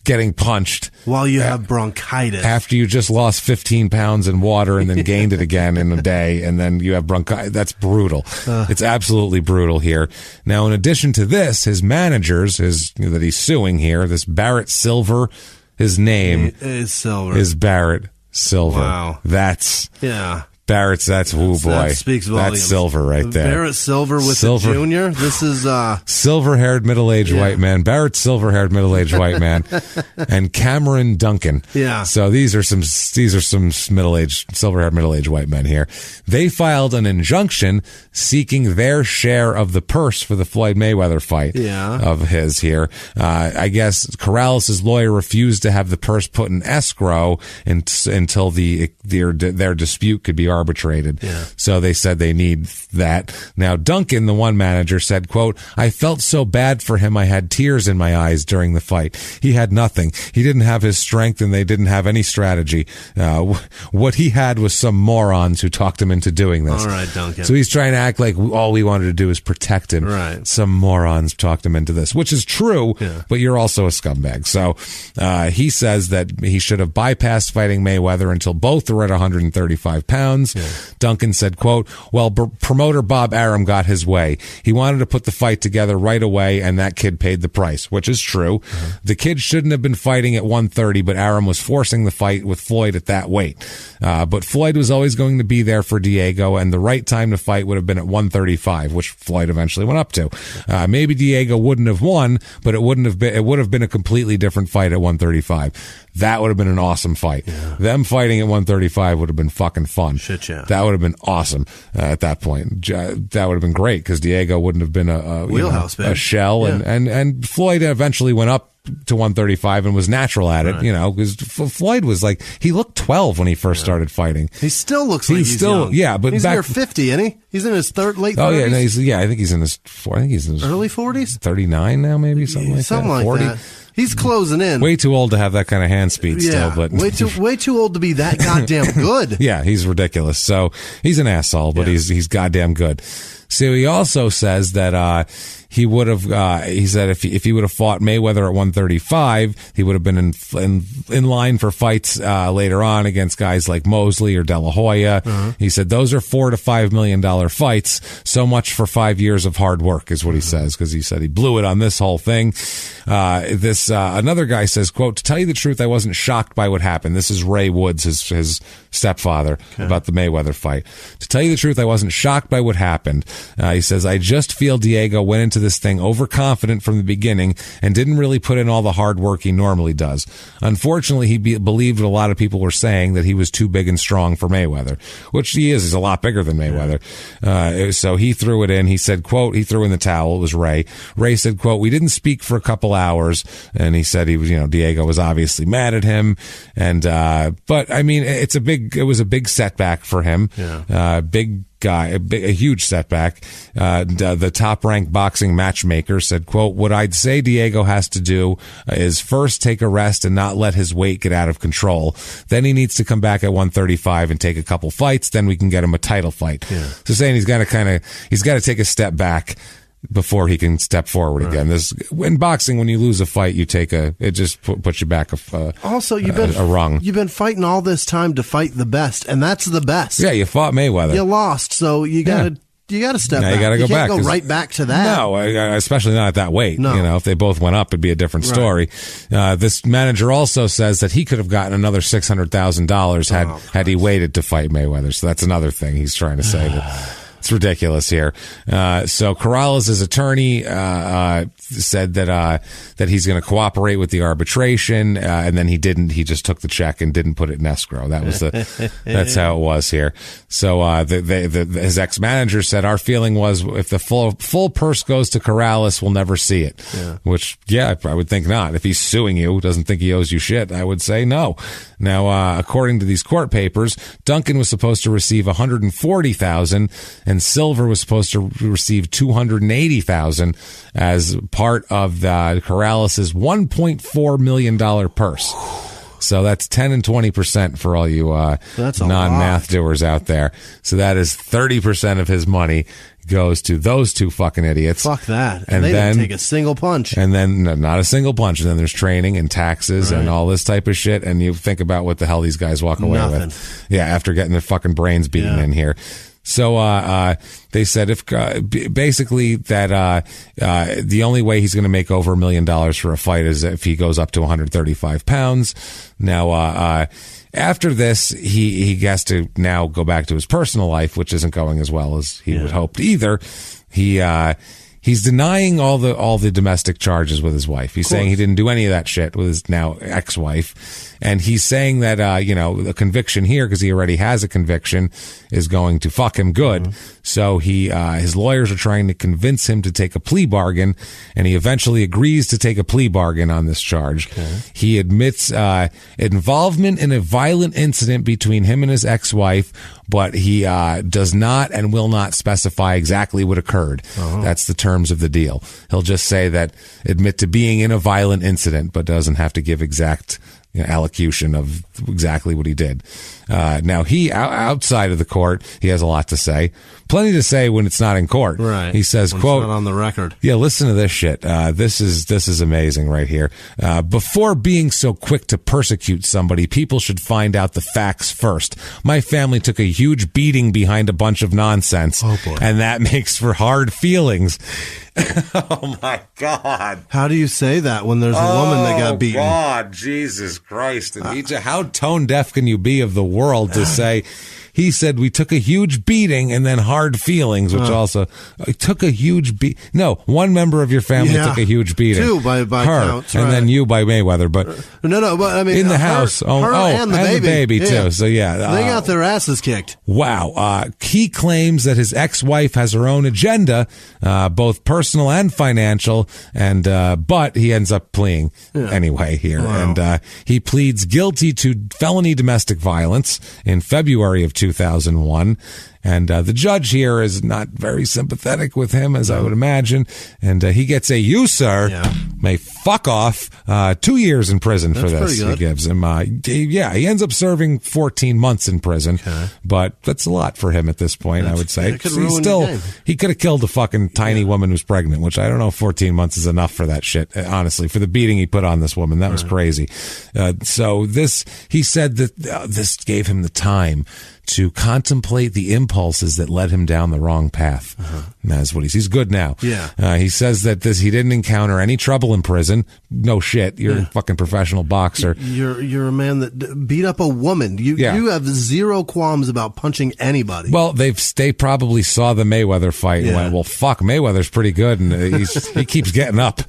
Speaker 3: Getting punched
Speaker 4: while you have bronchitis
Speaker 3: after you just lost 15 pounds in water and then gained it again in a day, and then you have bronchitis. That's brutal. It's absolutely brutal here. Now, in addition to this, his managers that he's suing here, this Barrett Silver, his name is Barrett Silver.
Speaker 4: Wow,
Speaker 3: that's Barrett's, that's boy.
Speaker 4: That speaks volumes.
Speaker 3: That's Silver right there.
Speaker 4: Barrett Silver with the junior. This is
Speaker 3: silver-haired middle-aged white man. Barrett silver-haired middle-aged white man, and Cameron Duncan.
Speaker 4: Yeah.
Speaker 3: So these are some middle-aged silver-haired middle-aged white men here. They filed an injunction seeking their share of the purse for the Floyd Mayweather fight. Of his here. I guess Corrales' lawyer refused to have the purse put in escrow until their dispute could be arbitrated. So they said they need that. Now, Duncan, the one manager, said, quote, "I felt so bad for him I had tears in my eyes during the fight. He had nothing. He didn't have his strength, and they didn't have any strategy. What he had was some morons who talked him into doing this."
Speaker 4: All right, Duncan.
Speaker 3: So he's trying to act like all we wanted to do is protect him.
Speaker 4: Right.
Speaker 3: Some morons talked him into this, which is true, but you're also a scumbag. So he says that he should have bypassed fighting Mayweather until both were at 135 pounds. Duncan said, quote, "Well, promoter Bob Arum got his way. He wanted to put the fight together right away, and that kid paid the price," which is true. The kid shouldn't have been fighting at 130, but Arum was forcing the fight with Floyd at that weight. But Floyd was always going to be there for Diego, and the right time to fight would have been at 135, which Floyd eventually went up to. Maybe Diego wouldn't have won, but it would have been a completely different fight at 135. That would have been an awesome fight. Them fighting at 135 would have been fucking fun.
Speaker 4: Shit, yeah.
Speaker 3: That would have been awesome at that point. That would have been great because Diego wouldn't have been a shell, and Floyd eventually went up to 135 and was natural at it, because Floyd was like, he looked 12 when he first started fighting.
Speaker 4: He still looks like he's young.
Speaker 3: But
Speaker 4: he's near 50, isn't he? He's in his late 30s.
Speaker 3: Oh yeah, I think he's in his
Speaker 4: early 40s,
Speaker 3: 39 now, maybe something like that. 40.
Speaker 4: That. He's closing in.
Speaker 3: Way too old to have that kind of hand speed still, but
Speaker 4: way too old to be that goddamn good.
Speaker 3: Yeah, he's ridiculous. So he's an asshole, but he's goddamn good. So he also says that he would have. He said if he would have fought Mayweather at 135, he would have been in line for fights later on against guys like Mosley or De La Hoya. He said those are $4 to $5 million fights. So much for 5 years of hard work is what he says, because he said he blew it on this whole thing. Another guy says, quote, "To tell you the truth, I wasn't shocked by what happened." This is Ray Woods, his stepfather, about the Mayweather fight. "To tell you the truth, I wasn't shocked by what happened." He says, "I just feel Diego went into this thing overconfident from the beginning and didn't really put in all the hard work he normally does. Unfortunately, he believed what a lot of people were saying, that he was too big and strong for Mayweather," which he is. He's a lot bigger than Mayweather. So he threw it in. He said, quote, he threw in the towel. It was Ray. Ray said, quote, "We didn't speak for a couple hours," and he said he was, Diego was obviously mad at him, and but I mean, it was a big setback for him. Big guy, a huge setback. The top-ranked boxing matchmaker said, quote, "What I'd say Diego has to do is first take a rest and not let his weight get out of control. Then he needs to come back at 135 and take a couple fights. Then we can get him a title fight." So saying he's got to take a step back before he can step forward again. In boxing, when you lose a fight, it just puts you back
Speaker 4: also,
Speaker 3: a rung.
Speaker 4: You've been fighting all this time to fight the best, and that's the best.
Speaker 3: Yeah, you fought Mayweather.
Speaker 4: You lost, so you got to step back.
Speaker 3: You got to go back.
Speaker 4: You can't go right back to that.
Speaker 3: No, especially not at that weight.
Speaker 4: No.
Speaker 3: If they both went up, it'd be a different story. This manager also says that he could have gotten another $600,000 had he waited to fight Mayweather. So that's another thing he's trying to say. It's ridiculous here. So Corrales' attorney said that he's going to cooperate with the arbitration, and then he didn't. He just took the check and didn't put it in escrow. That's how it was here. So his ex-manager said, "Our feeling was if the full purse goes to Corrales, we'll never see it." Which, I would think not. If he's suing you, doesn't think he owes you shit, I would say no. Now, according to these court papers, Duncan was supposed to receive $140,000, and Silver was supposed to receive $280,000 as part of Corrales' $1.4 million purse. So that's 10 and 20% for all you non-math doers out there. So that is 30% of his money goes to those two fucking idiots.
Speaker 4: Fuck that. And they didn't take a single punch.
Speaker 3: And then not a single punch. And then there's training and taxes and all this type of shit. And you think about what the hell these guys walk away with. Yeah, after getting their fucking brains beaten in here. So they said basically that the only way he's going to make over $1 million for a fight is if he goes up to 135 pounds. Now, after this, he has to now go back to his personal life, which isn't going as well as he would hoped either. He's denying all the domestic charges with his wife. He's saying he didn't do any of that shit with his now ex-wife. And he's saying that, a conviction here, because he already has a conviction, is going to fuck him good. Mm-hmm. So his lawyers are trying to convince him to take a plea bargain, and he eventually agrees to take a plea bargain on this charge. Okay. He admits involvement in a violent incident between him and his ex-wife, but he does not and will not specify exactly what occurred. Uh-huh. That's the terms of the deal. He'll just say that admit to being in a violent incident, but doesn't have to give exact allocution of exactly what he did. Now, he outside of the court, he has a lot to say. Plenty to say when it's not in court.
Speaker 4: Right.
Speaker 3: He says,
Speaker 4: when
Speaker 3: quote,
Speaker 4: it's not on the record.
Speaker 3: Yeah, listen to this shit. This is amazing right here. Before being so quick to persecute somebody, people should find out the facts first. My family took a huge beating behind a bunch of nonsense.
Speaker 4: Oh, boy.
Speaker 3: And that makes for hard feelings. Oh my God.
Speaker 4: How do you say that when there's a woman that got beaten?
Speaker 3: Oh God, Jesus Christ. How tone deaf can you be of the world to say, he said we took a huge beating and then hard feelings, which also took a huge No, one member of your family took a huge beating.
Speaker 4: Two by
Speaker 3: her,
Speaker 4: counts,
Speaker 3: and then you by Mayweather. But
Speaker 4: no, but I mean
Speaker 3: in the house,
Speaker 4: her and the baby
Speaker 3: too. So yeah,
Speaker 4: they got their asses kicked.
Speaker 3: Wow. He claims that his ex-wife has her own agenda, both personal and financial, and but he ends up pleading anyway here, and he pleads guilty to felony domestic violence in February of 2001. And the judge here is not very sympathetic with him, as I would imagine. And he gets you, sir, may fuck off 2 years in prison for this. He gives him, he ends up serving 14 months in prison. Okay. But that's a lot for him at this point, I would say. He could have killed a fucking tiny woman who's pregnant, which I don't know if 14 months is enough for that shit, honestly, for the beating he put on this woman. That was crazy. So he said that this gave him the time to contemplate the impulses that led him down the wrong path. And that's what he's good now.
Speaker 4: Yeah.
Speaker 3: He says that he didn't encounter any trouble in prison. No shit. You're a fucking professional boxer.
Speaker 4: You're a man that beat up a woman. You have zero qualms about punching anybody.
Speaker 3: Well, they probably saw the Mayweather fight and went, well, fuck, Mayweather's pretty good, and he keeps getting up.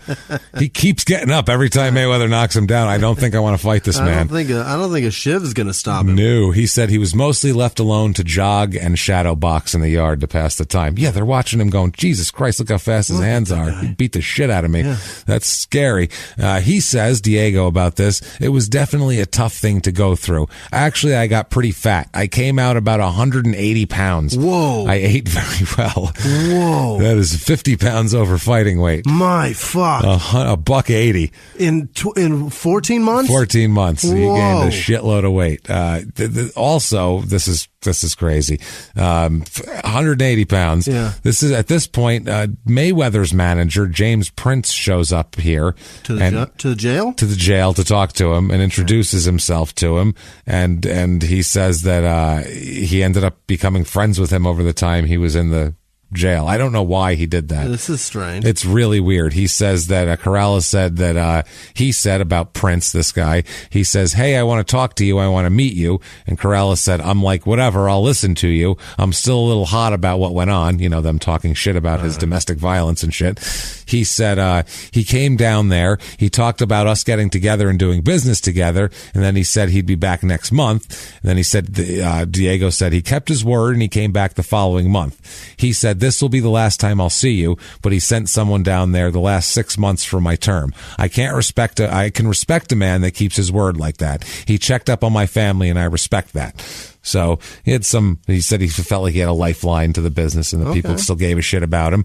Speaker 3: He keeps getting up every time Mayweather knocks him down. I don't think I want to fight this man.
Speaker 4: I don't think a shiv is going to stop him.
Speaker 3: No, he said he was mostly left alone to jog and shadow box in the yard to pass the time. Yeah, they're watching him going, Jesus Christ, look how fast his hands are. He beat the shit out of me. Yeah. That's scary. He says, Diego, about this, it was definitely a tough thing to go through. Actually, I got pretty fat. I came out about 180 pounds.
Speaker 4: Whoa.
Speaker 3: I ate very well.
Speaker 4: Whoa.
Speaker 3: That is 50 pounds over fighting weight.
Speaker 4: My fuck.
Speaker 3: $180.
Speaker 4: In 14 months?
Speaker 3: 14 months.
Speaker 4: Whoa.
Speaker 3: He gained a shitload of weight. Also, this is crazy. 180 pounds.
Speaker 4: Yeah.
Speaker 3: This is, at this point, Mayweather's manager, James Prince, shows up here.
Speaker 4: To the jail?
Speaker 3: To the jail to talk to him and introduces himself to him. And he says that he ended up becoming friends with him over the time he was in the jail. I don't know why he did that.
Speaker 4: This is strange.
Speaker 3: It's really weird. He says that Corrales said that he said about Prince, this guy, he says, hey, I want to talk to you. I want to meet you. And Corrales said, I'm like, whatever, I'll listen to you. I'm still a little hot about what went on, them talking shit about his domestic violence and shit. He said he came down there. He talked about us getting together and doing business together. And then he said he'd be back next month. And then he said, Diego said he kept his word and he came back the following month. He said, this will be the last time I'll see you, but he sent someone down there the last 6 months for my term. I can respect a man that keeps his word like that. He checked up on my family and I respect that. So he said he felt like he had a lifeline to the business and the people still gave a shit about him.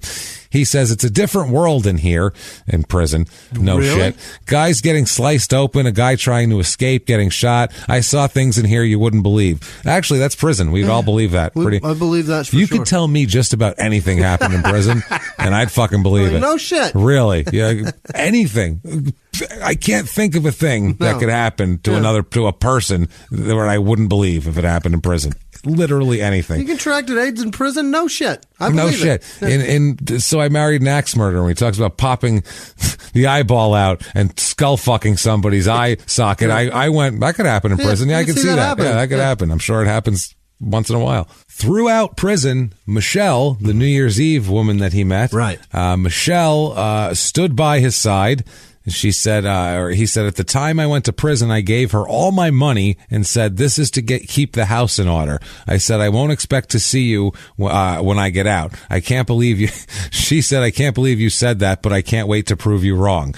Speaker 3: He says it's a different world in here, in prison. No shit. Guys getting sliced open, a guy trying to escape, getting shot. I saw things in here you wouldn't believe. Actually, that's prison. We'd all believe that.
Speaker 4: I believe that for
Speaker 3: You
Speaker 4: sure.
Speaker 3: could tell me just about anything happened in prison, and I'd fucking believe it.
Speaker 4: No shit.
Speaker 3: Really. Yeah. Anything. I can't think of a thing that could happen to a person where I wouldn't believe if it happened in prison. Literally anything.
Speaker 4: You contracted AIDS in prison? No shit. I believe
Speaker 3: it. So I married an axe murderer when he talks about popping the eyeball out and skull fucking somebody's eye socket. I went, that could happen in prison. Yeah, I can see that. Yeah, that could happen. I'm sure it happens once in a while. Throughout prison, Michelle, the New Year's Eve woman that he met, Michelle stood by his side. She said, or he said, at the time I went to prison, I gave her all my money and said, this is to keep the house in order. I said, I won't expect to see you when I get out. I can't believe you. She said, I can't believe you said that, but I can't wait to prove you wrong.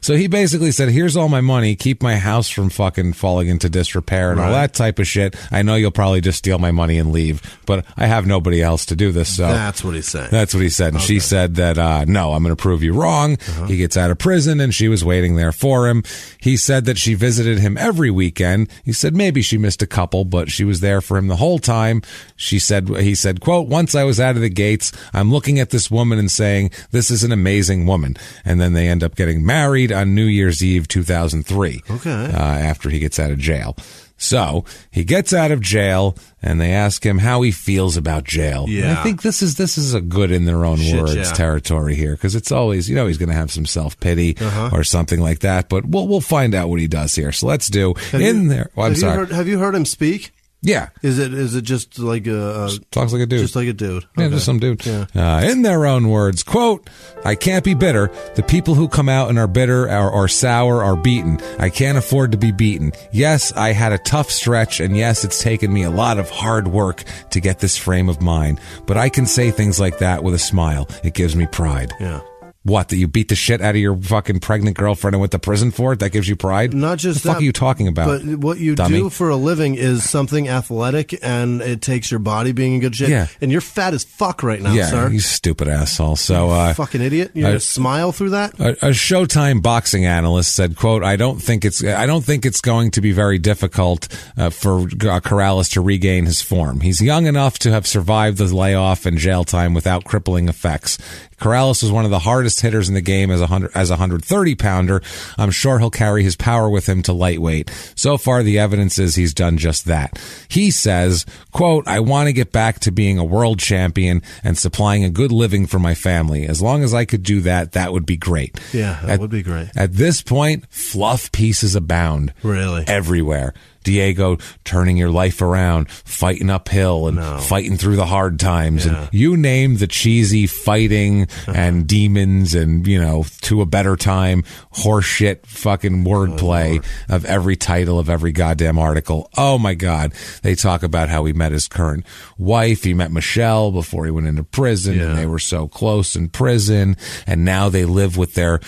Speaker 3: So he basically said, here's all my money. Keep my house from fucking falling into disrepair and all that type of shit. I know you'll probably just steal my money and leave, but I have nobody else to do this. So
Speaker 4: that's what he said.
Speaker 3: That's what he said. And she said that, no, I'm going to prove you wrong. He gets out of prison and she was waiting there for him. He said that she visited him every weekend. He said maybe she missed a couple, but she was there for him the whole time. He said, quote, once I was out of the gates, I'm looking at this woman and saying, this is an amazing woman. And then they end up getting married on New Year's Eve 2003. After he gets out of jail. So he gets out of jail and they ask him how he feels about jail. Yeah. And I think this is a good in their own words territory here, because it's always, he's going to have some self-pity or something like that, but we'll find out what he does here. So let's do
Speaker 4: Have you heard him speak?
Speaker 3: Yeah.
Speaker 4: Is it just like
Speaker 3: talks like a dude.
Speaker 4: Just like a dude.
Speaker 3: Yeah, just some dude. Yeah. In their own words, quote, I can't be bitter. The people who come out and are bitter or sour are beaten. I can't afford to be beaten. Yes, I had a tough stretch, and yes, it's taken me a lot of hard work to get this frame of mind. But I can say things like that with a smile. It gives me pride.
Speaker 4: Yeah.
Speaker 3: What, that you beat the shit out of your fucking pregnant girlfriend and went to prison for it? That gives you pride?
Speaker 4: Not just
Speaker 3: that. What the fuck are you talking about?
Speaker 4: But what you do for a living is something athletic, and it takes your body being in good shape. Yeah. And you're fat as fuck right now, sir.
Speaker 3: You stupid asshole. So,
Speaker 4: fucking idiot. You're going to smile through that?
Speaker 3: A Showtime boxing analyst said, quote, I don't think it's going to be very difficult for Corrales to regain his form. He's young enough to have survived the layoff and jail time without crippling effects. Corrales was one of the hardest hitters in the game as a 130-pounder. I'm sure he'll carry his power with him to lightweight. So far, the evidence is he's done just that. He says, quote, I want to get back to being a world champion and supplying a good living for my family. As long as I could do that, that would be great.
Speaker 4: Yeah, that would be great.
Speaker 3: At this point, fluff pieces abound.
Speaker 4: Really?
Speaker 3: Everywhere. Diego turning your life around, fighting uphill and fighting through the hard times. And you name the cheesy fighting and demons and, to a better time, horseshit fucking wordplay of every title of every goddamn article. Oh my God. They talk about how he met his current wife. He met Michelle before he went into prison and they were so close in prison. And now they live with their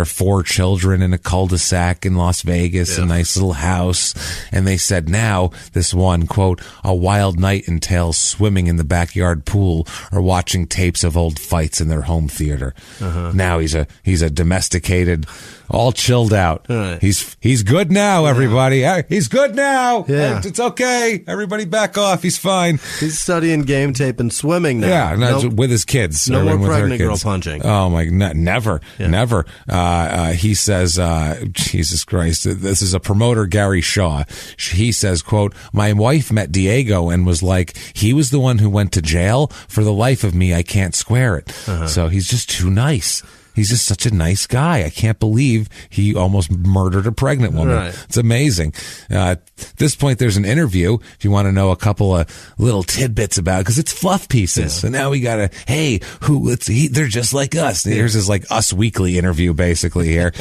Speaker 3: 4 children in a cul-de-sac in Las Vegas, a nice little house. And they said now this one, quote, a wild night entails swimming in the backyard pool or watching tapes of old fights in their home theater. Now he's a domesticated, all chilled out. He's good now, everybody. He's good now.
Speaker 4: Yeah.
Speaker 3: It's okay. Everybody back off. He's fine.
Speaker 4: He's studying game tape and swimming now.
Speaker 3: Yeah, with his kids.
Speaker 4: No more pregnant girl punching.
Speaker 3: Oh my, never. He says, Jesus Christ, this is a promoter, Gary Shaw. He says, quote, my wife met Diego and was like, he was the one who went to jail. For the life of me, I can't square it. So he's just too nice. He's just such a nice guy. I can't believe he almost murdered a pregnant woman.
Speaker 4: Right.
Speaker 3: It's amazing. At this point, there's an interview if you want to know a couple of little tidbits about it, because it's fluff pieces. And now we got to, hey, they're just like us. Here's his like Us Weekly interview basically here.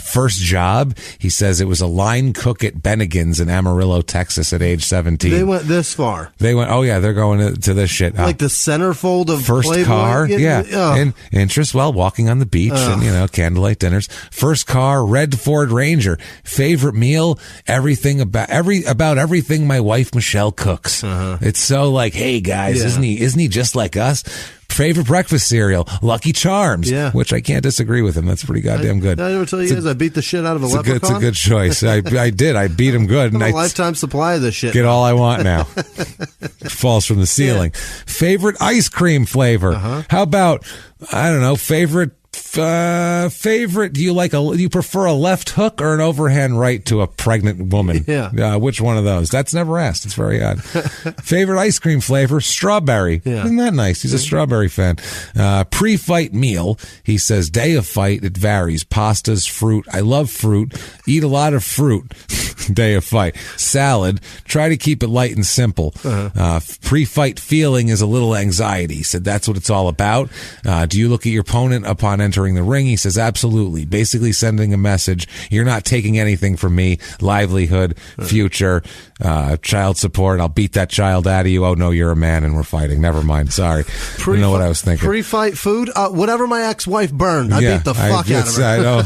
Speaker 3: First job, he says it was a line cook at Bennigan's in Amarillo, Texas at age 17.
Speaker 4: They went this far.
Speaker 3: They went, oh yeah, they're going to this shit.
Speaker 4: Like the centerfold of
Speaker 3: first
Speaker 4: Playboy?
Speaker 3: car. Yeah. And interest while walking on on the beach and, candlelight dinners. First car, red Ford Ranger. Favorite meal, everything about everything my wife Michelle cooks. It's so like, hey guys, isn't he just like us? Favorite breakfast cereal, Lucky Charms, which I can't disagree with him. That's pretty goddamn good.
Speaker 4: Did I ever tell you guys I beat the shit out of a leprechaun?
Speaker 3: It's a good choice. I did. I beat him good.
Speaker 4: I have a lifetime supply of this shit.
Speaker 3: Get all I want now. Falls from the ceiling. Favorite ice cream flavor. How about, I don't know, favorite, do you prefer a left hook or an overhand right to a pregnant woman? Which one of those? That's never asked. It's very odd. Favorite ice cream flavor, strawberry. Isn't that nice? He's a strawberry fan. Pre-fight meal, he says day of fight, it varies. Pastas, fruit. I love fruit. Eat a lot of fruit. Day of fight. Salad. Try to keep it light and simple. Pre-fight feeling is a little anxiety. He said that's what it's all about. Do you look at your opponent upon entering the ring? He says absolutely. Basically sending a message. You're not taking anything from me. Livelihood, future, child support. I'll beat that child out of you. Oh no, you're a man and we're fighting. Never mind. Sorry. I don't know what I was thinking.
Speaker 4: Pre-fight food? Whatever my ex-wife burned, I beat the fuck out of her.
Speaker 3: I know.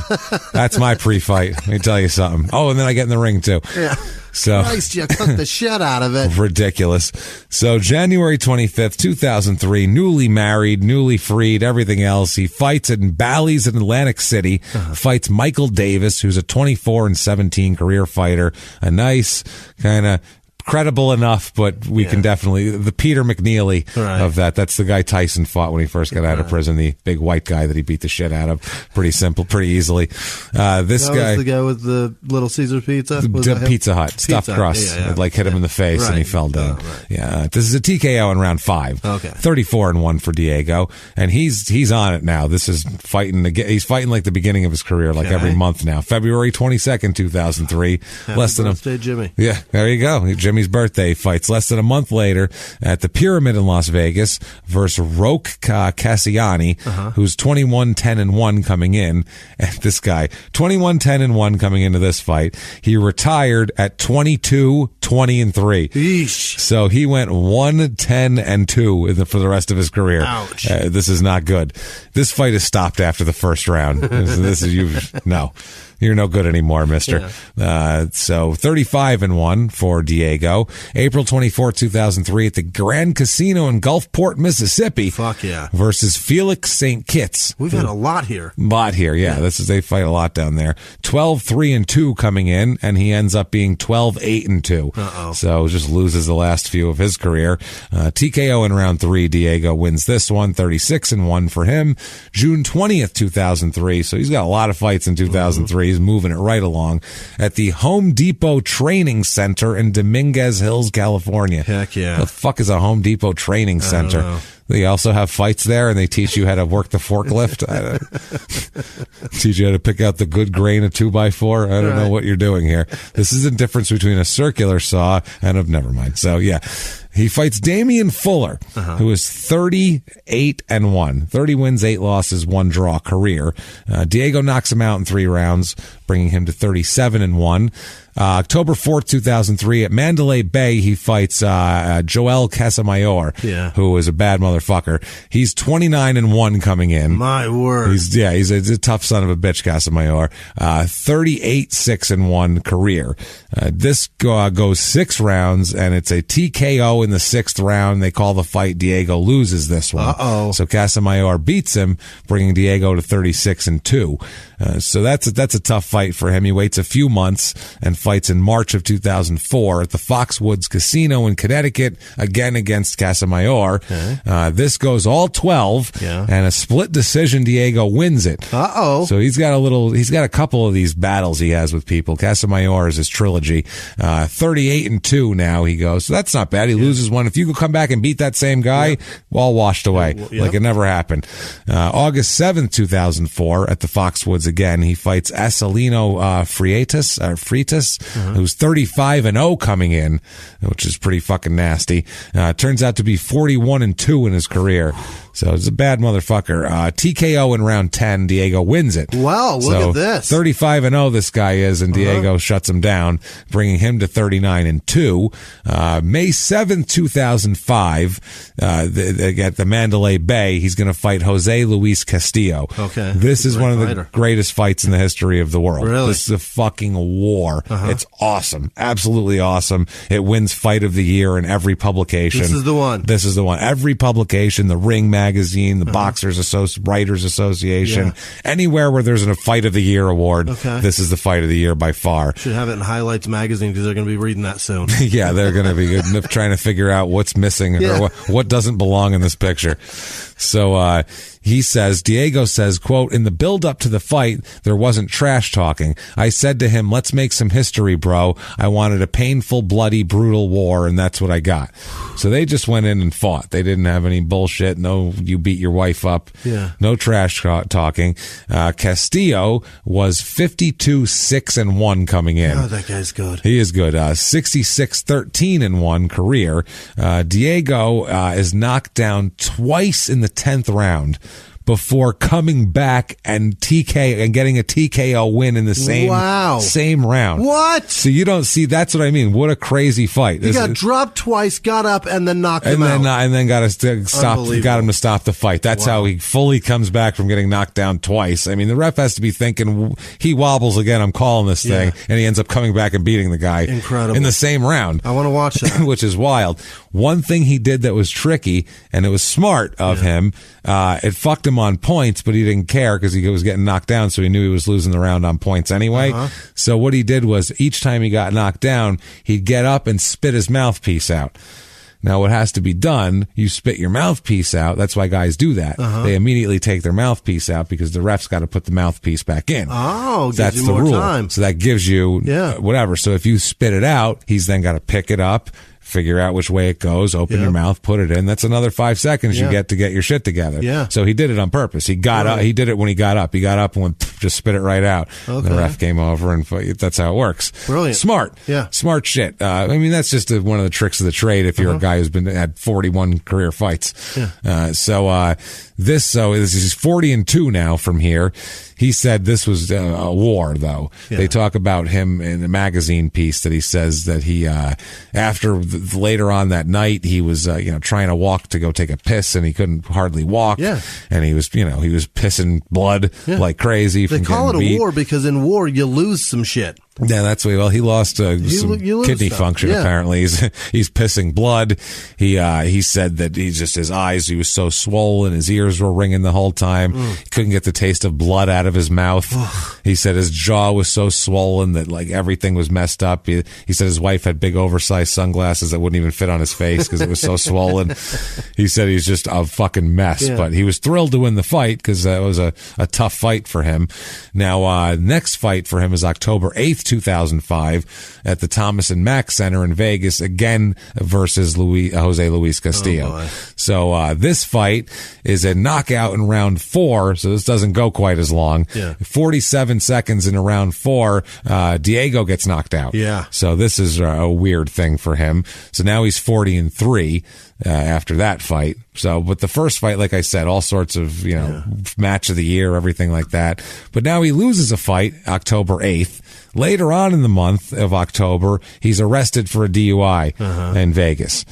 Speaker 3: That's my pre-fight. Let me tell you something. Oh, and then I get in the ring too.
Speaker 4: Yeah.
Speaker 3: So
Speaker 4: Christ, you cooked the shit out of it.
Speaker 3: Ridiculous. So January 25th, 2003, newly married, newly freed, everything else. He fights in Bally's in Atlantic City, fights Michael Davis, who's a 24-17 career fighter. A nice kind of credible enough, but we can definitely, the Peter McNeely of that. That's the guy Tyson fought when he first got out of prison, the big white guy that he beat the shit out of. Pretty simple, pretty easily. This guy
Speaker 4: was the guy with the Little Caesar pizza?
Speaker 3: Pizza Hut, stuffed crust. It hit him in the face and he fell down. This is a TKO in round 5. 34-1 for Diego, and he's on it now. This is fighting again. He's fighting like the beginning of his career, like every month now. February 22nd, 2003.
Speaker 4: Happy birthday, Jimmie.
Speaker 3: Yeah, there you go. Jimmie's birthday. Fights less than a month later at the Pyramid in Las Vegas versus Roque Cassiani, who's 21-10-1 coming in. And this guy, 21-10-1 coming into this fight. He retired at 22-20-3. So he went 1-10-2 for the rest of his career.
Speaker 4: Ouch.
Speaker 3: This is not good. This fight is stopped after the first round. This is no. You're no good anymore, mister. So 35-1 for Diego. April 24, 2003 at the Grand Casino in Gulfport, Mississippi.
Speaker 4: Fuck yeah.
Speaker 3: Versus Felix St. Kitts.
Speaker 4: We've had a lot here.
Speaker 3: They fight a lot down there. 12-3-2 coming in, and he ends up being 12-8-2. So just loses the last few of his career. TKO in round 3. Diego wins this one. 36-1 for him. June 20th, 2003. So he's got a lot of fights in 2003. He's moving it right along at the Home Depot Training Center in Dominguez Hills, California.
Speaker 4: Heck yeah.
Speaker 3: The fuck is a Home Depot Training Center? They also have fights there, and they teach you how to work the forklift. Teach you how to pick out the good grain of 2x4. I don't know what you're doing here. This is the difference between a circular saw and a never mind. So yeah, he fights Damian Fuller, who is 38-1, 30 wins, 8 losses, 1 draw career. Diego knocks him out in 3 rounds, bringing him to 37-1. October 4th, 2003 at Mandalay Bay, he fights Joel Casamayor, who is a bad motherfucker. He's 29-1 coming in.
Speaker 4: My word.
Speaker 3: He's a tough son of a bitch, Casamayor. 38-6-1 career. This goes 6 rounds, and it's a TKO in the 6th round. They call the fight. Diego loses this one. So Casamayor beats him, bringing Diego to 36-2. So that's a tough fight for him. He waits a few months and fights in March of 2004 at the Foxwoods Casino in Connecticut, again against Casamayor. This goes all 12, and a split decision. Diego wins it. So he's got a couple of these battles he has with people. Casamayor is his trilogy. 38-2 now he goes. So that's not bad. He loses one. If you could come back and beat that same guy, all washed away. Like it never happened. August 7th, 2004 at the Foxwoods again, he fights Acelino Freitas, who's 35-0 coming in, which is pretty fucking nasty. Turns out to be 41-2 in his career. So it's a bad motherfucker. TKO in round 10. Diego wins it.
Speaker 4: Wow, look at this.
Speaker 3: 35-0 this guy is, and Diego shuts him down, bringing him to 39-2. May 7th, 2005, at the Mandalay Bay, he's going to fight Jose Luis Castillo.
Speaker 4: Okay.
Speaker 3: This is one of the greatest fights in the history of the world.
Speaker 4: Really?
Speaker 3: This is a fucking war. It's awesome. Absolutely awesome. It wins Fight of the Year in every publication.
Speaker 4: This is the one.
Speaker 3: This is the one. Every publication, the Ring magazine, the Boxers Writers Association, anywhere where there's a Fight of the Year award, this is the Fight of the Year by far.
Speaker 4: Should have it in Highlights magazine because they're going to be reading that soon.
Speaker 3: Yeah, they're going to be trying to figure out what's missing or what doesn't belong in this picture. So Diego says, quote, in the build up to the fight, there wasn't trash talking. I said to him, let's make some history, bro. I wanted a painful, bloody, brutal war, and that's what I got. So they just went in and fought. They didn't have any bullshit. No, you beat your wife up. Yeah. No trash talking. Castillo was 52-6-1 coming in.
Speaker 4: Oh, that guy's good.
Speaker 3: He is good. 66-13-1 career. Diego is knocked down twice in the 10th round before coming back and getting a TKO win in the same round.
Speaker 4: What?
Speaker 3: So you don't see, that's what I mean. What a crazy fight.
Speaker 4: He got dropped twice, got up, and then knocked him out.
Speaker 3: And then got him to stop the fight. That's how he fully comes back from getting knocked down twice. I mean, the ref has to be thinking, he wobbles again, I'm calling this thing, and he ends up coming back and beating the guy.
Speaker 4: Incredible.
Speaker 3: In the same round.
Speaker 4: I want to watch that.
Speaker 3: Which is wild. One thing he did that was tricky, and it was smart of him, it fucked him on points, but he didn't care because he was getting knocked down, so he knew he was losing the round on points anyway. So what he did was each time he got knocked down, he'd get up and spit his mouthpiece out. Now, what has to be done, you spit your mouthpiece out. That's why guys do that. They immediately take their mouthpiece out because the ref's got to put the mouthpiece back in.
Speaker 4: Oh,
Speaker 3: that's
Speaker 4: gives
Speaker 3: the
Speaker 4: you more
Speaker 3: rule.
Speaker 4: Time.
Speaker 3: So that gives you whatever. So if you spit it out, he's then got to pick it up, figure out which way it goes, open your mouth, put it in. That's another 5 seconds you get to get your shit together.
Speaker 4: Yeah.
Speaker 3: So he did it on purpose. He got up. He did it when he got up. He got up and went, just spit it right out. Okay. The ref came over, and that's how it works.
Speaker 4: Brilliant.
Speaker 3: Smart. Yeah. Smart shit. I mean, that's just one of the tricks of the trade if you're a guy who's had 41 career fights. Yeah. So this is 40-2 now from here. He said this was a war, though. Yeah. They talk about him in a magazine piece that he says that he, later on that night, he was, trying to walk to go take a piss, and he couldn't hardly walk. Yeah. And he was pissing blood like crazy.
Speaker 4: They call it a war because in war you lose some shit.
Speaker 3: Yeah, that's way. Well, he lost some kidney function. Apparently, he's pissing blood. He said that his eyes. He was so swollen, his ears were ringing the whole time. He couldn't get the taste of blood out of his mouth. He said his jaw was so swollen that like everything was messed up. He said his wife had big oversized sunglasses that wouldn't even fit on his face because it was so swollen. He said he's just a fucking mess. Yeah. But he was thrilled to win the fight because that was a tough fight for him. Now, next fight for him is October 8th. 2005 at the Thomas and Mack Center in Vegas, again versus Jose Luis Castillo. So this fight is a knockout in round 4, so this doesn't go quite as long. 47 seconds in round 4, Diego gets knocked out. So this is a weird thing for him. So now he's 40-3 after that fight. So, but the first fight, like I said, all sorts of, match of the year, everything like that. But now he loses a fight October 8th. Later on in the month of October, he's arrested for a DUI in Vegas.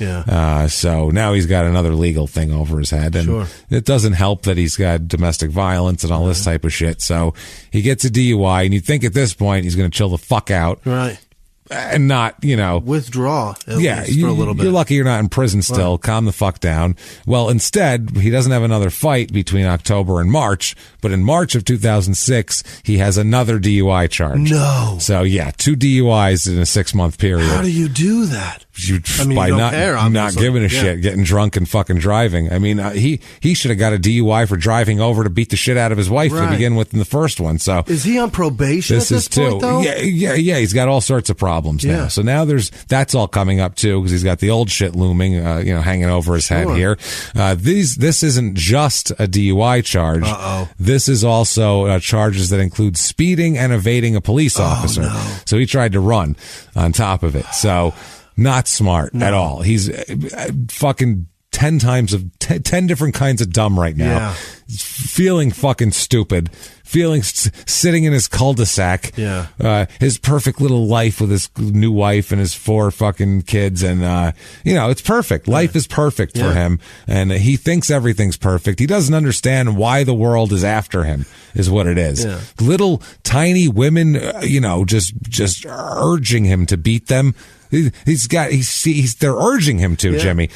Speaker 3: So now he's got another legal thing over his head. And it doesn't help that he's got domestic violence and all this type of shit. So he gets a DUI, and you'd think at this point he's going to chill the fuck out.
Speaker 4: Right.
Speaker 3: And not,
Speaker 4: withdraw at least for a little bit.
Speaker 3: You're lucky you're not in prison still. Right. Calm the fuck down. Well, instead, he doesn't have another fight between October and March, but in March of 2006, he has another DUI charge.
Speaker 4: No.
Speaker 3: So, 2 DUIs in a 6-month period.
Speaker 4: How do you do that?
Speaker 3: By
Speaker 4: you don't
Speaker 3: not,
Speaker 4: care,
Speaker 3: not giving a shit, getting drunk and fucking driving. I mean, he should have got a DUI for driving over to beat the shit out of his wife to begin with in the first one. So
Speaker 4: is he on probation at this point, though?
Speaker 3: Yeah. He's got all sorts of problems now. So now that's all coming up too because he's got the old shit looming, hanging over his head here. This isn't just a DUI charge. This is also charges that include speeding and evading a police officer. No. So he tried to run on top of it. So. Not smart at all. He's fucking
Speaker 1: 10 different kinds of dumb right now. Feeling fucking stupid. Sitting in his cul-de-sac. His perfect little life with his new wife and his 4 fucking kids. And, it's perfect. Life is perfect for him. And he thinks everything's perfect. He doesn't understand why the world is after him, is what it is. Little tiny women, just urging him to beat them. They're urging him to, Jimmie.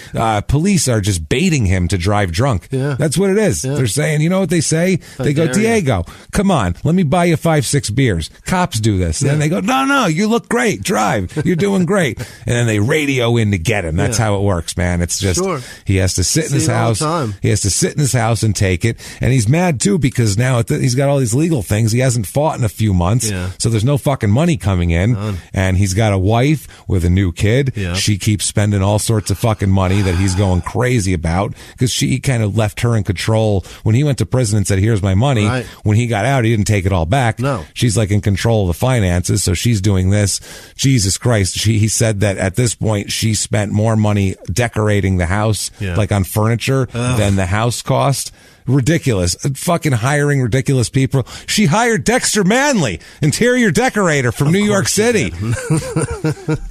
Speaker 1: Police are just baiting him to drive drunk. That's what it is. They're saying, you know what they say? They go, Diego, come on, let me buy you 5-6 beers. Cops do this. And then they go, no, you look great. Drive. You're doing great. And then they radio in to get him. That's how it works, man. It's just, he has to sit in his house. He has to sit in his house and take it. And he's mad too because now he's got all these legal things. He hasn't fought in a few months. So there's no fucking money coming in. And he's got a wife with a new kid. She keeps spending all sorts of fucking money that he's going crazy about because she kind of left her in control when he went to prison and said, here's my money. When he got out, he didn't take it all back. She's like in control of the finances. So she's doing this. Jesus Christ. He said that at this point, she spent more money decorating the house, like on furniture than the house cost. Ridiculous. Fucking hiring ridiculous people. She hired Dexter Manley, interior decorator from New York City.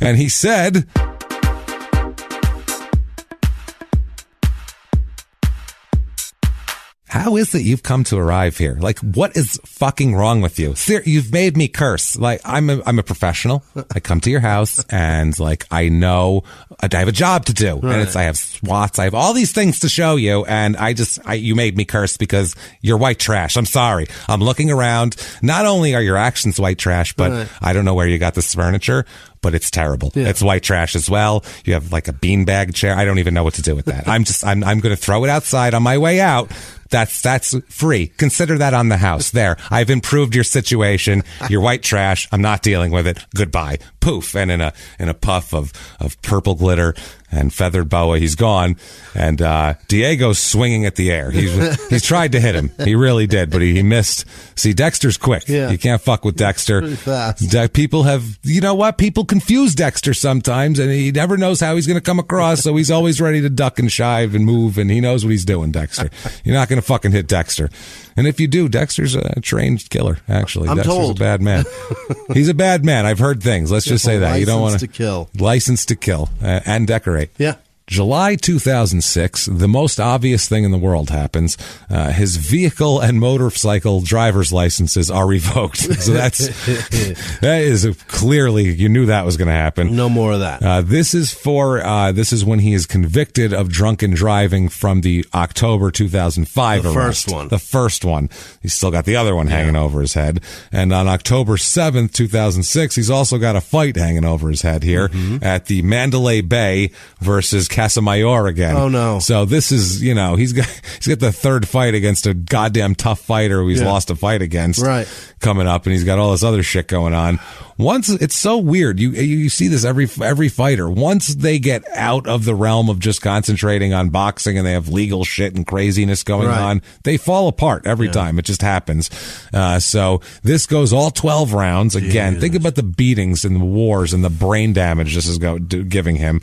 Speaker 1: And he said, how is it you've come to arrive here? Like, what is fucking wrong with you? You've made me curse. Like, I'm a professional. I come to your house and like, I know I have a job to do and I have SWATs. I have all these things to show you. And you made me curse because you're white trash. I'm sorry. I'm looking around. Not only are your actions white trash, but I don't know where you got this furniture, but it's terrible. It's white trash as well. You have like a beanbag chair. I don't even know what to do with that. I'm going to throw it outside on my way out. That's free. Consider that on the house. There. I've improved your situation. You're white trash. I'm not dealing with it. Goodbye. Poof. And in a puff of purple glitter and feathered boa, he's gone. And Diego's swinging at the air. He's tried to hit him. He really did, but he missed. See, Dexter's quick. You can't fuck with Dexter.
Speaker 4: Pretty fast.
Speaker 1: People have, you know what? People confuse Dexter sometimes, and he never knows how he's going to come across, so he's always ready to duck and shive and move, and he knows what he's doing, Dexter. You're not going to fucking hit Dexter. And if you do, Dexter's a trained killer, actually. Dexter's a bad man. He's a bad man. I've heard things. Let's just say that. You don't want to
Speaker 4: kill.
Speaker 1: License to kill and decorate. July 2006, the most obvious thing in the world happens. His vehicle and motorcycle driver's licenses are revoked. So that is clearly, you knew that was going to happen.
Speaker 4: No more of that.
Speaker 1: This is when he is convicted of drunken driving from the October 2005 arrest. The first one. He's still got the other one hanging over his head. And on October 7th, 2006, he's also got a fight hanging over his head here at the Mandalay Bay versus Casamayor again.
Speaker 4: Oh no.
Speaker 1: So this is, he's got the third fight against a goddamn tough fighter who he's lost a fight against coming up, and he's got all this other shit going on. Once, it's so weird. You see this every fighter. Once they get out of the realm of just concentrating on boxing and they have legal shit and craziness going on, they fall apart every time. It just happens. So this goes all 12 rounds. Again, think about the beatings and the wars and the brain damage this is giving him.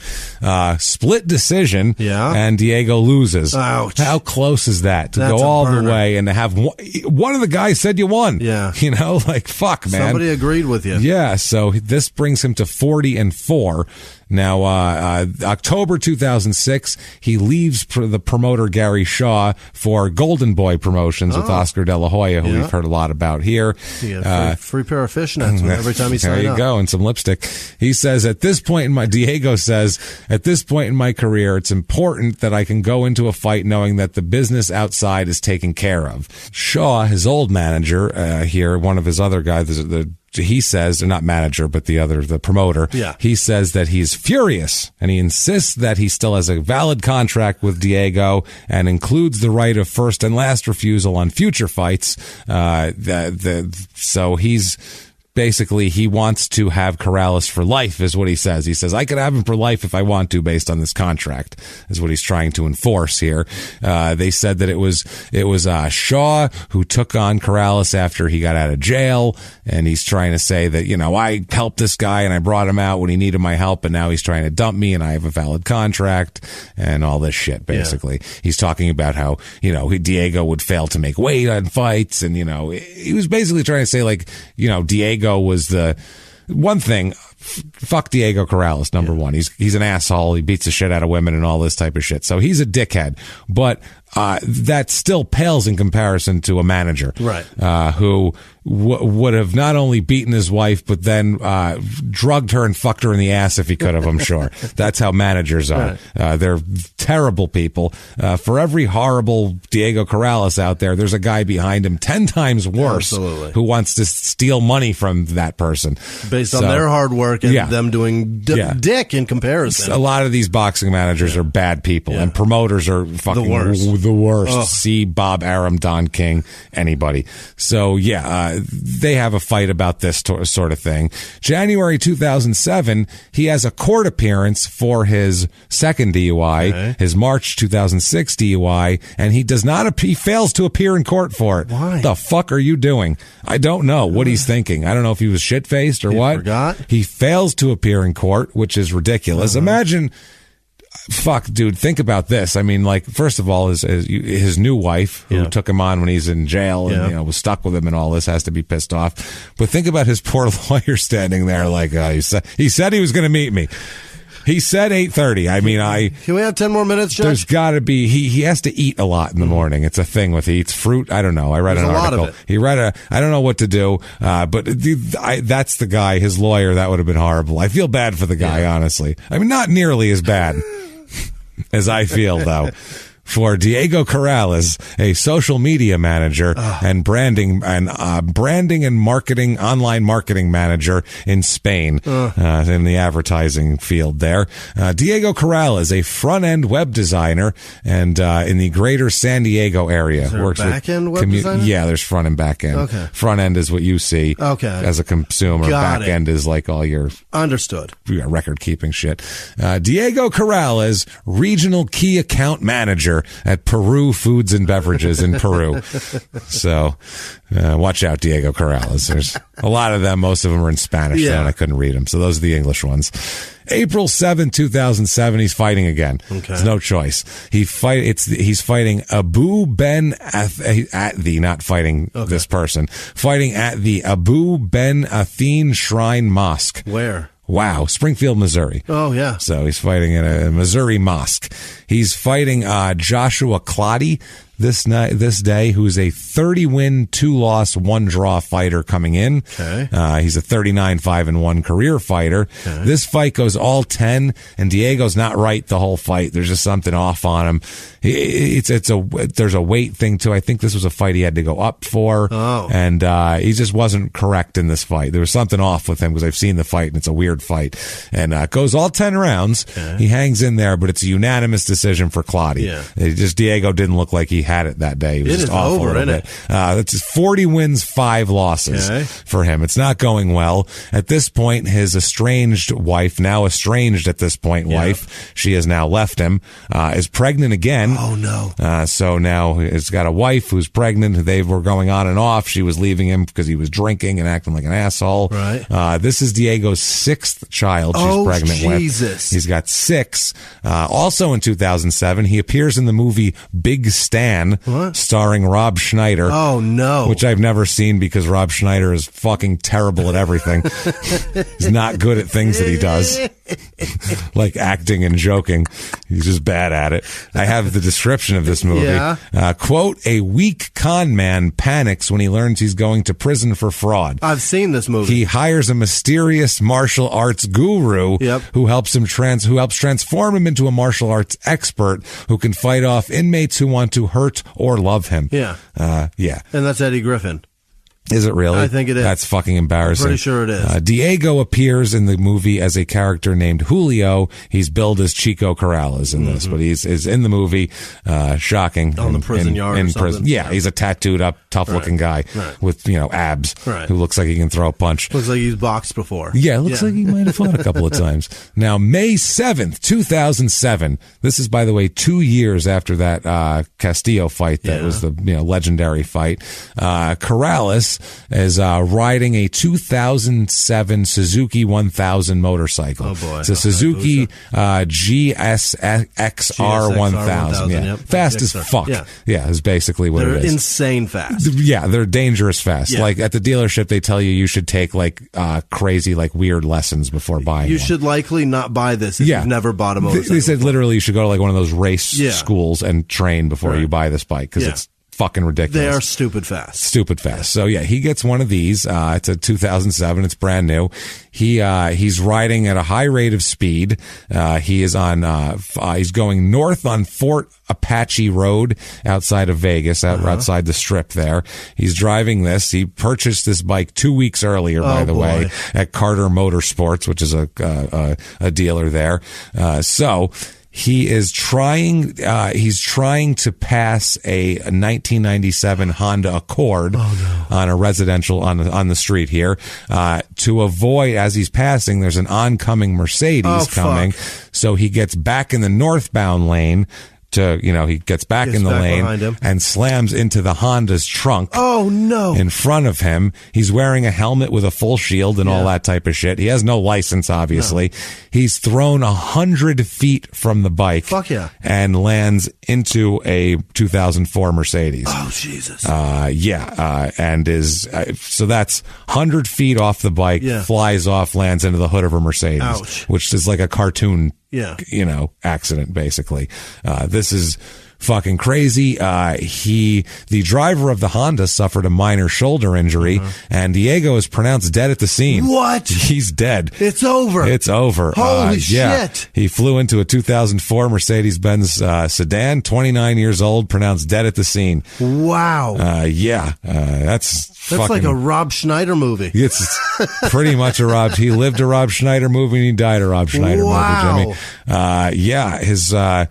Speaker 1: Split decision. And Diego loses.
Speaker 4: Ouch.
Speaker 1: How close is that to go all the way and to have one of the guys said you won? Like, fuck, man.
Speaker 4: Somebody agreed with you.
Speaker 1: Yeah, so this brings him to 40-4. Now, October 2006, he leaves the promoter Gary Shaw for Golden Boy Promotions with Oscar De La Hoya, who we've heard a lot about here.
Speaker 4: Free pair of fishnets every time he signs up.
Speaker 1: There you go, and some lipstick. He says, Diego says, at this point in my career, it's important that I can go into a fight knowing that the business outside is taken care of. Shaw, his old manager here, one of his other guys, he says, not manager, but the promoter. He says that he's furious and he insists that he still has a valid contract with Diego and includes the right of first and last refusal on future fights. So he's
Speaker 3: basically he wants to have Corrales for life, is what he says. He says, I could have him for life if I want to, based on this contract, is what he's trying to enforce here. They said that it was Shaw who took on Corrales after he got out of jail, and he's trying to say that, I helped this guy and I brought him out when he needed my help, and now he's trying to dump me and I have a valid contract and all this shit, basically. Yeah. He's talking about how, Diego would fail to make weight on fights, and, he was basically trying to say, like, Diego was the one thing. Fuck Diego Corrales, number one. He's an asshole. He beats the shit out of women and all this type of shit. So he's a dickhead. But that still pales in comparison to a manager,
Speaker 4: right?
Speaker 3: Who would have not only beaten his wife, but then drugged her and fucked her in the ass if he could have, I'm sure. That's how managers are. Right. They're terrible people. For every horrible Diego Corrales out there, there's a guy behind him 10 times worse.
Speaker 4: Absolutely.
Speaker 3: Who wants to steal money from that person.
Speaker 4: Based on their hard work and them doing dick in comparison.
Speaker 3: A lot of these boxing managers are bad people, and promoters are fucking the worst.
Speaker 4: Oh.
Speaker 3: See Bob Arum, Don King, anybody. So, they have a fight about this sort of thing. January 2007, he has a court appearance for his second DUI, his March 2006 DUI, and he fails to appear in court for it.
Speaker 4: Why?
Speaker 3: What the fuck are you doing? I don't know what he's thinking. I don't know if he was shit-faced or what.
Speaker 4: Forgot?
Speaker 3: He fails to appear in court, which is ridiculous. Imagine... Fuck, dude, think about this. I mean, like, first of all, his new wife, who took him on when he's in jail and, was stuck with him and all this, has to be pissed off. But think about his poor lawyer standing there like, he said he was going to meet me. He said 8:30. I mean,
Speaker 4: Can we have 10 more minutes, Judge?
Speaker 3: There's got to be... He has to eat a lot in the morning. It's a thing with he eats fruit. I don't know. I read an article. I don't know what to do, but that's the guy, his lawyer. That would have been horrible. I feel bad for the guy, honestly. I mean, not nearly as bad as I feel, though. For Diego Corrales, a social media manager and branding and marketing, online marketing manager in Spain, in the advertising field there. Diego Corrales, a front-end web designer and in the greater San Diego area.
Speaker 4: Is there back-end web designer?
Speaker 3: Yeah, there's front and back end.
Speaker 4: Okay.
Speaker 3: Front end is what you see as a consumer. Back end is like all your...
Speaker 4: Understood.
Speaker 3: Record-keeping shit. Diego Corrales, regional key account manager at Peru Foods and Beverages in Peru. So watch out, Diego Corrales. There's a lot of them. Most of them are in Spanish, and I couldn't read them. So those are the English ones. April 7, 2007, he's fighting again. Okay. There's no choice. He's fighting Abu Ben Athi, not fighting this person. Fighting at the Abu Ben Athene Shrine Mosque.
Speaker 4: Where?
Speaker 3: Wow, Springfield, Missouri.
Speaker 4: Oh, yeah.
Speaker 3: So he's fighting in a Missouri mosque. He's fighting Joshua Clottey this day, who's a 30-win, 2-loss, 1-draw fighter coming in.
Speaker 4: Okay.
Speaker 3: He's a 39-5-1 career fighter. Okay. This fight goes all 10, and Diego's not right the whole fight. There's just something off on him. There's a weight thing too. I think this was a fight he had to go up for, and he just wasn't correct in this fight. There was something off with him because I've seen the fight, and it's a weird fight. And goes all 10 rounds. Okay. He hangs in there, but it's a unanimous decision for Clottey. Yeah. Diego didn't look like he had it that day. He was just awful a little bit. It's 40 wins, 5 losses for him. It's not going well. At this point, his estranged wife, now estranged at this point wife, she has now left him, is pregnant again.
Speaker 4: Oh, no.
Speaker 3: So now he's got a wife who's pregnant. They were going on and off. She was leaving him because he was drinking and acting like an asshole.
Speaker 4: Right.
Speaker 3: This is Diego's 6th child she's pregnant with. He's got 6. Also in 2007, he appears in the movie Big Stan, starring Rob Schneider.
Speaker 4: Oh, no.
Speaker 3: Which I've never seen because Rob Schneider is fucking terrible at everything. He's not good at things that he does. Like acting and joking. He's just bad at it. I have the description of this movie. Quote, a weak con man panics when he learns he's going to prison for fraud.
Speaker 4: I've seen this movie.
Speaker 3: He hires a mysterious martial arts guru who helps transform him into a martial arts expert who can fight off inmates who want to hurt or love him.
Speaker 4: Yeah. And that's Eddie Griffin.
Speaker 3: Is it really?
Speaker 4: I think it is.
Speaker 3: That's fucking embarrassing.
Speaker 4: I'm pretty sure it is.
Speaker 3: Diego appears in the movie as a character named Julio. He's billed as Chico Corrales in this, but he's in the movie. Shocking.
Speaker 4: On the prison yard
Speaker 3: in
Speaker 4: or
Speaker 3: prison.
Speaker 4: something.
Speaker 3: Yeah, he's a tattooed up tough-looking guy with, abs who looks like he can throw a punch.
Speaker 4: Looks like he's boxed before.
Speaker 3: Yeah, it looks like he might have fought a couple of times. Now, May 7th, 2007. This is, by the way, 2 years after that Castillo fight that was the legendary fight. Corrales is riding a 2007 Suzuki 1000 motorcycle.
Speaker 4: Oh, boy.
Speaker 3: It's a Suzuki GSXR 1000. Yeah.
Speaker 4: Yep.
Speaker 3: Fast as fuck. Yeah, is basically what it is.
Speaker 4: They're insane fast.
Speaker 3: Yeah, they're dangerous fast.
Speaker 4: Yeah.
Speaker 3: Like at the dealership, they tell you should take like crazy, like weird lessons before buying
Speaker 4: You
Speaker 3: one.
Speaker 4: should likely not buy this if you've never bought a motorcycle.
Speaker 3: They said literally you should go to like one of those race schools and train before you buy this bike because it's fucking ridiculous.
Speaker 4: They are stupid fast.
Speaker 3: Stupid fast. So yeah, he gets one of these. It's a 2007. It's brand new. He's riding at a high rate of speed. He is on. He's going north on Fort Apache Road outside of Vegas, outside the Strip. There, he's driving this. He purchased this bike 2 weeks earlier, by the way, at Carter Motorsports, which is a dealer there. So. He is trying. He's trying to pass a 1997 Honda Accord on a residential on the street here to avoid. As he's passing, there's an oncoming Mercedes coming, so he gets back in the northbound lane. He gets back in the lane and slams into the Honda's trunk.
Speaker 4: Oh, no.
Speaker 3: In front of him. He's wearing a helmet with a full shield and all that type of shit. He has no license, obviously. No. He's thrown 100 feet from the bike.
Speaker 4: Fuck yeah.
Speaker 3: And lands into a 2004 Mercedes.
Speaker 4: Oh, Jesus.
Speaker 3: And is, so that's 100 feet off the bike, flies off, lands into the hood of a Mercedes.
Speaker 4: Ouch.
Speaker 3: Which is like a cartoon accident, basically. This is fucking crazy. The driver of the Honda suffered a minor shoulder injury, and Diego is pronounced dead at the scene.
Speaker 4: What?
Speaker 3: He's dead.
Speaker 4: It's over.
Speaker 3: It's over.
Speaker 4: Holy shit.
Speaker 3: He flew into a 2004 Mercedes-Benz sedan, 29 years old, pronounced dead at the scene.
Speaker 4: Wow.
Speaker 3: That's fucking,
Speaker 4: like a Rob Schneider movie.
Speaker 3: It's pretty much a Rob. He lived a Rob Schneider movie and he died a Rob Schneider movie, Jimmie.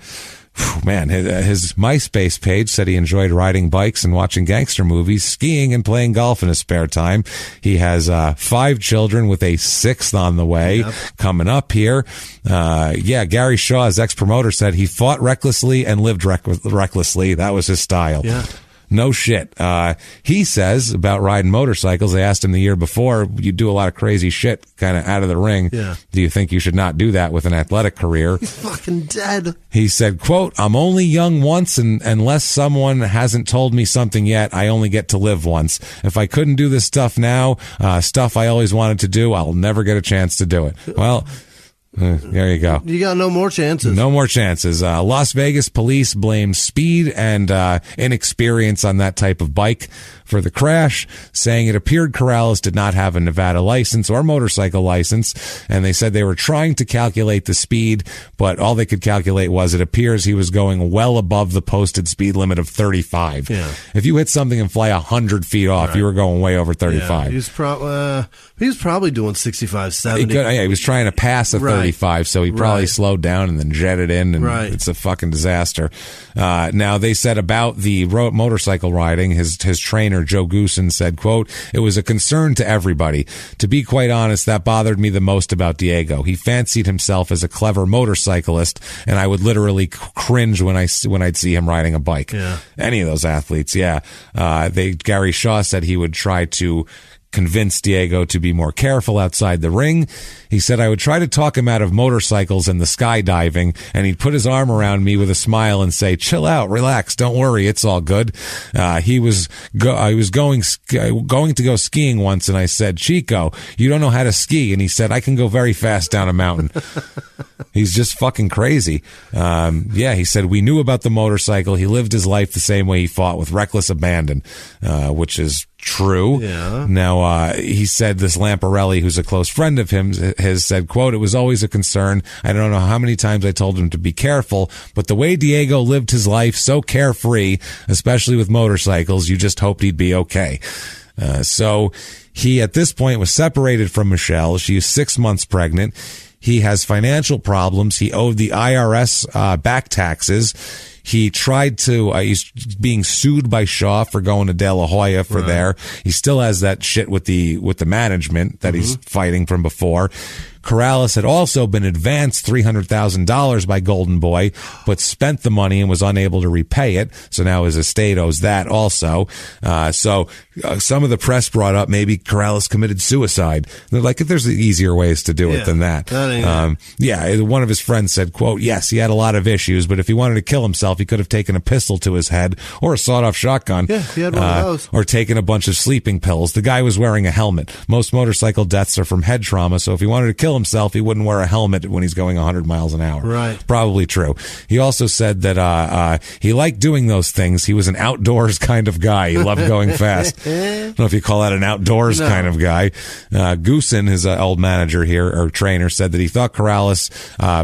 Speaker 3: His MySpace page said he enjoyed riding bikes and watching gangster movies, skiing, and playing golf in his spare time. He has 5 children with a 6th on the way coming up here. Gary Shaw, his ex-promoter, said he fought recklessly and lived recklessly. That was his style.
Speaker 4: Yeah.
Speaker 3: No shit. He says about riding motorcycles, they asked him the year before, you do a lot of crazy shit kind of out of the ring.
Speaker 4: Yeah.
Speaker 3: Do you think you should not do that with an athletic career?
Speaker 4: He's fucking dead.
Speaker 3: He said, quote, I'm only young once, and unless someone hasn't told me something yet, I only get to live once. If I couldn't do this stuff now, stuff I always wanted to do, I'll never get a chance to do it. Well, there you go.
Speaker 4: You got no more chances.
Speaker 3: No more chances. Las Vegas police blame speed and inexperience on that type of bike for the crash, saying it appeared Corrales did not have a Nevada license or motorcycle license, and they said they were trying to calculate the speed, but all they could calculate was it appears he was going well above the posted speed limit of 35.
Speaker 4: Yeah.
Speaker 3: If you hit something and fly 100 feet off, you were going way over 35.
Speaker 4: Yeah, he was probably doing 65, 70.
Speaker 3: He was trying to pass a 35, so he probably slowed down and then jetted in, and it's a fucking disaster. Now, they said about the motorcycle riding, his trainer, Joe Goosen, said, quote, it was a concern to everybody. To be quite honest, that bothered me the most about Diego. He fancied himself as a clever motorcyclist, and I would literally cringe when I'd see him riding a bike.
Speaker 4: Yeah.
Speaker 3: Any of those athletes, Gary Shaw said he would try to convince Diego to be more careful outside the ring. He said, I would try to talk him out of motorcycles and the skydiving, and he'd put his arm around me with a smile and say, chill out, relax, don't worry, it's all good. I was going to go skiing once, and I said, Chico, you don't know how to ski. And he said, I can go very fast down a mountain. He's just fucking crazy. He said, we knew about the motorcycle. He lived his life the same way he fought, with reckless abandon, which is true.
Speaker 4: Yeah.
Speaker 3: Now, he said this Lamparelli, who's a close friend of him, has said, quote, it was always a concern. I don't know how many times I told him to be careful, but the way Diego lived his life so carefree, especially with motorcycles, you just hoped he'd be okay. So he, at this point, was separated from Michelle. She is 6 months pregnant. He has financial problems. He owed the IRS back taxes. He tried to, he's being sued by Shaw for going to De La Hoya for there. He still has that shit with the management that he's fighting from before. Corrales had also been advanced $300,000 by Golden Boy, but spent the money and was unable to repay it. So now his estate owes that also. Some of the press brought up maybe Corrales committed suicide. They're like, there's easier ways to do it than that. One of his friends said, quote, yes, he had a lot of issues, but if he wanted to kill himself, he could have taken a pistol to his head or a sawed-off shotgun.
Speaker 4: Yeah, he had one of those.
Speaker 3: Or taken a bunch of sleeping pills. The guy was wearing a helmet. Most motorcycle deaths are from head trauma, so if he wanted to kill himself, he wouldn't wear a helmet when he's going 100 miles an hour.
Speaker 4: Right.
Speaker 3: Probably true. He also said that he liked doing those things. He was an outdoors kind of guy. He loved going fast. I don't know if you call that an outdoors kind of guy. Goosen, his old manager here, or trainer, said that he thought Corrales,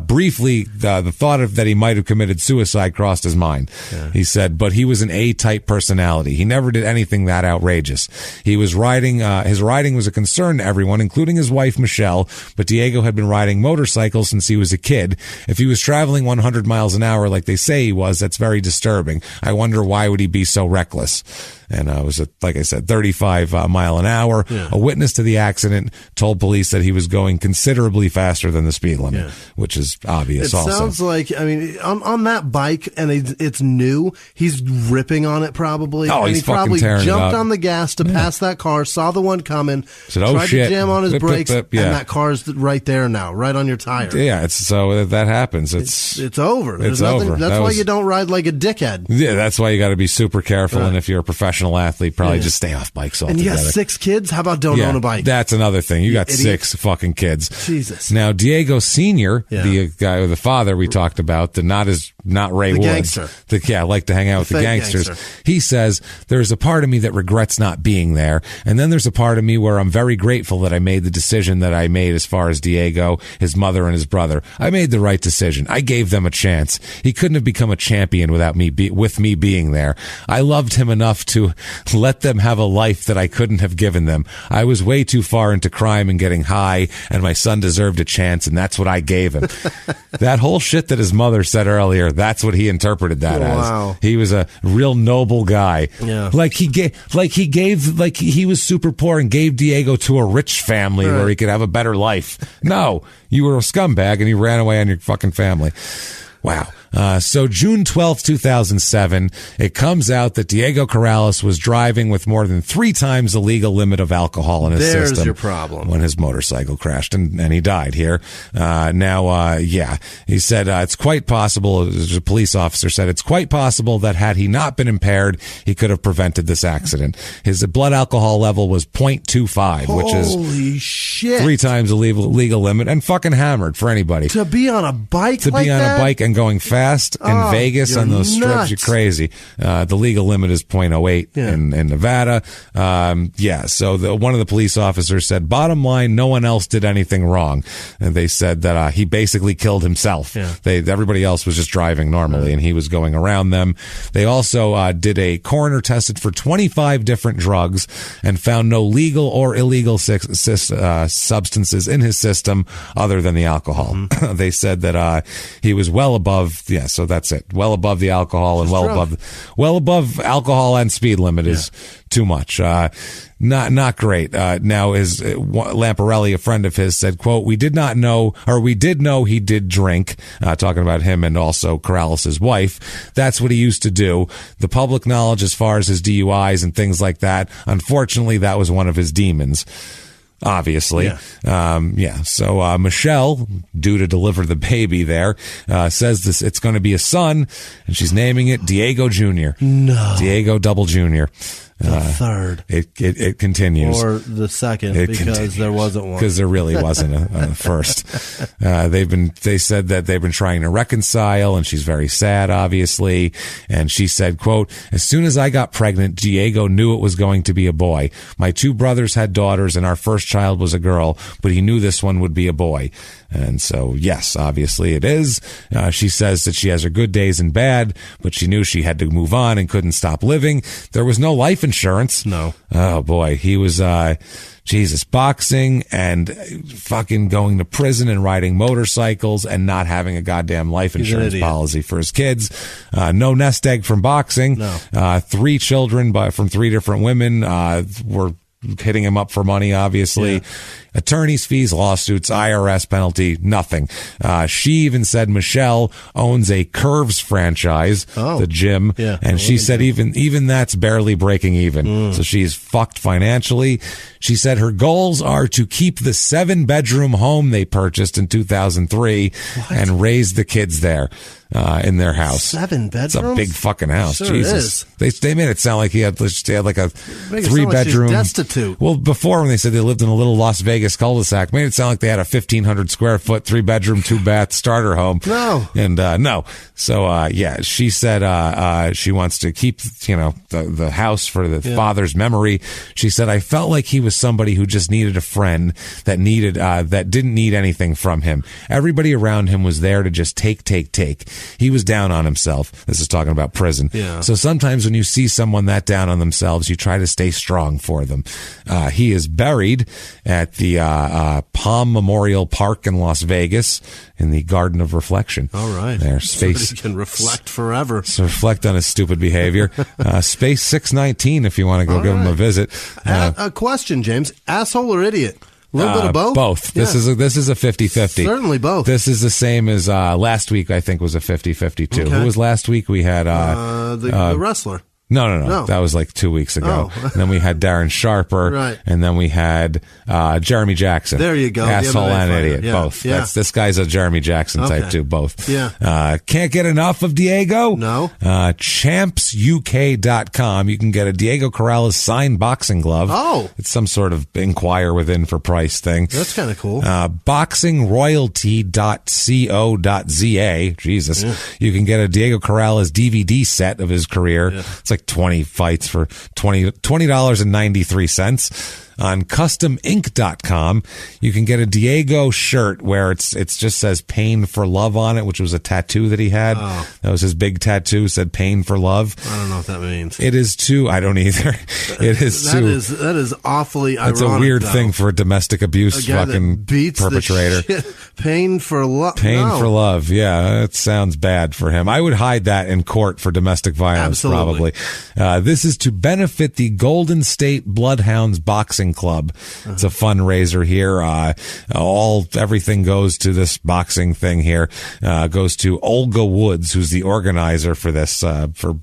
Speaker 3: briefly, the thought of that he might have committed suicide crossed his mind. Yeah. He said, but he was an A-type personality. He never did anything that outrageous. He was riding, his riding was a concern to everyone, including his wife, Michelle, but Diego had been riding motorcycles since he was a kid. If he was traveling 100 miles an hour like they say he was, that's very disturbing. I wonder why would he be so reckless? And it was, like I said, 35 mile an hour. Yeah. A witness to the accident told police that he was going considerably faster than the speed limit, which is obvious also.
Speaker 4: It sounds like, I mean, on that bike, and it's new, he's ripping on it probably.
Speaker 3: Oh,
Speaker 4: and
Speaker 3: he's
Speaker 4: he probably
Speaker 3: fucking tearing
Speaker 4: jumped
Speaker 3: it up.
Speaker 4: on the gas to pass that car, saw the one coming,
Speaker 3: said,
Speaker 4: tried
Speaker 3: shit.
Speaker 4: to jam on his brakes,
Speaker 3: and
Speaker 4: that car's right there now, right on your tire.
Speaker 3: Yeah, so that happens. It's
Speaker 4: over.
Speaker 3: It's over.
Speaker 4: That's why you don't ride like a dickhead.
Speaker 3: Yeah, that's why you got to be super careful. Right. And if you're a professional athlete, probably just stay off bikes altogether.
Speaker 4: And you got 6 kids? How about don't own a bike?
Speaker 3: That's another thing. You got 6 fucking kids.
Speaker 4: Jesus.
Speaker 3: Now, Diego Sr., the guy or the father we talked about, not Ray
Speaker 4: the
Speaker 3: Woods.
Speaker 4: Gangster.
Speaker 3: I like to hang out with the gangsters. He says, there's a part of me that regrets not being there. And then there's a part of me where I'm very grateful that I made the decision that I made as far as Diego, his mother, and his brother. I made the right decision. I gave them a chance. He couldn't have become a champion without me with me being there. I loved him enough to let them have a life that I couldn't have given them. I was way too far into crime and getting high, and my son deserved a chance, and that's what I gave him. That whole shit that his mother said earlier, that's what he interpreted that as. He was a real noble guy.
Speaker 4: Yeah.
Speaker 3: He was super poor and gave Diego to a rich family where he could have a better life. No, you were a scumbag and you ran away on your fucking family. Wow. So June 12th, 2007, it comes out that Diego Corrales was driving with more than 3 times the legal limit of alcohol in his system.
Speaker 4: There's your problem.
Speaker 3: When his motorcycle crashed and he died here. He said, it's quite possible, a police officer said, it's quite possible that had he not been impaired, he could have prevented this accident. His blood alcohol level was 0.25, which is
Speaker 4: holy shit,
Speaker 3: 3 times the legal limit, and fucking hammered for anybody.
Speaker 4: To be on a bike
Speaker 3: to
Speaker 4: like
Speaker 3: be on
Speaker 4: that?
Speaker 3: A bike and going fast in Vegas on those strips, you're crazy. The legal limit is 0.08 in Nevada. So one of the police officers said, bottom line, no one else did anything wrong. And they said that he basically killed himself. Yeah. Everybody else was just driving normally, and he was going around them. They also did a coroner tested for 25 different drugs and found no legal or illegal substances in his system other than the alcohol. Mm-hmm. They said that he was well above. Yeah, so that's it. Well above the alcohol and well above alcohol and speed limit is too much. Not great. Now is Lamparelli, a friend of his, said, quote, we did know he did drink, talking about him and also Corrales' wife. That's what he used to do. The public knowledge as far as his DUIs and things like that, unfortunately, that was one of his demons. Obviously. So Michelle, due to deliver the baby there, says it's going to be a son, and she's naming it Diego Jr.
Speaker 4: No.
Speaker 3: Diego Double Jr.
Speaker 4: The third.
Speaker 3: It continues.
Speaker 4: Or the second, because there wasn't one.
Speaker 3: Because there really wasn't a first. They said that they've been trying to reconcile, and she's very sad, obviously. And she said, quote, as soon as I got pregnant, Diego knew it was going to be a boy. My 2 brothers had daughters, and our first child was a girl, but he knew this one would be a boy. And so, yes, obviously it is. She says that she has her good days and bad, but she knew she had to move on and couldn't stop living. There was no life insurance.
Speaker 4: No.
Speaker 3: Oh boy, he was boxing and fucking going to prison and riding motorcycles and not having a goddamn life insurance policy for his kids. No nest egg from boxing.
Speaker 4: No.
Speaker 3: 3 children from 3 different women were hitting him up for money, obviously.
Speaker 4: Yeah.
Speaker 3: Attorney's fees, lawsuits, IRS penalty, nothing. She even said Michelle owns a Curves franchise, the gym, and she said even that's barely breaking even. So she's fucked financially. She said her goals are to keep the 7-bedroom home they purchased in 2003 and raise the kids there. In their house.
Speaker 4: 7 bedrooms?
Speaker 3: It's a big fucking house.
Speaker 4: Sure
Speaker 3: Jesus. They made it sound like he had like a 3-bedroom.
Speaker 4: Like destitute.
Speaker 3: Well, before when they said they lived in a little Las Vegas cul-de-sac, made it sound like they had a 1,500 square foot, 3-bedroom, 2-bath starter home.
Speaker 4: No.
Speaker 3: And, no. So, she said, she wants to keep, the house for the father's memory. She said, I felt like he was somebody who just needed a friend that didn't need anything from him. Everybody around him was there to just take. He was down on himself. This is talking about prison.
Speaker 4: Yeah.
Speaker 3: So sometimes when you see someone that down on themselves, you try to stay strong for them. He is buried at the Palm Memorial Park in Las Vegas in the Garden of Reflection.
Speaker 4: All right.
Speaker 3: There, space.
Speaker 4: So he can reflect forever.
Speaker 3: So reflect on his stupid behavior. Space 619 if you want to go give him a visit.
Speaker 4: A question, James. Asshole or idiot? A little bit of both?
Speaker 3: Both.
Speaker 4: Yeah.
Speaker 3: This is a 50-50.
Speaker 4: Certainly both.
Speaker 3: This is the same as last week, I think, was a 50-50 too.
Speaker 4: Okay.
Speaker 3: Who was last week? We had
Speaker 4: the wrestler.
Speaker 3: No. That was like 2 weeks ago.
Speaker 4: Oh.
Speaker 3: And then we had Darren Sharper.
Speaker 4: Right.
Speaker 3: And then we had Jeremy Jackson.
Speaker 4: There you go.
Speaker 3: Asshole and idiot.
Speaker 4: Yeah.
Speaker 3: Both.
Speaker 4: Yeah.
Speaker 3: This guy's a Jeremy Jackson type too. Both.
Speaker 4: Yeah.
Speaker 3: Can't get enough of Diego?
Speaker 4: No.
Speaker 3: Champsuk.com. You can get a Diego Corrales signed boxing glove.
Speaker 4: Oh.
Speaker 3: It's some sort of inquire within for price thing.
Speaker 4: That's kind of cool.
Speaker 3: Boxingroyalty.co.za. Jesus. Yeah. You can get a Diego Corrales DVD set of his career. Yeah. It's like 20 fights for $20.93. On customink.com, you can get a Diego shirt where it just says Pain for Love on it, which was a tattoo that he had.
Speaker 4: Oh.
Speaker 3: That was his big tattoo, said Pain for Love.
Speaker 4: I don't know what that means.
Speaker 3: It is too, I don't either. It is
Speaker 4: that is awfully ironic.
Speaker 3: It's a weird thing for a domestic abuse fucking
Speaker 4: beats
Speaker 3: perpetrator.
Speaker 4: Pain for love.
Speaker 3: Pain for love. Yeah, it sounds bad for him. I would hide that in court for domestic violence.
Speaker 4: Absolutely.
Speaker 3: Probably. This is to benefit the Golden State Bloodhounds Boxing Club. It's a fundraiser here. Everything goes to this boxing thing here. Goes to Olga Woods, who's the organizer for this, for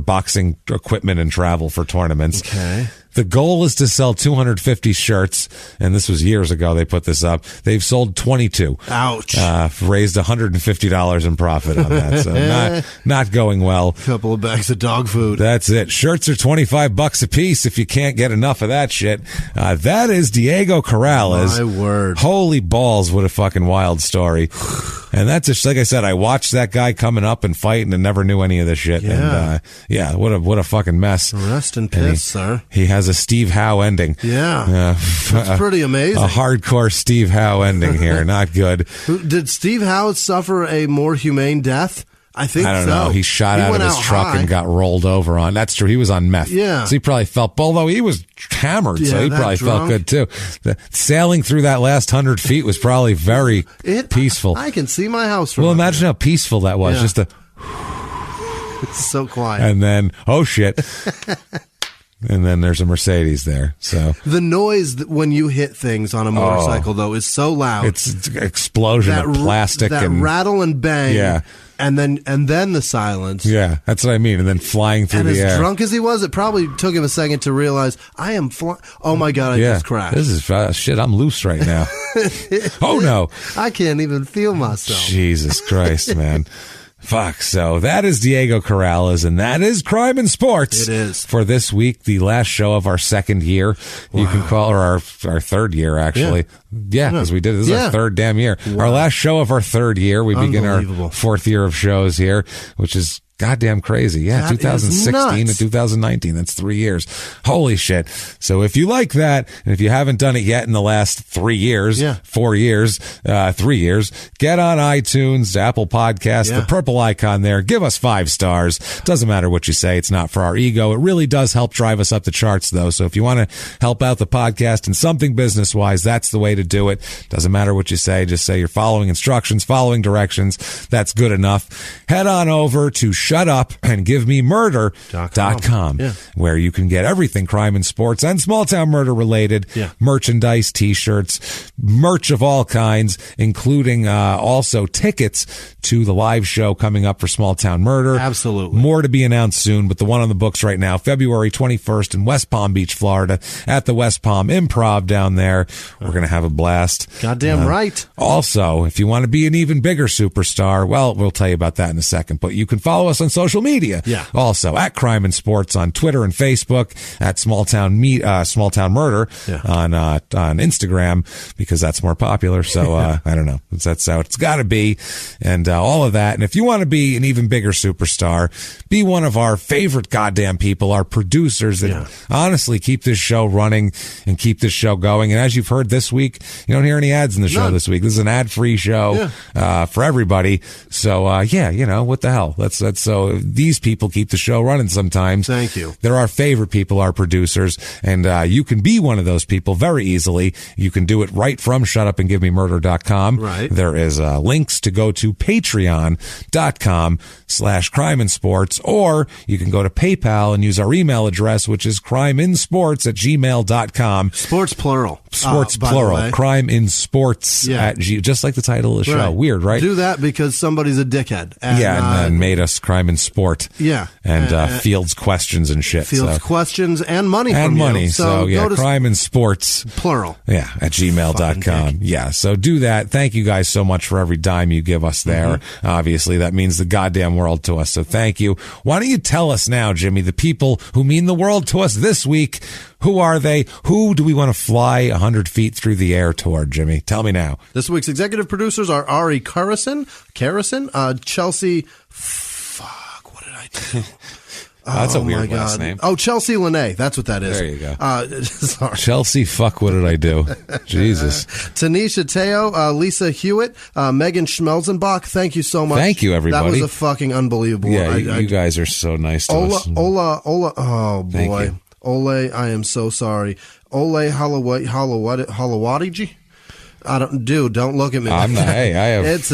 Speaker 3: boxing equipment and travel for tournaments.
Speaker 4: Okay.
Speaker 3: The goal is to sell 250 shirts, and this was years ago they put this up. They've sold 22.
Speaker 4: Ouch.
Speaker 3: Raised $150 in profit on that, so not going well.
Speaker 4: A couple of bags of dog food.
Speaker 3: That's it. Shirts are $25 a piece if you can't get enough of that shit. That is Diego Corrales.
Speaker 4: My word.
Speaker 3: Holy balls, what a fucking wild story. And that's just, like I said, I watched that guy coming up and fighting and never knew any of this shit.
Speaker 4: Yeah.
Speaker 3: And what a fucking mess.
Speaker 4: Rest in peace, sir.
Speaker 3: He has a Steve Howe ending.
Speaker 4: Yeah. That's pretty amazing.
Speaker 3: A hardcore Steve Howe ending here. Not good.
Speaker 4: Did Steve Howe suffer a more humane death? I don't
Speaker 3: know. He shot out of his truck and got rolled over on. That's true. He was on meth.
Speaker 4: Yeah.
Speaker 3: So he probably felt, although he was hammered, so he probably felt good too. Sailing through that last 100 feet was probably very peaceful.
Speaker 4: I can see my house from
Speaker 3: imagine how peaceful that was.
Speaker 4: Yeah.
Speaker 3: Just
Speaker 4: it's so quiet.
Speaker 3: And then, oh shit. And then there's a Mercedes there. So
Speaker 4: the noise when you hit things on a motorcycle, though, is so loud.
Speaker 3: It's an explosion of plastic and
Speaker 4: rattle and bang.
Speaker 3: Yeah.
Speaker 4: And then the silence.
Speaker 3: Yeah, that's what I mean. And then flying through the air.
Speaker 4: As drunk as he was, it probably took him a second to realize, I am flying. Oh my God, I just crashed.
Speaker 3: This is shit. I'm loose right now. Oh no.
Speaker 4: I can't even feel myself.
Speaker 3: Jesus Christ, man. Fuck. So that is Diego Corrales, and that is Crime in Sports.
Speaker 4: It is.
Speaker 3: For this week, the last show of our second year. Wow. You can call it our third year, actually. Yeah, because we did. This is our third damn year. Wow. Our last show of our third year. We begin our fourth year of shows here, which is Goddamn crazy. Yeah, 2016 to 2019. That's 3 years. Holy shit. So if you like that, and if you haven't done it yet in the last 3 years, 4 years, 3 years, get on iTunes, Apple Podcasts, the purple icon there. Give us 5 stars. Doesn't matter what you say. It's not for our ego. It really does help drive us up the charts, though. So if you want to help out the podcast in something business-wise, that's the way to do it. Doesn't matter what you say. Just say you're following instructions, following directions. That's good enough. Head on over to shutupandgivememurder.com, where you can get everything crime and sports and small town murder related, merchandise, t-shirts, merch of all kinds, including also tickets to the live show coming up for Small Town Murder.
Speaker 4: Absolutely.
Speaker 3: More to be announced soon, but the one on the books right now, February 21st in West Palm Beach, Florida, at the West Palm Improv down there. We're going to have a blast.
Speaker 4: Goddamn right.
Speaker 3: Also, if you want to be an even bigger superstar, well, we'll tell you about that in a second, but you can follow us on social media. Also, at Crime and Sports on Twitter and Facebook, at Small Town Murder on Instagram, because that's more popular. So, I don't know. That's how it's got to be. And all of that. And if you want to be an even bigger superstar, be one of our favorite goddamn people, our producers that honestly keep this show running and keep this show going. And as you've heard this week, you don't hear any ads in the show this week. This is an ad-free show for everybody. So, you know, what the hell? That's so these people keep the show running sometimes.
Speaker 4: Thank you.
Speaker 3: They're our favorite people, our producers. And you can be one of those people very easily. You can do it right from shutupandgivememurder.com.
Speaker 4: Right.
Speaker 3: There is links to go to patreon.com/crimeinsports, or you can go to PayPal and use our email address, which is crimeinsports@gmail.com.
Speaker 4: Sports plural.
Speaker 3: Sports plural. Crimeinsports just like the title of the show. Weird, right?
Speaker 4: Do that because somebody's a dickhead. And,
Speaker 3: and made us Crime and Sport. And fields questions and shit.
Speaker 4: Fields questions and money
Speaker 3: and
Speaker 4: from
Speaker 3: money.
Speaker 4: you.
Speaker 3: So go to Crime and Sports.
Speaker 4: Plural.
Speaker 3: At gmail.com. So do that. Thank you guys so much for every dime you give us there. Obviously, that means the goddamn world to us. So thank you. Why don't you tell us now, Jimmy, the people who mean the world to us this week, who are they? Who do we want to fly 100 feet through the air toward, Jimmy? Tell me now.
Speaker 4: This week's executive producers are Ari Carrison, Chelsea. What did I do?
Speaker 3: That's a weird last name.
Speaker 4: Oh, Chelsea Lene. That's what that is.
Speaker 3: There you go.
Speaker 4: Sorry.
Speaker 3: Chelsea, fuck, what did I do? Jesus.
Speaker 4: Tanisha Teo, Lisa Hewitt, Megan Schmelzenbach. Thank you so much.
Speaker 3: Thank you, everybody.
Speaker 4: That was a fucking unbelievable.
Speaker 3: You guys are so nice to us.
Speaker 4: Ola. Oh, boy. Ole, I am so sorry. Ole Halawadiji? Don't look at me. It's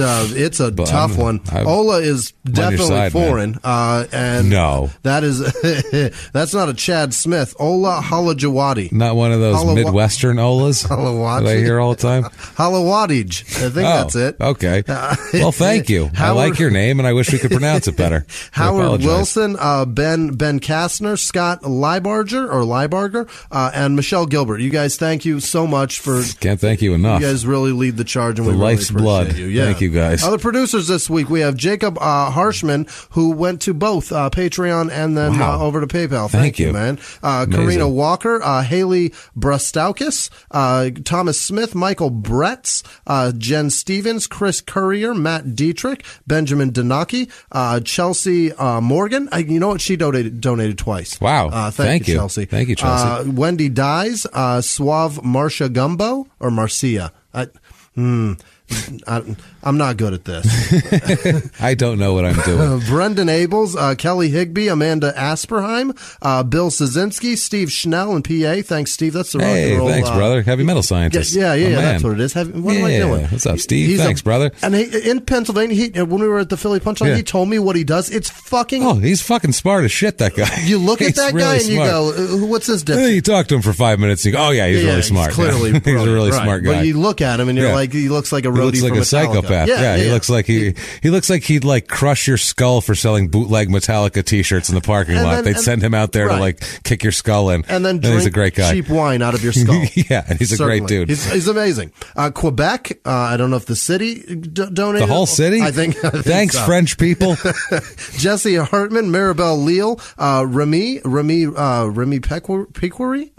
Speaker 4: a tough one. Ola is definitely foreign. And
Speaker 3: no,
Speaker 4: that is, that's not a Chad Smith. Ola Halajawadi.
Speaker 3: Not one of those Midwestern Olas that I hear all the time.
Speaker 4: Halawadij. I think that's it.
Speaker 3: Okay. Well, thank you. I like your name and I wish we could pronounce it better.
Speaker 4: Howard Wilson, Ben Kastner, Scott Leibarger, and Michelle Gilbert. You guys, thank you so much for.
Speaker 3: Can't thank you enough.
Speaker 4: You guys really lead the charge, and we really
Speaker 3: life's blood.
Speaker 4: You.
Speaker 3: Thank you, guys.
Speaker 4: Other producers this week, we have Jacob Harshman, who went to both Patreon and then over to PayPal. Thank you, man. Karina Walker, Haley Brastaukis, Thomas Smith, Michael Bretz, Jen Stevens, Chris Courier, Matt Dietrich, Benjamin Donaki, Chelsea Morgan. You know what? She donated twice.
Speaker 3: Wow.
Speaker 4: Thank you, Chelsea.
Speaker 3: Thank you, Chelsea.
Speaker 4: Wendy Dyes, Suave Marcia Gumbo, or Marcia. I'm not good at this.
Speaker 3: I don't know what I'm doing.
Speaker 4: Brendan Abels, Kelly Higby, Amanda Asperheim, Bill Szynski, Steve Schnell, and PA. Thanks, Steve. That's the rock and roll.
Speaker 3: Thanks, brother. Heavy metal scientist.
Speaker 4: Yeah. That's what it is. What am I doing?
Speaker 3: What's up, Steve? Thanks, brother.
Speaker 4: And in Pennsylvania, when we were at the Philly Punchline, he told me what he does. It's fucking.
Speaker 3: Oh, he's fucking smart as shit. That guy.
Speaker 4: You look at that guy and you go, "What's his difference?"
Speaker 3: You talk to him for 5 minutes. And you go, "Oh yeah, he's really smart.
Speaker 4: Clearly,
Speaker 3: he's a really smart guy."
Speaker 4: But you look at him and you're like, he looks like a roadie from Metallica.
Speaker 3: Psychopath. He looks like he looks like he'd like crush your skull for selling bootleg Metallica t-shirts in the parking lot. They'd send him out there to like kick your skull in.
Speaker 4: And then drink
Speaker 3: he's a great guy.
Speaker 4: Cheap wine out of your skull.
Speaker 3: And he's a great dude.
Speaker 4: He's amazing. Quebec, I don't know if the city donated.
Speaker 3: The whole city?
Speaker 4: I think
Speaker 3: Thanks,
Speaker 4: so.
Speaker 3: French people.
Speaker 4: Jesse Hartman, Maribel Leal, Remy Pequary?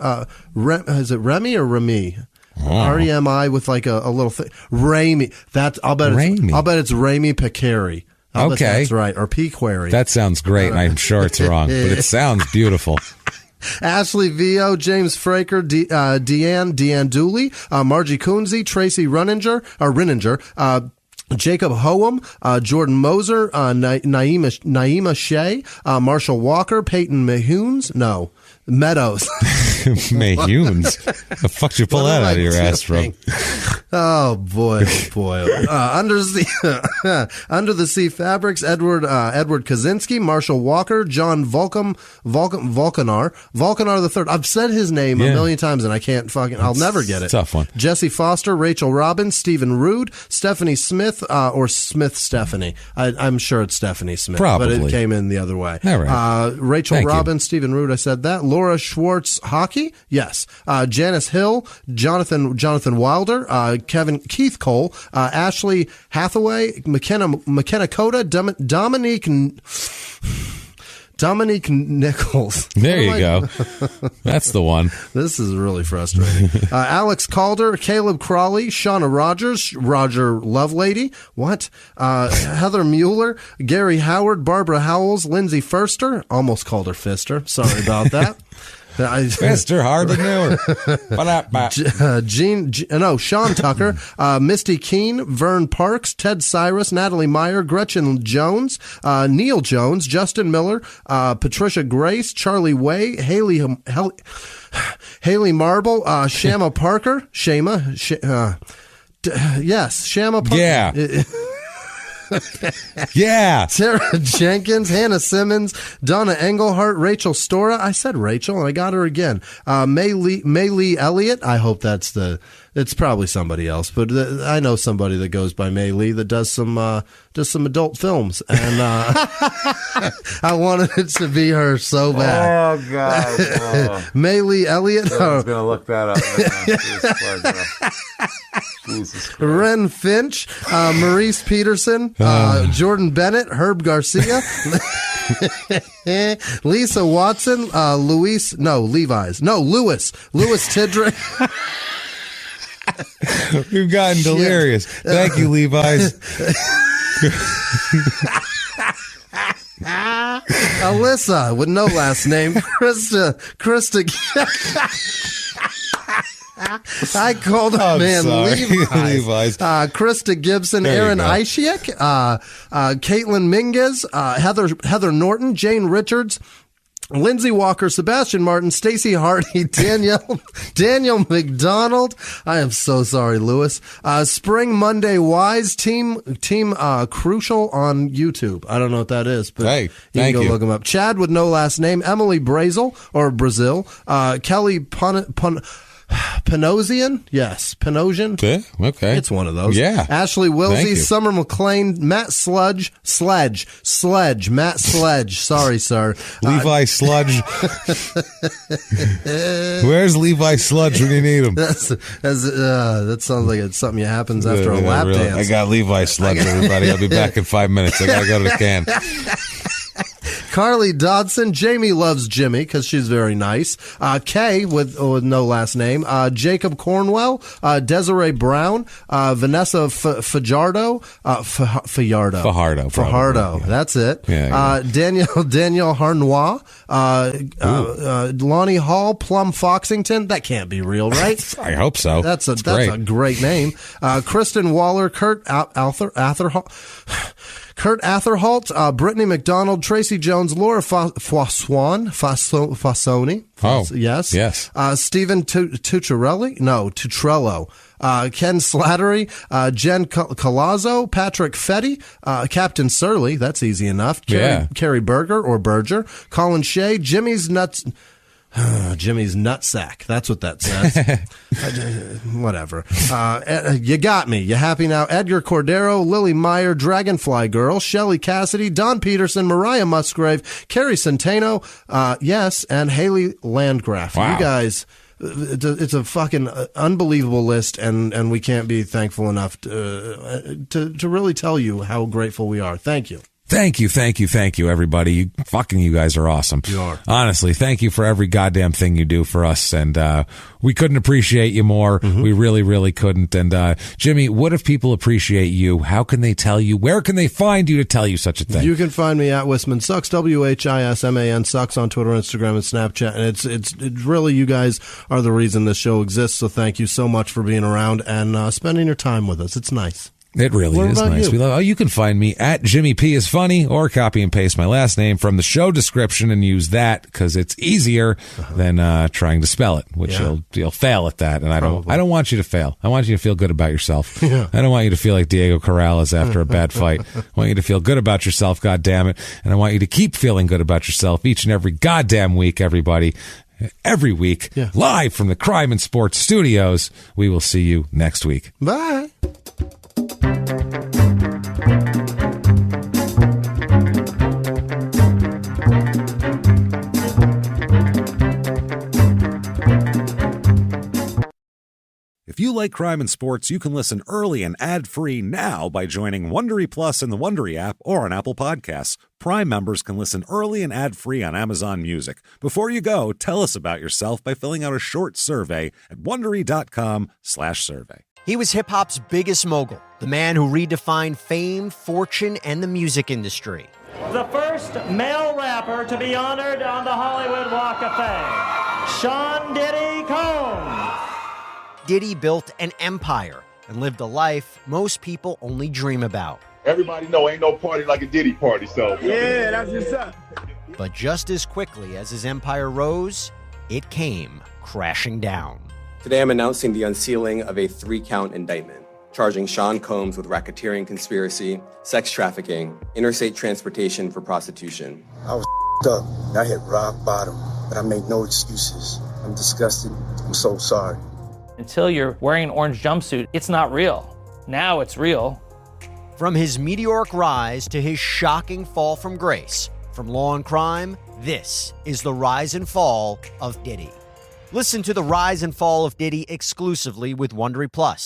Speaker 4: Is it Remy or Remy? REMI with like a little thing. Ramy. I'll bet it's Ramy Picari.
Speaker 1: Okay.
Speaker 4: That's right. Or Pequary.
Speaker 1: That sounds great, and I'm sure it's wrong, but it sounds beautiful.
Speaker 4: Ashley Vio, James Fraker, Deanne Dooley, Margie Coonsey, Tracy Renninger, Jacob Hoem, Jordan Moser, Naima Shea, Marshall Walker, Peyton Meadows.
Speaker 1: Mayhunes. The fuck did you pull that out of your ass from?
Speaker 4: Oh boy, Under the Sea Fabrics, Edward Kaczynski, Marshall Walker, John Volkanar the third. I've said his name a million times and I can't I'll never get it.
Speaker 1: Tough one.
Speaker 4: Jesse Foster, Rachel Robbins, Stephen Rude, Stephanie Smith, or Smith Stephanie. I'm sure it's Stephanie Smith,
Speaker 1: probably.
Speaker 4: But it came in the other way.
Speaker 1: All right.
Speaker 4: Rachel Robbins, Stephen Rude. I said that. Laura Schwartz, hockey. Yes. Janice Hill, Jonathan Wilder, Keith Cole, Ashley Hathaway, McKenna Coda, Dominique Nichols.
Speaker 1: There you go. That's the one.
Speaker 4: This is really frustrating. Alex Calder, Caleb Crawley, Shauna Rogers, Roger Lovelady. What? Heather Mueller, Gary Howard, Barbara Howells, Lindsay Firster. Almost called her Fister. Sorry about that.
Speaker 1: Fister, hardly knew her.
Speaker 4: Sean Tucker, Misty Keene, Vern Parks, Ted Cyrus, Natalie Meyer, Gretchen Jones, Neil Jones, Justin Miller, Patricia Grace, Charlie Way, Haley Marble, Shama Parker, Shama Parker.
Speaker 1: Yeah. Yeah.
Speaker 4: Sarah Jenkins, Hannah Simmons, Donna Engelhart, Rachel Stora. I said Rachel, and I got her again. May Lee Elliott. I hope it's probably somebody else, but I know somebody that goes by May Lee that does some adult films, and I wanted it to be her so bad.
Speaker 1: Oh God, oh.
Speaker 4: May Lee Elliott.
Speaker 1: I was gonna look that up. Jesus Christ.
Speaker 4: Ren Finch, Maurice Peterson, Jordan Bennett, Herb Garcia, Lisa Watson, Lewis Tidrick.
Speaker 1: We've gotten delirious. Thank you, Levi's.
Speaker 4: Alyssa with no last name. Krista. I called her Levi's. Krista Gibson, there Aaron Ishiak, Caitlin Minguez, Heather Norton, Jane Richards, Lindsay Walker, Sebastian Martin, Stacey Hardy, Daniel McDonald. I am so sorry, Lewis. Spring Monday Wise, Team Crucial on YouTube. I don't know what that is, but
Speaker 1: hey,
Speaker 4: you can go look them up. Chad with no last name, Emily Brazil or Brazil, Kelly Panosian? Yes. Panosian?
Speaker 1: Okay.
Speaker 4: It's one of those.
Speaker 1: Yeah.
Speaker 4: Ashley Wilsey, Summer McLean, Matt Sledge, Matt Sledge. Sorry, sir.
Speaker 1: Levi Sludge. Where's Levi Sludge when you need him?
Speaker 4: That sounds like it's something that happens after a lap dance.
Speaker 1: I got Levi Sludge, everybody. I'll be back in 5 minutes. I gotta go to the can.
Speaker 4: Carly Dodson, Jamie loves Jimmie because she's very nice. Kay with no last name. Jacob Cornwell, Desiree Brown, Vanessa Fajardo, Fajardo.
Speaker 1: Yeah.
Speaker 4: That's it.
Speaker 1: Yeah.
Speaker 4: Daniel Harnois, Lonnie Hall, Plum Foxington. That can't be real, right?
Speaker 1: I hope so.
Speaker 4: That's a great name. Kristen Waller, Kurt Atherholt, Brittany McDonald, Tracy Jones, Laura Fasoni. Yes. Stephen Tutrello, Ken Slattery, Jen Colazzo, Patrick Fetty, Captain Surly, that's easy enough. Carrie Berger, Colin Shea, Jimmie's nutsack. That's what that says. Whatever. You got me. You happy now? Edgar Cordero, Lily Meyer, Dragonfly Girl, Shelley Cassidy, Don Peterson, Mariah Musgrave, Carrie Centeno, and Haley Landgraf.
Speaker 1: Wow.
Speaker 4: You guys, it's a fucking unbelievable list, and we can't be thankful enough to really tell you how grateful we are. Thank you.
Speaker 3: Thank you, everybody. You guys are awesome.
Speaker 4: You are.
Speaker 3: Honestly, thank you for every goddamn thing you do for us, and we couldn't appreciate you more. We really, really couldn't. And Jimmie, what if people appreciate you? How can they tell you? Where can they find you to tell you such a thing?
Speaker 4: You can find me at Whisman Sucks, WHISMAN Sucks on Twitter, Instagram, and Snapchat. And it's really, you guys are the reason this show exists. So thank you so much for being around and spending your time with us. It's nice.
Speaker 3: It really is nice. You can find me at Jimmie P is funny, or copy and paste my last name from the show description and use that because it's easier than trying to spell it, which you'll fail at that. And I don't want you to fail. I want you to feel good about yourself. I don't want you to feel like Diego Corrales after a bad fight. I want you to feel good about yourself, God damn it. And I want you to keep feeling good about yourself each and every goddamn week, everybody. Every week, live from the Crime and Sports Studios. We will see you next week.
Speaker 4: Bye.
Speaker 1: If you like Crime and Sports, you can listen early and ad-free now by joining Wondery Plus in the Wondery app or on Apple Podcasts. Prime members can listen early and ad-free on Amazon Music. Before you go, tell us about yourself by filling out a short survey at Wondery.com/survey.
Speaker 5: He was hip-hop's biggest mogul, the man who redefined fame, fortune, and the music industry.
Speaker 6: The first male rapper to be honored on the Hollywood Walk of Fame, Sean Diddy Combs.
Speaker 5: Diddy built an empire and lived a life most people only dream about.
Speaker 7: Everybody know ain't no party like a Diddy party, so.
Speaker 8: Yeah, that's what's up.
Speaker 5: But just as quickly as his empire rose, it came crashing down.
Speaker 9: Today I'm announcing the unsealing of a 3-count indictment, charging Sean Combs with racketeering conspiracy, sex trafficking, interstate transportation for prostitution.
Speaker 8: I was up. I hit rock bottom, but I made no excuses. I'm disgusted. I'm so sorry.
Speaker 10: Until you're wearing an orange jumpsuit, it's not real. Now it's real.
Speaker 5: From his meteoric rise to his shocking fall from grace, from law and crime, this is the rise and fall of Diddy. Listen to the rise and fall of Diddy exclusively with Wondery Plus